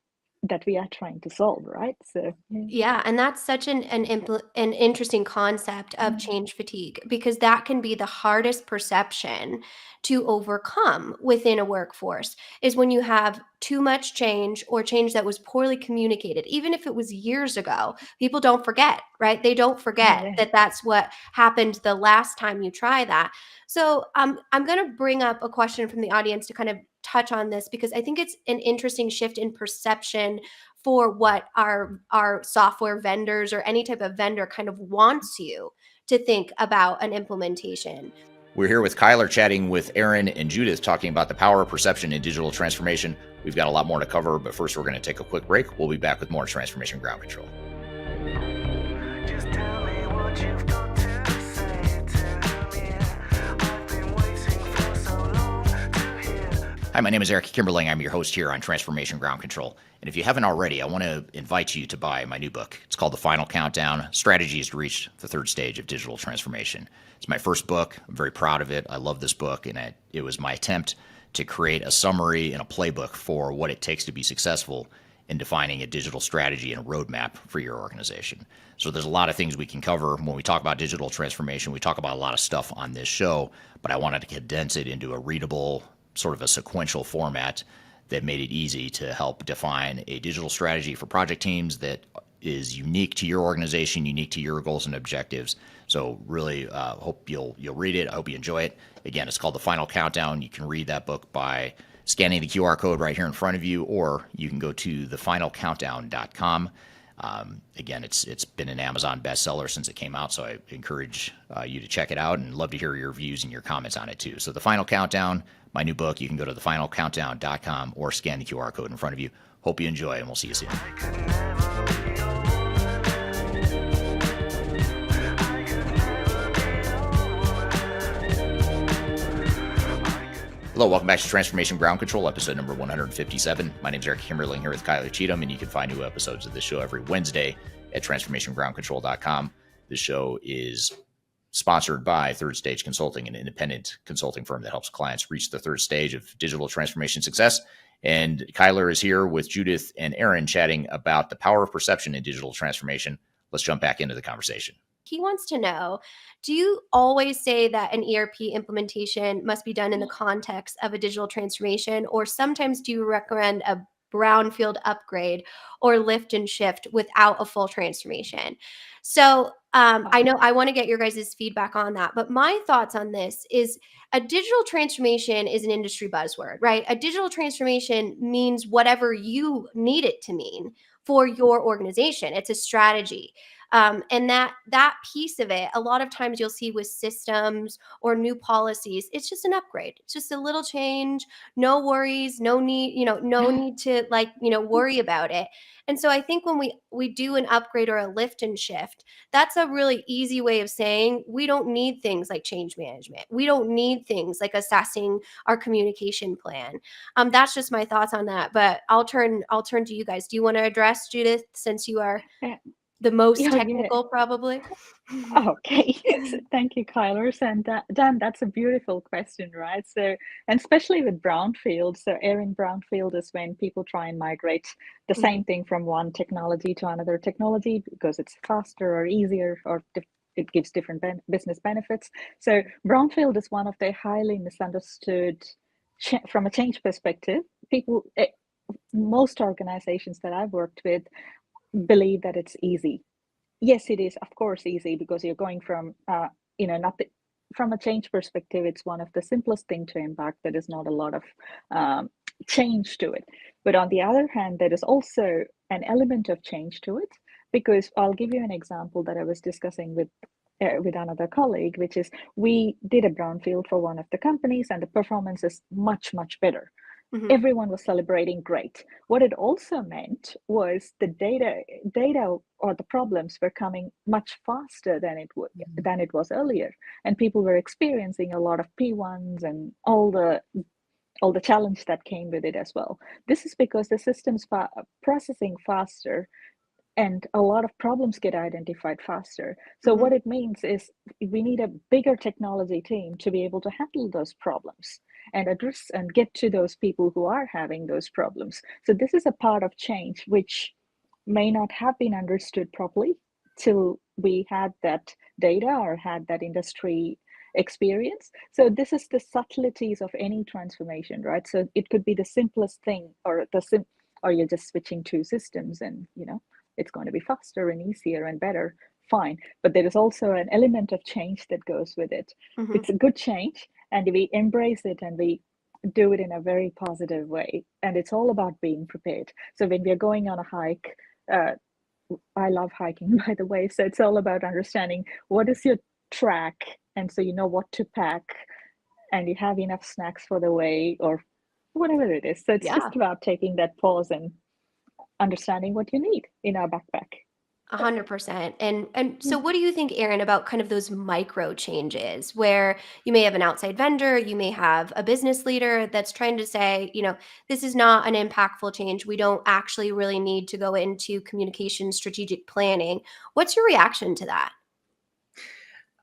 are trying to solve, right? So yeah, and that's such an interesting concept of change fatigue, because that can be the hardest perception to overcome within a workforce, is when you have too much change or change that was poorly communicated. Even if it was years ago, people don't forget, right? They don't forget that that's what happened the last time you try that. So I'm going to bring up a question from the audience to kind of touch on this, because I think it's an interesting shift in perception for what our software vendors or any type of vendor kind of wants you to think about an implementation. We're here with Kyler chatting with Erin and Judith, talking about the power of perception in digital transformation. We've got a lot more to cover, but first we're going to take a quick break. We'll be back with more Transformation Ground Control. Just tell me what you've got to say to me. I've been waiting for so long to hear. Hi, my name is Eric Kimberling. I'm your host here on Transformation Ground Control. And if you haven't already, I want to invite you to buy my new book. It's called The Final Countdown, Strategies to Reach the Third Stage of Digital Transformation. It's my first book. I'm very proud of it. I love this book, and it was my attempt to create a summary and a playbook for what it takes to be successful in defining a digital strategy and a roadmap for your organization. So there's a lot of things we can cover when we talk about digital transformation. We talk about a lot of stuff on this show, but I wanted to condense it into a readable, sort of a sequential format that made it easy to help define a digital strategy for project teams that is unique to your organization, unique to your goals and objectives. So really hope you'll read it. I hope you enjoy it. Again, it's called The Final Countdown. You can read that book by scanning the QR code right here in front of you, or you can go to thefinalcountdown.com. Again, it's been an Amazon bestseller since it came out, so I encourage you to check it out, and love to hear your views and your comments on it too. So The Final Countdown, my new book, you can go to thefinalcountdown.com or scan the QR code in front of you. Hope you enjoy, and we'll see you soon. Hello, welcome back to Transformation Ground Control, episode number 157. My name is Eric Kimberling here with Cheatham, and you can find new episodes of this show every Wednesday at transformationgroundcontrol.com. This show is sponsored by Third Stage Consulting, an independent consulting firm that helps clients reach the third stage of digital transformation success. And Kyler is here with Judith and Erin chatting about the power of perception in digital transformation. Let's jump back into the conversation. He wants to know, do you always say that an ERP implementation must be done in the context of a digital transformation, or sometimes do you recommend a brownfield upgrade or lift and shift without a full transformation? So I know I want to get your guys' feedback on that, but my thoughts on this is a digital transformation is an industry buzzword, right? A digital transformation means whatever you need it to mean for your organization. It's a strategy. And that piece of it, a lot of times you'll see with systems or new policies, it's just an upgrade. It's just a little change, no worries, no need, no need to worry about it. And so I think when we do an upgrade or a lift and shift, that's a really easy way of saying we don't need things like change management. We don't need things like assessing our communication plan. That's just my thoughts on that. But I'll turn to you guys. Do you want to address, Judith, since you are the most technical, probably? Okay, thank you, Kyler. And Dan, that's a beautiful question, right? So, and especially with brownfield. So, Erin, brownfield is when people try and migrate the same thing from one technology to another technology because it's faster or easier, or it gives different business benefits. So, brownfield is one of the highly misunderstood from a change perspective. Most organizations that I've worked with believe that it's easy. Yes, it is, of course, easy because you're going from, from a change perspective, it's one of the simplest thing to impact. There is not a lot of change to it. But on the other hand, there is also an element of change to it, because I'll give you an example that I was discussing with another colleague, which is we did a brownfield for one of the companies and the performance is much, much better. Mm-hmm. Everyone was celebrating great. What it also meant was the data or the problems were coming much faster than it was earlier, and people were experiencing a lot of P1s and all the challenge that came with it as well. This is because the system's processing faster, and a lot of problems get identified faster. So what it means is we need a bigger technology team to be able to handle those problems and address and get to those people who are having those problems. So this is a part of change which may not have been understood properly till we had that data or had that industry experience. So this is the subtleties of any transformation, right? So it could be the simplest thing, or you're just switching two systems and it's going to be faster and easier and better, fine. But there is also an element of change that goes with it. Mm-hmm. It's a good change, and we embrace it and we do it in a very positive way. And it's all about being prepared. So when we're going on a hike, I love hiking, by the way. So it's all about understanding what is your track. And so you know what to pack, and you have enough snacks for the way or whatever it is. So it's just about taking that pause and understanding what you need in our backpack. 100%. And so what do you think, Erin, about kind of those micro changes where you may have an outside vendor, you may have a business leader that's trying to say, this is not an impactful change. We don't actually really need to go into communication strategic planning. What's your reaction to that?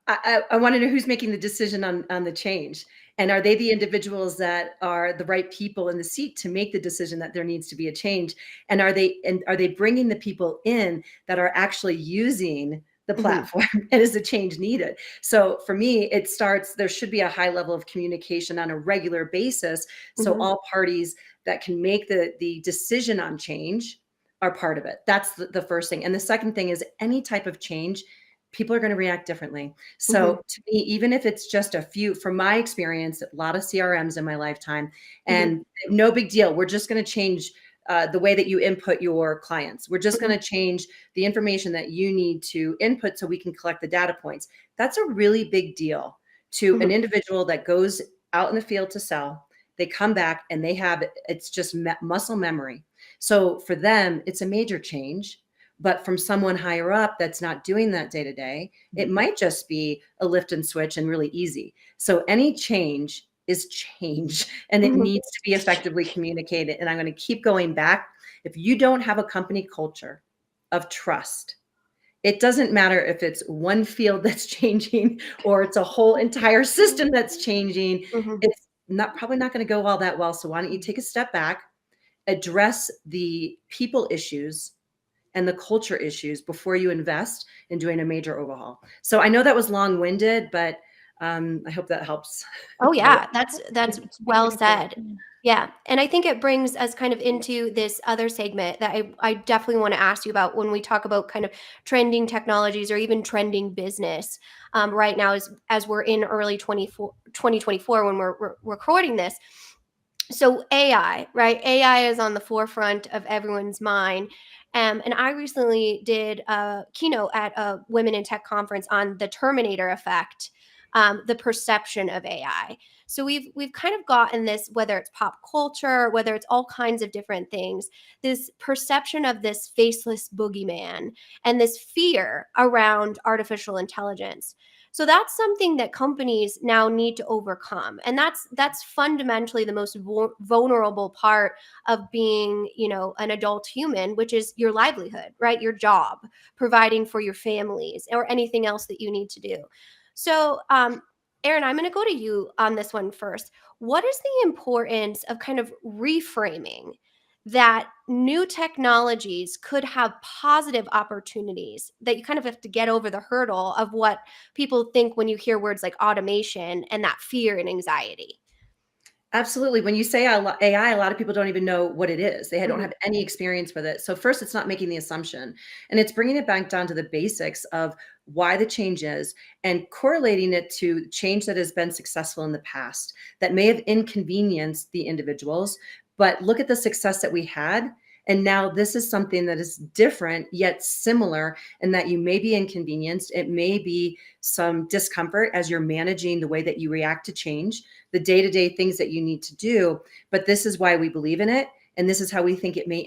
I want to know who's making the decision on the change. And are they the individuals that are the right people in the seat to make the decision that there needs to be a change? And are they bringing the people in that are actually using the platform? And is the change needed? So for me, there should be a high level of communication on a regular basis. So all parties that can make the decision on change are part of it. That's the first thing. And the second thing is any type of change, people are going to react differently. So to me, even if it's just a few, from my experience, a lot of CRMs in my lifetime, and no big deal. We're just going to change the way that you input your clients. We're just going to change the information that you need to input so we can collect the data points. That's a really big deal to an individual that goes out in the field to sell. They come back and it's just muscle memory. So for them, it's a major change. But from someone higher up that's not doing that day to day, it might just be a lift and switch and really easy. So any change is change, and it needs to be effectively communicated. And I'm going to keep going back. If you don't have a company culture of trust, it doesn't matter if it's one field that's changing or it's a whole entire system that's changing. It's probably not going to go all that well. So why don't you take a step back, address the people issues and the culture issues before you invest in doing a major overhaul. So I know that was long-winded, but I hope that helps. Oh yeah, that's well said. Yeah. And I think it brings us kind of into this other segment that I definitely want to ask you about when we talk about kind of trending technologies or even trending business right now as we're in early 2024 when we're recording this. So AI, right? AI is on the forefront of everyone's mind. And I recently did a keynote at a Women in Tech conference on the Terminator effect, the perception of AI. So we've kind of gotten this, whether it's pop culture, whether it's all kinds of different things, this perception of this faceless boogeyman and this fear around artificial intelligence. So that's something that companies now need to overcome. And that's fundamentally the most vulnerable part of being, an adult human, which is your livelihood, right? Your job, providing for your families or anything else that you need to do. So, Erin, I'm going to go to you on this one first. What is the importance of kind of reframing that new technologies could have positive opportunities, that you kind of have to get over the hurdle of what people think when you hear words like automation and that fear and anxiety? Absolutely. When you say AI, a lot of people don't even know what it is. They don't have any experience with it. So first, it's not making the assumption, and it's bringing it back down to the basics of why the change is and correlating it to change that has been successful in the past that may have inconvenienced the individuals. But look at the success that we had. And now this is something that is different yet similar in that you may be inconvenienced. It may be some discomfort as you're managing the way that you react to change, the day-to-day things that you need to do. But this is why we believe in it. And this is how we think it may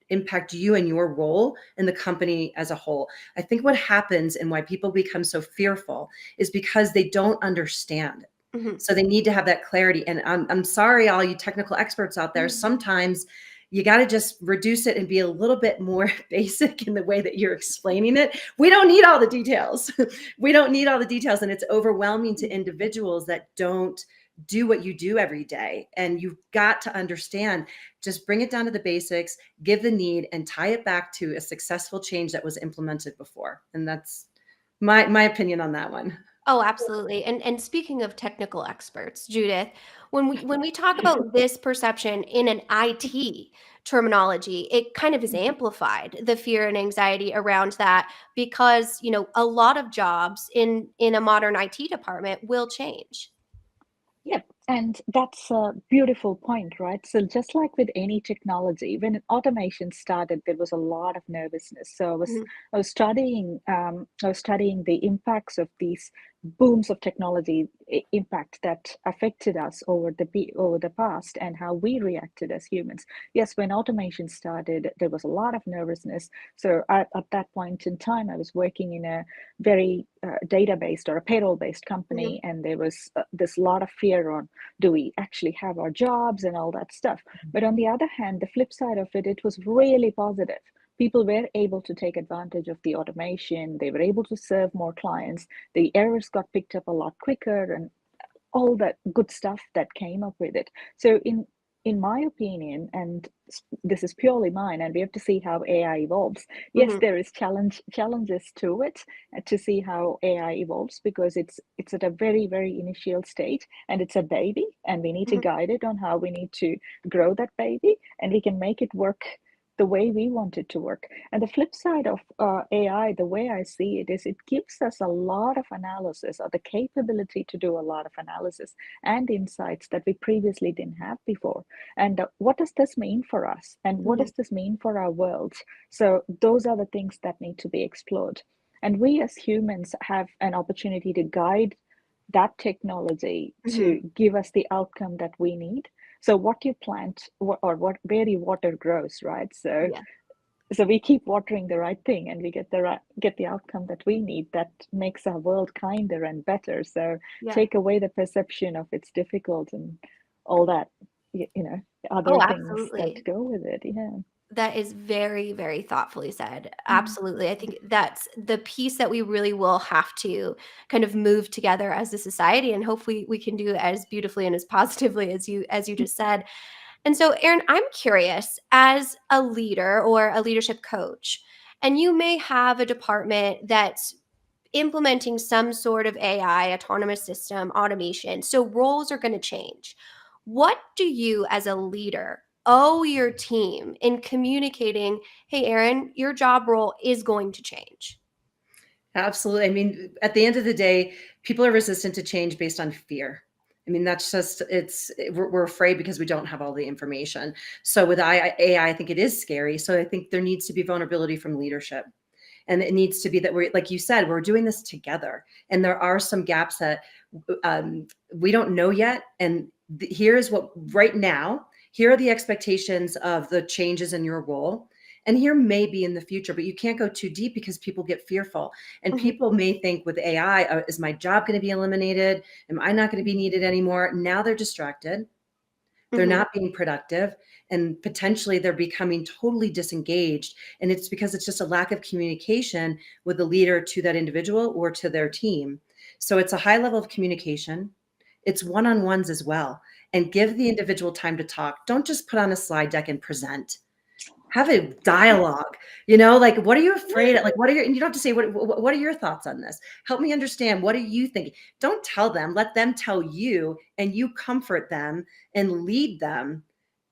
impact you and your role in the company as a whole. I think what happens and why people become so fearful is because they don't understand it. So they need to have that clarity. And I'm sorry, all you technical experts out there, sometimes you got to just reduce it and be a little bit more basic in the way that you're explaining it. We don't need all the details. We don't need all the details. And it's overwhelming to individuals that don't do what you do every day. And you've got to understand, just bring it down to the basics, give the need, and tie it back to a successful change that was implemented before. And that's my opinion on that one. Oh, absolutely. And speaking of technical experts, Judith, when we talk about this perception in an IT terminology, it kind of is amplified, the fear and anxiety around that, because, a lot of jobs in a modern IT department will change. Yep. And that's a beautiful point, right? So just like with any technology, when automation started, there was a lot of nervousness. So I was studying the impacts of these booms of technology impact that affected us over the past and how we reacted as humans. Yes, when automation started, there was a lot of nervousness. So at that point in time, I was working in a very data-based or a payroll-based company, and there was this lot of fear on, do we actually have our jobs and all that stuff? But on the other hand, the flip side of it was really positive. People were able to take advantage of the automation. They were able to serve more clients. The errors got picked up a lot quicker, and all that good stuff that came up with it. So in my opinion, and this is purely mine, and we have to see how AI evolves. Yes, there is challenges to it, to see how AI evolves, because it's at a very, very initial stage, and it's a baby, and we need to guide it on how we need to grow that baby, and we can make it work the way we want it to work. And the flip side of AI, the way I see it, is it gives us a lot of analysis, or the capability to do a lot of analysis and insights that we previously didn't have before. And what does this mean for us? And what does this mean for our world? So those are the things that need to be explored. And we as humans have an opportunity to guide that technology to give us the outcome that we need. So what you plant, or where you water grows, right? So so we keep watering the right thing, and we get the outcome that we need, that makes our world kinder and better. So take away the perception of it's difficult and all that, other things that go with it. That is very, very thoughtfully said. Absolutely. I think that's the piece that we really will have to kind of move together as a society, and hopefully we can do it as beautifully and as positively as you just said. And so, Erin, I'm curious, as a leader or a leadership coach, and you may have a department that's implementing some sort of AI, autonomous system, automation, so roles are going to change. What do you, as a leader, owe your team in communicating, hey, Erin, your job role is going to change? Absolutely. I mean, at the end of the day, people are resistant to change based on fear. I mean, that's just, we're afraid because we don't have all the information. So with AI, I think it is scary. So I think there needs to be vulnerability from leadership. And it needs to be that we're, like you said, we're doing this together. And there are some gaps that we don't know yet. And here's what, right now, here are the expectations of the changes in your role. And here may be in the future, but you can't go too deep because people get fearful. And people may think with AI, is my job going to be eliminated? Am I not going to be needed anymore? Now they're distracted. They're not being productive, and potentially they're becoming totally disengaged. And it's because it's just a lack of communication with the leader to that individual or to their team. So it's a high level of communication. It's one-on-ones as well. And give the individual time to talk. Don't just put on a slide deck and present. Have a dialogue, like, what are you afraid of? Like, and you don't have to say, what are your thoughts on this? Help me understand. What are you thinking? Don't tell them, let them tell you, and you comfort them and lead them.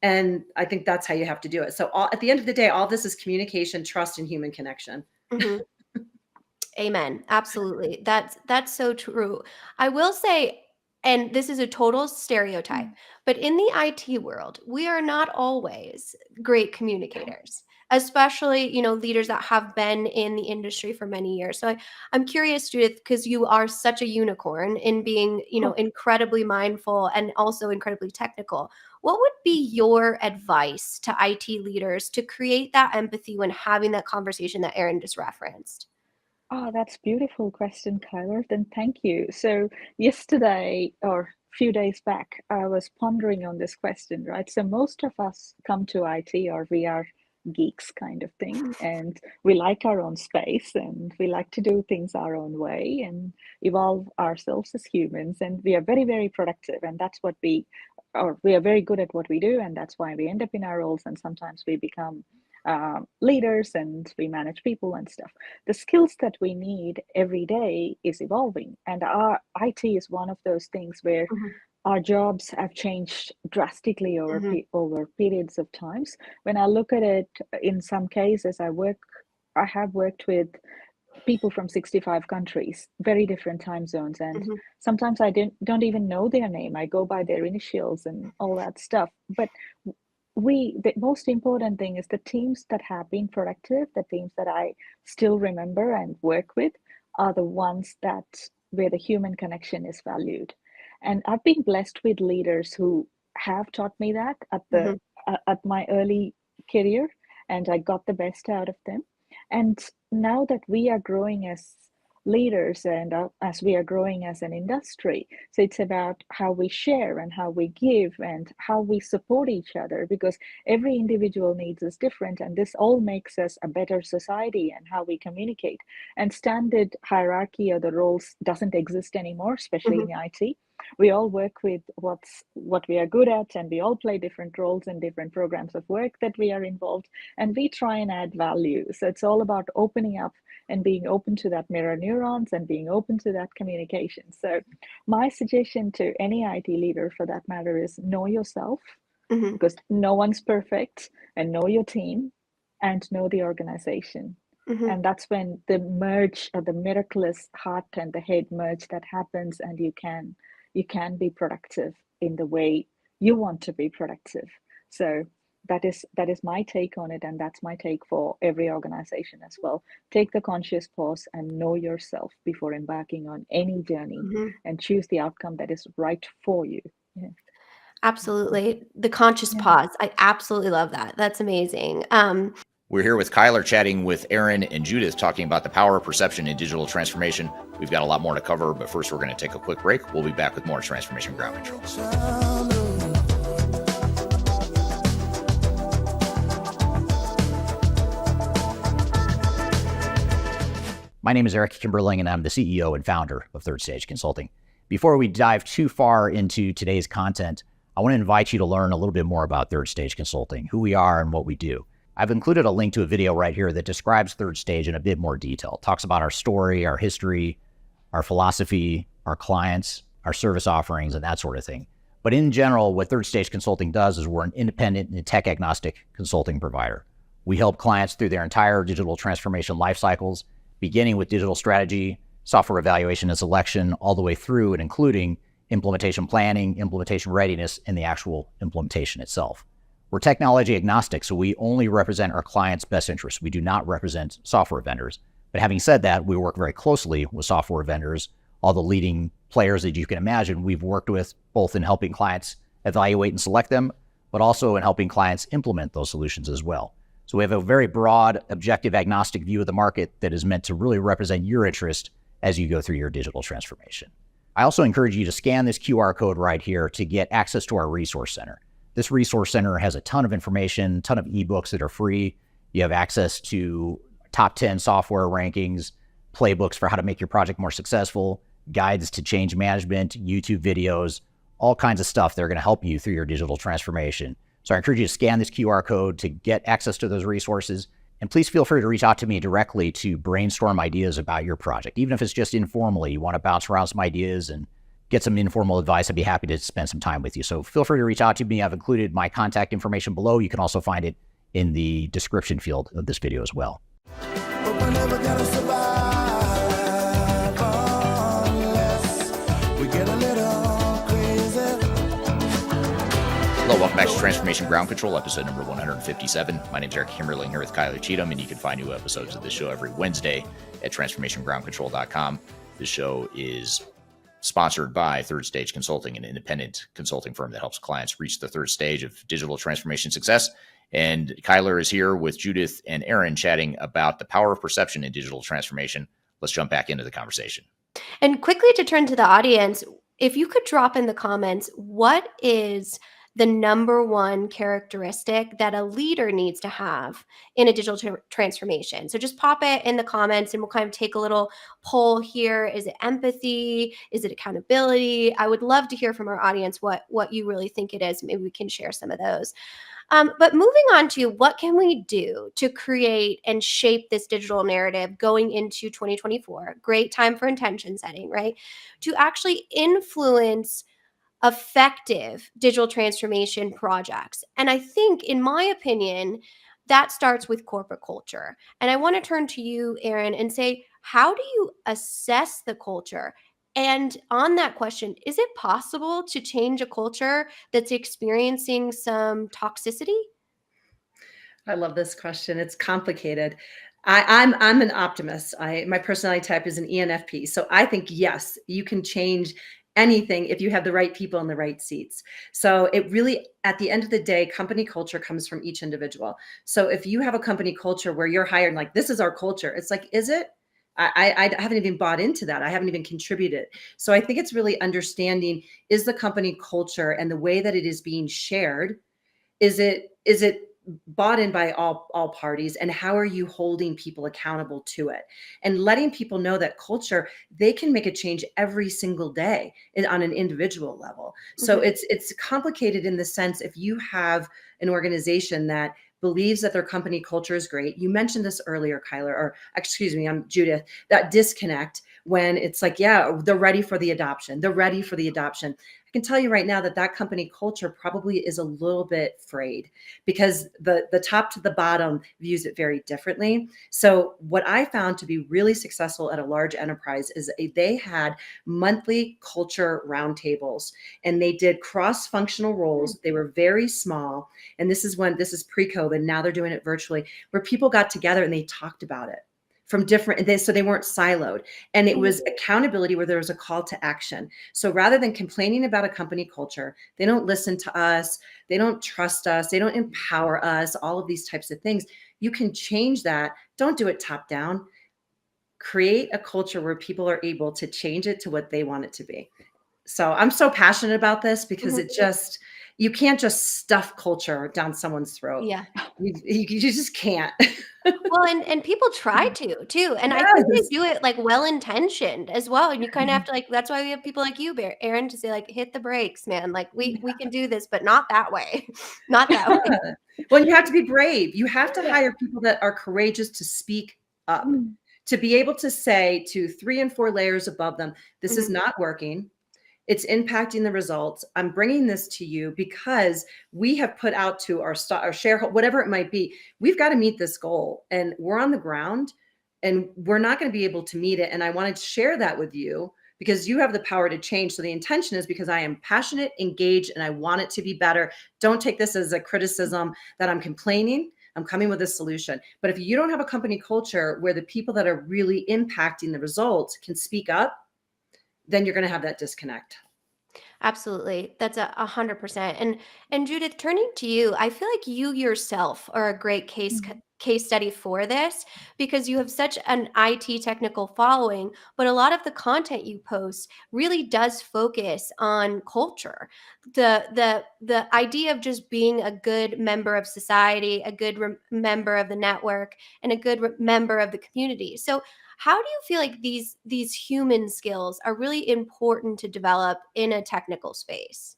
And I think that's how you have to do it. So at the end of the day, all this is communication, trust, and human connection. Amen. Absolutely. That's so true. I will say, and this is a total stereotype, but in the IT world, we are not always great communicators, especially, leaders that have been in the industry for many years. So I'm curious, Judith, because you are such a unicorn in being, incredibly mindful and also incredibly technical. What would be your advice to IT leaders to create that empathy when having that conversation that Erin just referenced? Oh, that's a beautiful question, Kyler. Then thank you. So yesterday, or a few days back, I was pondering on this question, right? So most of us come to IT, or we are geeks kind of thing, and we like our own space, and we like to do things our own way and evolve ourselves as humans. And we are very, very productive, and that's what we are very good at what we do, and that's why we end up in our roles, and sometimes we become leaders and we manage people and stuff. The skills that we need every day is evolving, and our IT is one of those things where our jobs have changed drastically over periods of times. When I look at it, in some cases, I have worked with people from 65 countries, very different time zones, and sometimes I don't even know their name. I go by their initials and all that stuff. But the most important thing is the teams that have been productive, the teams that I still remember and work with, are the ones that where the human connection is valued. And I've been blessed with leaders who have taught me that at my early career, and I got the best out of them. And now that we are growing as leaders and as we are growing as an industry, so it's about how we share and how we give and how we support each other, because every individual needs is different, and this all makes us a better society and how we communicate. And standard hierarchy of the roles doesn't exist anymore, especially in IT. We all work with what we are good at, and we all play different roles in different programs of work that we are involved, and we try and add value. So it's all about opening up and being open to that mirror neurons and being open to that communication. So my suggestion to any IT leader for that matter is know yourself, because no one's perfect, and know your team and know the organization. And that's when the merge, or the miraculous heart and the head merge, that happens, and you can be productive in the way you want to be productive. So that is my take on it, and that's my take for every organization as well. Take the conscious pause and know yourself before embarking on any journey, and choose the outcome that is right for you. Yeah. Absolutely. The conscious pause. I absolutely love that. That's amazing. We're here with Kyler, chatting with Erin and Judith, talking about the power of perception in digital transformation. We've got a lot more to cover, but first we're going to take a quick break. We'll be back with more Transformation Ground Control. My name is Eric Kimberling, and I'm the CEO and founder of Third Stage Consulting. Before we dive too far into today's content, I want to invite you to learn a little bit more about Third Stage Consulting, who we are and what we do. I've included a link to a video right here that describes Third Stage in a bit more detail. It talks about our story, our history, our philosophy, our clients, our service offerings, and that sort of thing. But in general, what Third Stage Consulting does is we're an independent and tech-agnostic consulting provider. We help clients through their entire digital transformation life cycles, beginning with digital strategy, software evaluation and selection, all the way through and including implementation planning, implementation readiness, and the actual implementation itself. We're technology agnostic, so we only represent our clients' best interests. We do not represent software vendors. But having said that, we work very closely with software vendors, all the leading players that you can imagine we've worked with, both in helping clients evaluate and select them, but also in helping clients implement those solutions as well. So we have a very broad, objective, agnostic view of the market that is meant to really represent your interest as you go through your digital transformation. I also encourage you to scan this QR code right here to get access to our resource center. This resource center has a ton of information, ton of ebooks that are free. You have access to top 10 software rankings, playbooks for how to make your project more successful, guides to change management, YouTube videos, all kinds of stuff that are going to help you through your digital transformation. So I encourage you to scan this QR code to get access to those resources. And please feel free to reach out to me directly to brainstorm ideas about your project. Even if it's just informally, you want to bounce around some ideas and get some informal advice, I'd be happy to spend some time with you. So feel free to reach out to me. I've included my contact information below. You can also find it in the description field of this video as well. Hello, welcome back to Transformation Ground Control, episode number 157. My name is Eric Kimberling, here with Kyler Cheatham, and you can find new episodes of this show every Wednesday at transformationgroundcontrol.com. This show is sponsored by Third Stage Consulting, an independent consulting firm that helps clients reach the third stage of digital transformation success. And Kyler is here with Judith and Erin chatting about the power of perception in digital transformation. Let's jump back into the conversation. And quickly to turn to the audience, if you could drop in the comments, what is the number one characteristic that a leader needs to have in a digital transformation? So just pop it in the comments and we'll kind of take a little poll here. Is it empathy? Is it accountability? I would love to hear from our audience what you really think it is. Maybe we can share some of those. But moving on to what can we do to create and shape this digital narrative going into 2024? Great time for intention setting, right? To actually influence effective digital transformation projects. And I think, in my opinion, that starts with corporate culture. And I want to turn to you, Erin, and say, how do you assess the culture? And on that question, is it possible to change a culture that's experiencing some toxicity? I love this question. It's complicated. I'm an optimist. My personality type is an ENFP. So I think, yes, you can change anything if you have the right people in the right seats. So it really, at the end of the day, company culture comes from each individual. So if you have a company culture where you're hired like, this is our culture, it's like, is it? I haven't even bought into that. I haven't even contributed. So I think it's really understanding, is the company culture and the way that it is being shared, is it bought in by all parties, and how are you holding people accountable to it and letting people know that culture, they can make a change every single day on an individual level. So it's complicated in the sense, if you have an organization that believes that their company culture is great. You mentioned this earlier, Kyler, or excuse me, I'm Judith, that disconnect when it's like, yeah, they're ready for the adoption. They're ready for the adoption. I can tell you right now that company culture probably is a little bit frayed, because the top to the bottom views it very differently. So what I found to be really successful at a large enterprise is they had monthly culture roundtables, and they did cross-functional roles. They were very small. And this is pre-COVID. Now they're doing it virtually, where people got together and they talked about it from different, so they weren't siloed. And it was accountability where there was a call to action. So rather than complaining about a company culture, they don't listen to us, they don't trust us, they don't empower us, all of these types of things. You can change that. Don't do it top down. Create a culture where people are able to change it to what they want it to be. So I'm so passionate about this, because it just, you can't just stuff culture down someone's throat. Yeah. You just can't. Well, and people try to too. And I think they do it like well-intentioned as well. And you kind of have to, like, that's why we have people like you, Erin, to say like, hit the brakes, man. Like we can do this, but not that way. Not that way. Well, you have to be brave. You have to hire people that are courageous to speak up, to be able to say to 3 and 4 layers above them, this is not working. It's impacting the results. I'm bringing this to you because we have put out to our shareholder, whatever it might be, we've got to meet this goal, and we're on the ground and we're not going to be able to meet it. And I wanted to share that with you because you have the power to change. So the intention is because I am passionate, engaged, and I want it to be better. Don't take this as a criticism that I'm complaining. I'm coming with a solution. But if you don't have a company culture where the people that are really impacting the results can speak up, then you're going to have that disconnect. Absolutely. That's 100%. And Judith, turning to you, I feel like you yourself are a great case study for this, because you have such an IT technical following, but a lot of the content you post really does focus on culture. The idea of just being a good member of society, a good member of the network, and a good member of the community. So how do you feel like these human skills are really important to develop in a technical space?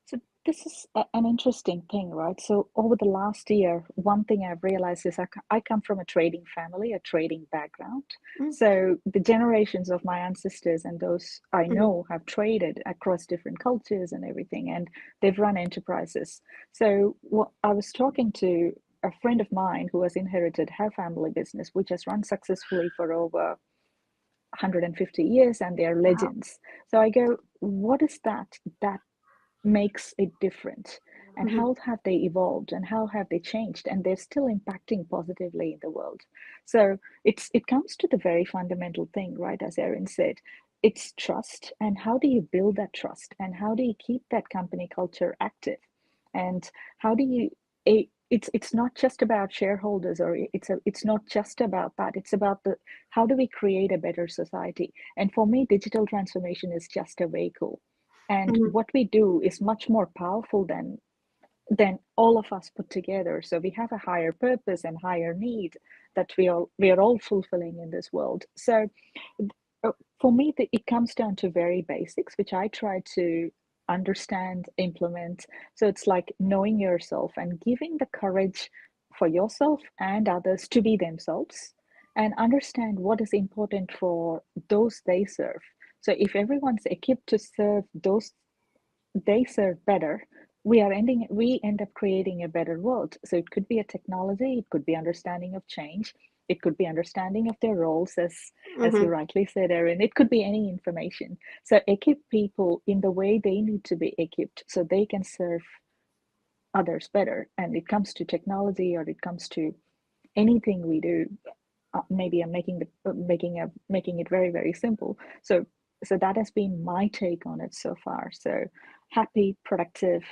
So this is an interesting thing, right? So over the last year, one thing I've realized is I come from a trading family, a trading background. So the generations of my ancestors and those I know have traded across different cultures and everything, and they've run enterprises. So I was talking to a friend of mine who has inherited her family business, which has run successfully for over 150 years, and they're legends. So I go, what is that makes it different? And how have they evolved, and how have they changed? And they're still impacting positively in the world. So it comes to the very fundamental thing, right? As Erin said, it's trust. And how do you build that trust? And how do you keep that company culture active? And how do you it's not just about shareholders, or it's not just about that. It's about how do we create a better society? And for me, digital transformation is just a vehicle. And what we do is much more powerful than all of us put together. So we have a higher purpose and higher need that we are all fulfilling in this world. So for me, it comes down to very basics, which I try to understand, implement. So it's like knowing yourself and giving the courage for yourself and others to be themselves, and understand what is important for those they serve. So if everyone's equipped to serve those they serve better, we end up creating a better world. So it could be a technology, it could be understanding of change, it could be understanding of their roles, as you rightly said, Erin. It could be any information. So equip people in the way they need to be equipped so they can serve others better. And it comes to technology, or it comes to anything we do. maybe I'm making it very, very simple. So that has been my take on it so far. So happy, productive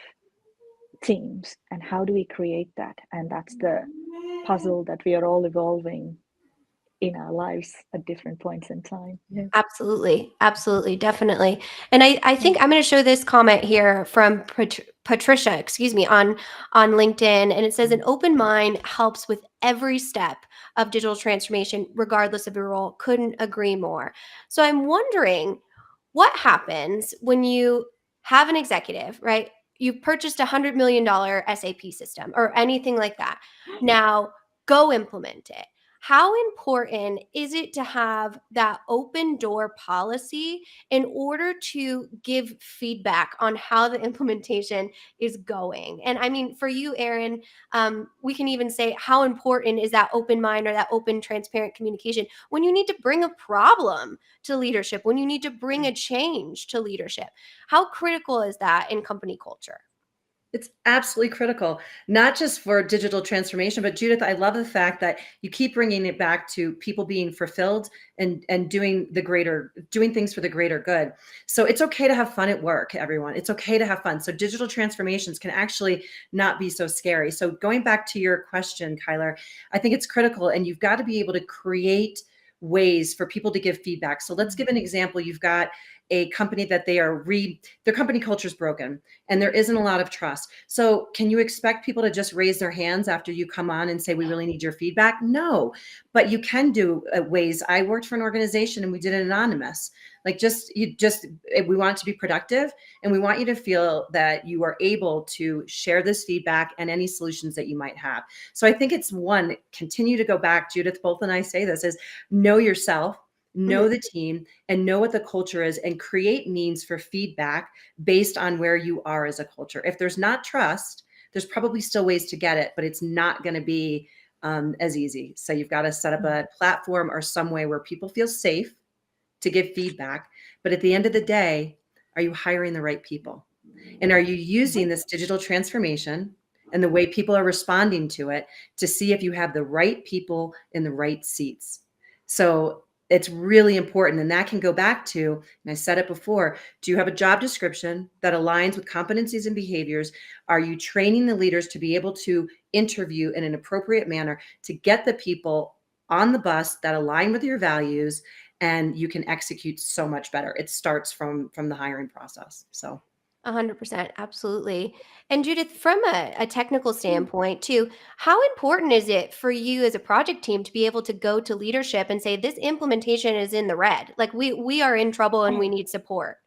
teams, and how do we create that? And that's the puzzle that we are all evolving in our lives at different points in time. Yeah. Absolutely. Absolutely. Definitely. And I think I'm going to show this comment here from Patricia, on LinkedIn. And it says, an open mind helps with every step of digital transformation, regardless of your role. Couldn't agree more. So I'm wondering what happens when you have an executive, right? You've purchased $100 million SAP system or anything like that. Now go implement it. How important is it to have that open door policy in order to give feedback on how the implementation is going? And I mean, for you, Erin, we can even say, how important is that open mind or that open, transparent communication when you need to bring a problem to leadership, when you need to bring a change to leadership? How critical is that in company culture? It's absolutely critical, not just for digital transformation, but Judith, I love the fact that you keep bringing it back to people being fulfilled and doing things for the greater good. So it's okay to have fun at work, everyone. It's okay to have fun. So digital transformations can actually not be so scary. So going back to your question, Kyler, I think it's critical, and you've got to be able to create ways for people to give feedback. So let's give an example. You've got a company that their company culture is broken and there isn't a lot of trust. So can you expect people to just raise their hands after you come on and say, we really need your feedback? No, but you can do ways. I worked for an organization and we did it anonymous. Like we want it to be productive, and we want you to feel that you are able to share this feedback and any solutions that you might have. So I think it's continue to go back. Judith, both and I say this, is know yourself, know the team, and know what the culture is, and create means for feedback based on where you are as a culture. If there's not trust, there's probably still ways to get it, but it's not going to be as easy. So you've got to set up a platform or some way where people feel safe to give feedback. But at the end of the day, are you hiring the right people? And are you using this digital transformation and the way people are responding to it to see if you have the right people in the right seats? So it's really important. And that can go back to, and I said it before, do you have a job description that aligns with competencies and behaviors? Are you training the leaders to be able to interview in an appropriate manner to get the people on the bus that align with your values? And you can execute so much better. It starts from the hiring process. So 100%, absolutely. And Judith, from a technical standpoint too, how important is it for you as a project team to be able to go to leadership and say, this implementation is in the red, like we are in trouble and we need support?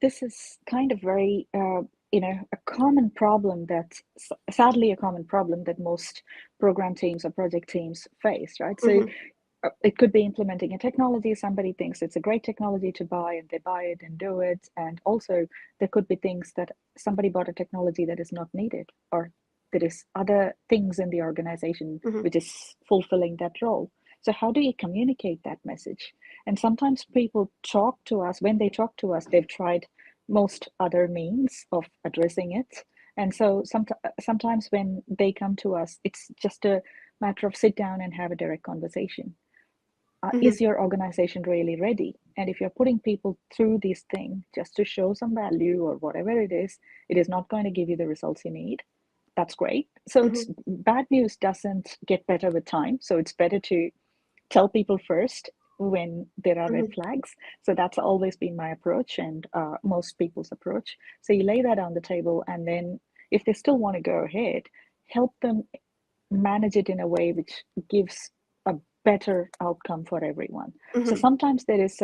This is kind of very, a common problem sadly a common problem that most program teams or project teams face, right? So it could be implementing a technology. Somebody thinks it's a great technology to buy, and they buy it and do it. And also there could be things that somebody bought a technology that is not needed, or there is other things in the organization which is fulfilling that role. So how do you communicate that message? And sometimes people talk to us, when they talk to us, they've tried most other means of addressing it. And so sometimes when they come to us, it's just a matter of sit down and have a direct conversation. Is your organization really ready? And if you're putting people through these things just to show some value or whatever it is not going to give you the results you need. That's great. So it's bad news doesn't get better with time. So it's better to tell people first when there are red flags. So that's always been my approach, and most people's approach. So you lay that on the table, and then if they still want to go ahead, help them manage it in a way which gives a better outcome for everyone. So sometimes there is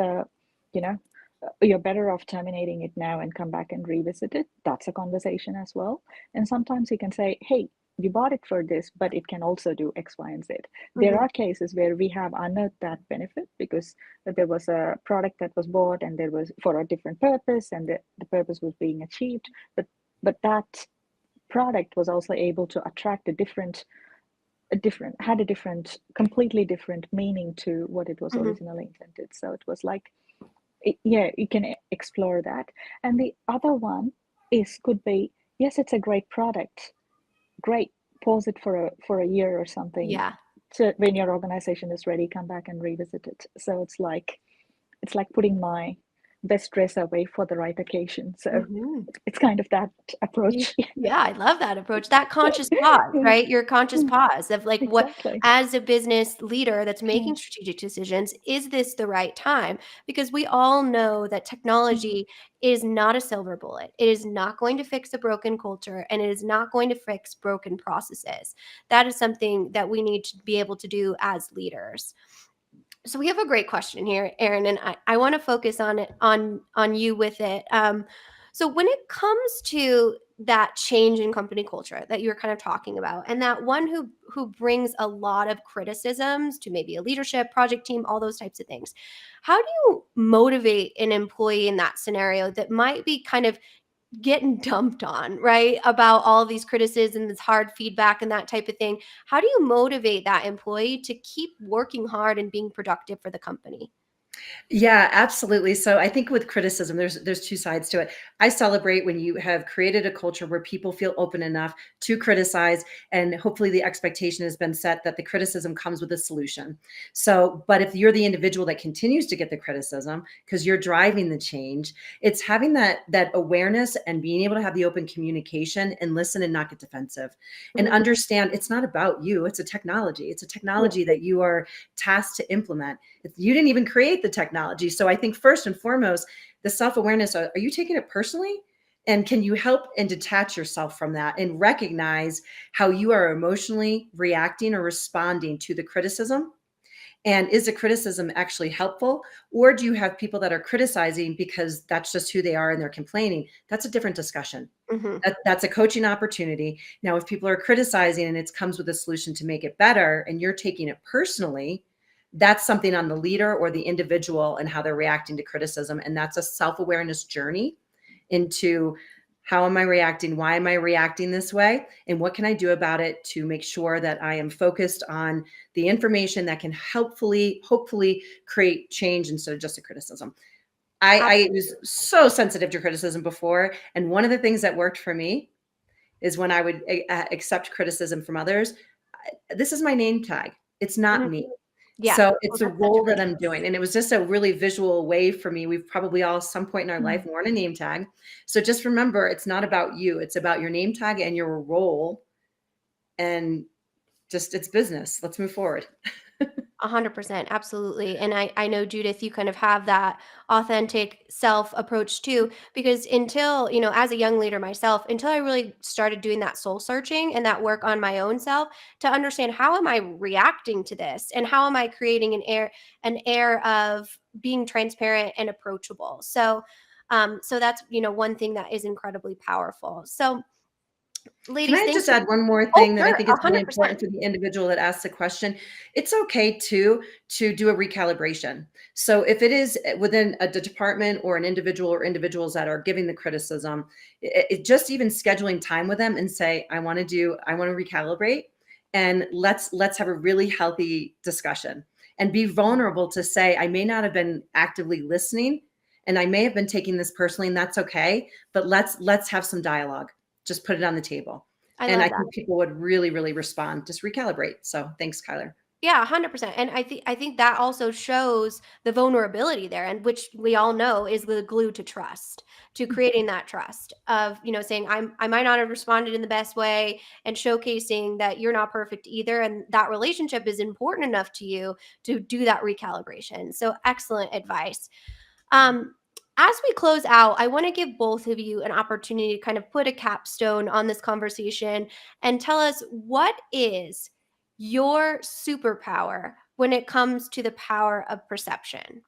you're better off terminating it now and come back and revisit it. That's a conversation as well. And sometimes you can say, hey, you bought it for this, but it can also do X, Y, and Z. There are cases where we have unearthed that benefit because there was a product that was bought and there was for a different purpose, and the purpose was being achieved. But that product was also able to attract completely different meaning to what it was originally intended. So it was like, you can explore that. And the other one could be, yes, it's a great product. Great, pause it for a year or something. Yeah. So when your organization is ready, come back and revisit it. So it's like putting my best dress away for the right occasion. So it's kind of that approach. Yeah, I love that approach. That conscious pause, right? Your conscious pause of like, what, Exactly. as a business leader that's making strategic decisions, is this the right time? Because we all know that technology is not a silver bullet. It is not going to fix a broken culture, and it is not going to fix broken processes. That is something that we need to be able to do as leaders. So we have a great question here, Erin, and I want to focus on it, on you with it. So when it comes to that change in company culture that you were kind of talking about, and that one who brings a lot of criticisms to maybe a leadership project team, all those types of things, how do you motivate an employee in that scenario that might be kind of getting dumped on, right? About all of these criticisms, this hard feedback and that type of thing. How do you motivate that employee to keep working hard and being productive for the company? Yeah, absolutely. So I think with criticism, there's two sides to it. I celebrate when you have created a culture where people feel open enough to criticize, and hopefully the expectation has been set that the criticism comes with a solution. So, but if you're the individual that continues to get the criticism because you're driving the change, it's having that awareness and being able to have the open communication and listen and not get defensive and understand it's not about you. It's a technology. It's a technology that you are tasked to implement. You didn't even create the technology. So I think first and foremost, the self-awareness, are you taking it personally? And can you help and detach yourself from that and recognize how you are emotionally reacting or responding to the criticism? And is the criticism actually helpful? Or do you have people that are criticizing because that's just who they are and they're complaining? That's a different discussion. That's a coaching opportunity. Now, if people are criticizing and it comes with a solution to make it better and you're taking it personally, that's something on the leader or the individual and how they're reacting to criticism. And that's a self-awareness journey into how am I reacting? Why am I reacting this way? And what can I do about it to make sure that I am focused on the information that can hopefully create change instead of just a criticism. I was so sensitive to criticism before. And one of the things that worked for me is when I would accept criticism from others. This is my name tag. It's not me. Yeah. So it's a role that I'm doing. And it was just a really visual way for me. We've probably all at some point in our life worn a name tag. So just remember, it's not about you. It's about your name tag and your role. And just it's business. Let's move forward. 100%. Absolutely. And I know, Judith, you kind of have that authentic self approach too, because until, as a young leader myself, until I really started doing that soul searching and that work on my own self to understand how am I reacting to this and how am I creating an air of being transparent and approachable. So that's, one thing that is incredibly powerful. So ladies, Can I just add one more Oh, thing that I sure, think is really 100%. important for the individual that asks the question? It's okay to do a recalibration. So if it is within a department or an individual or individuals that are giving the criticism, it just even scheduling time with them and say, I want to recalibrate, and let's have a really healthy discussion and be vulnerable to say, I may not have been actively listening and I may have been taking this personally, and that's okay, but let's have some dialogue. Just put it on the table. I And love I that. think people would really, really respond. Just recalibrate. So thanks, Kyler. Yeah, 100%. And I think that also shows the vulnerability there, and which we all know is the glue to trust, to creating that trust of, saying I might not have responded in the best way, and showcasing that you're not perfect either, and that relationship is important enough to you to do that recalibration. So excellent advice. As we close out, I want to give both of you an opportunity to kind of put a capstone on this conversation and tell us, what is your superpower when it comes to the power of perception?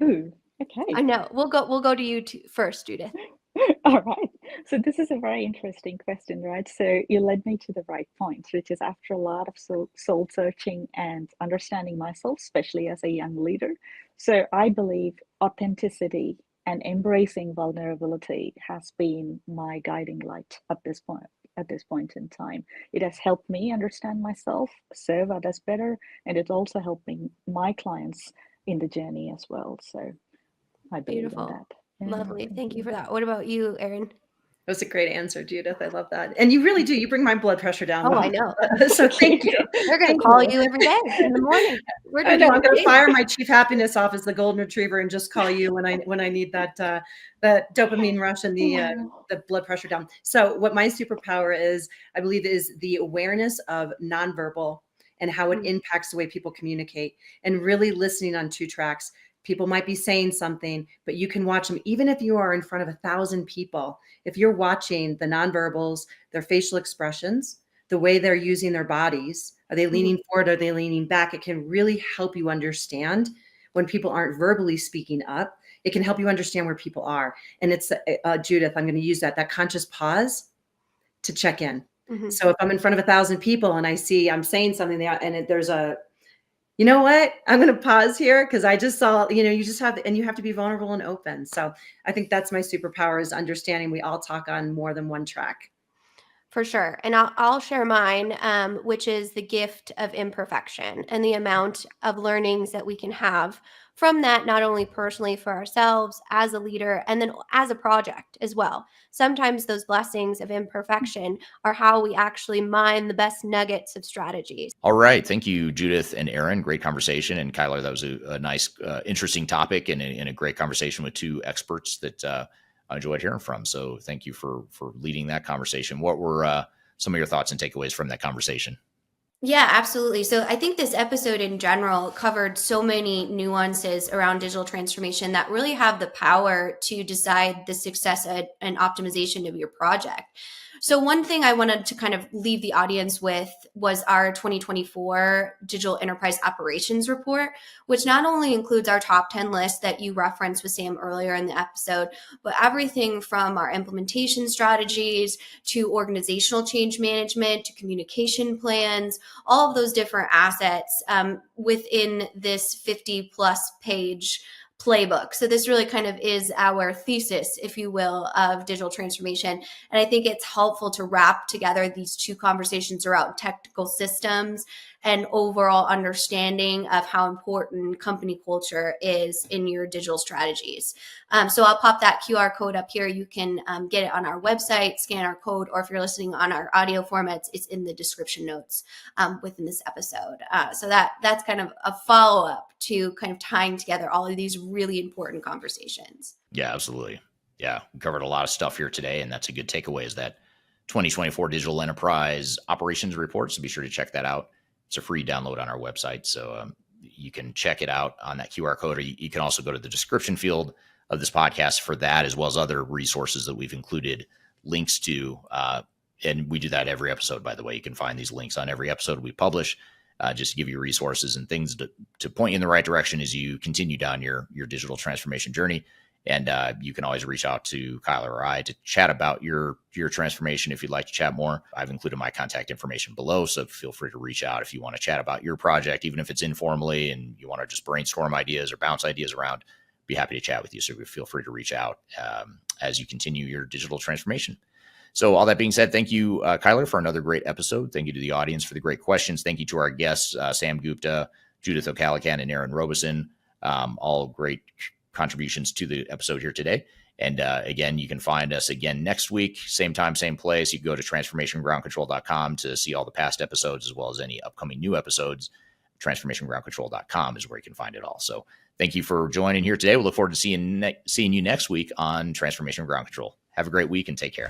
Ooh, okay. I know. We'll go to you first, Judith. All right. So this is a very interesting question, right? So you led me to the right point, which is after a lot of soul searching and understanding myself, especially as a young leader. So I believe authenticity and embracing vulnerability has been my guiding light at this point in time. It has helped me understand myself, serve others better, and it also helped my clients in the journey as well. So I believe in Beautiful. that. Lovely. Thank you for that. What about you, Erin? That was a great answer, Judith. I love that. And you really do. You bring my blood pressure down. Oh, I know. So thank you. They're going to call you every day in the morning. I know. I'm going to fire my chief happiness officer, the golden retriever, and just call you when I need that dopamine rush and the blood pressure down. So what my superpower is, I believe, is the awareness of nonverbal and how it impacts the way people communicate, and really listening on two tracks. People might be saying something, but you can watch them. Even if you are in front of 1,000 people, if you're watching the nonverbals, their facial expressions, the way they're using their bodies, are they leaning forward? Are they leaning back? It can really help you understand when people aren't verbally speaking up. It can help you understand where people are. And it's, Judith, I'm going to use that conscious pause to check in. So if I'm in front of 1,000 people and I see I'm saying something and there's a, you know what, I'm going to pause here because I just saw, you just have, and you have to be vulnerable and open. So I think that's my superpower, is understanding we all talk on more than one track. For sure. And I'll share mine, which is the gift of imperfection and the amount of learnings that we can have from that, not only personally for ourselves as a leader, and then as a project as well. Sometimes those blessings of imperfection are how we actually mine the best nuggets of strategies. All right. Thank you, Judith and Erin. Great conversation. And Kyler, that was a nice, interesting topic and a great conversation with two experts that I enjoyed hearing from. So thank you for leading that conversation. What were some of your thoughts and takeaways from that conversation? Yeah, absolutely. So I think this episode in general covered so many nuances around digital transformation that really have the power to decide the success and optimization of your project. So one thing I wanted to kind of leave the audience with was our 2024 Digital Enterprise Operations Report, which not only includes our top 10 list that you referenced with Sam earlier in the episode, but everything from our implementation strategies to organizational change management to communication plans, all of those different assets within this 50+ page playbook. So this really kind of is our thesis, if you will, of digital transformation. And I think it's helpful to wrap together these two conversations around technical systems and overall understanding of how important company culture is in your digital strategies. So I'll pop that QR code up here. You can get it on our website, scan our code, or if you're listening on our audio formats, it's in the description notes within this episode. So that's kind of a follow-up to kind of tying together all of these really important conversations. Yeah, absolutely. Yeah, we covered a lot of stuff here today, and that's a good takeaway, is that 2024 Digital Enterprise Operations Report. So be sure to check that out. It's a free download on our website, so you can check it out on that QR code, or you can also go to the description field of this podcast for that, as well as other resources that we've included links to. And we do that every episode, by the way. You can find these links on every episode we publish, just to give you resources and things to point you in the right direction as you continue down your digital transformation journey. And you can always reach out to Kyler or I to chat about your transformation if you'd like to chat more. I've included my contact information below, so feel free to reach out if you want to chat about your project, even if it's informally and you want to just brainstorm ideas or bounce ideas around. Be happy to chat with you. So feel free to reach out as you continue your digital transformation. So all that being said, thank you, Kyler, for another great episode. Thank you to the audience for the great questions. Thank you to our guests, Sam Gupta, Judith O'Callaghan, and Erin Robison. All great contributions to the episode here today. And again, you can find us again next week, same time, same place. You can go to transformationgroundcontrol.com to see all the past episodes, as well as any upcoming new episodes. Transformationgroundcontrol.com is where you can find it all. So thank you for joining here today. We look forward to seeing you next week on Transformation Ground Control. Have a great week and take care.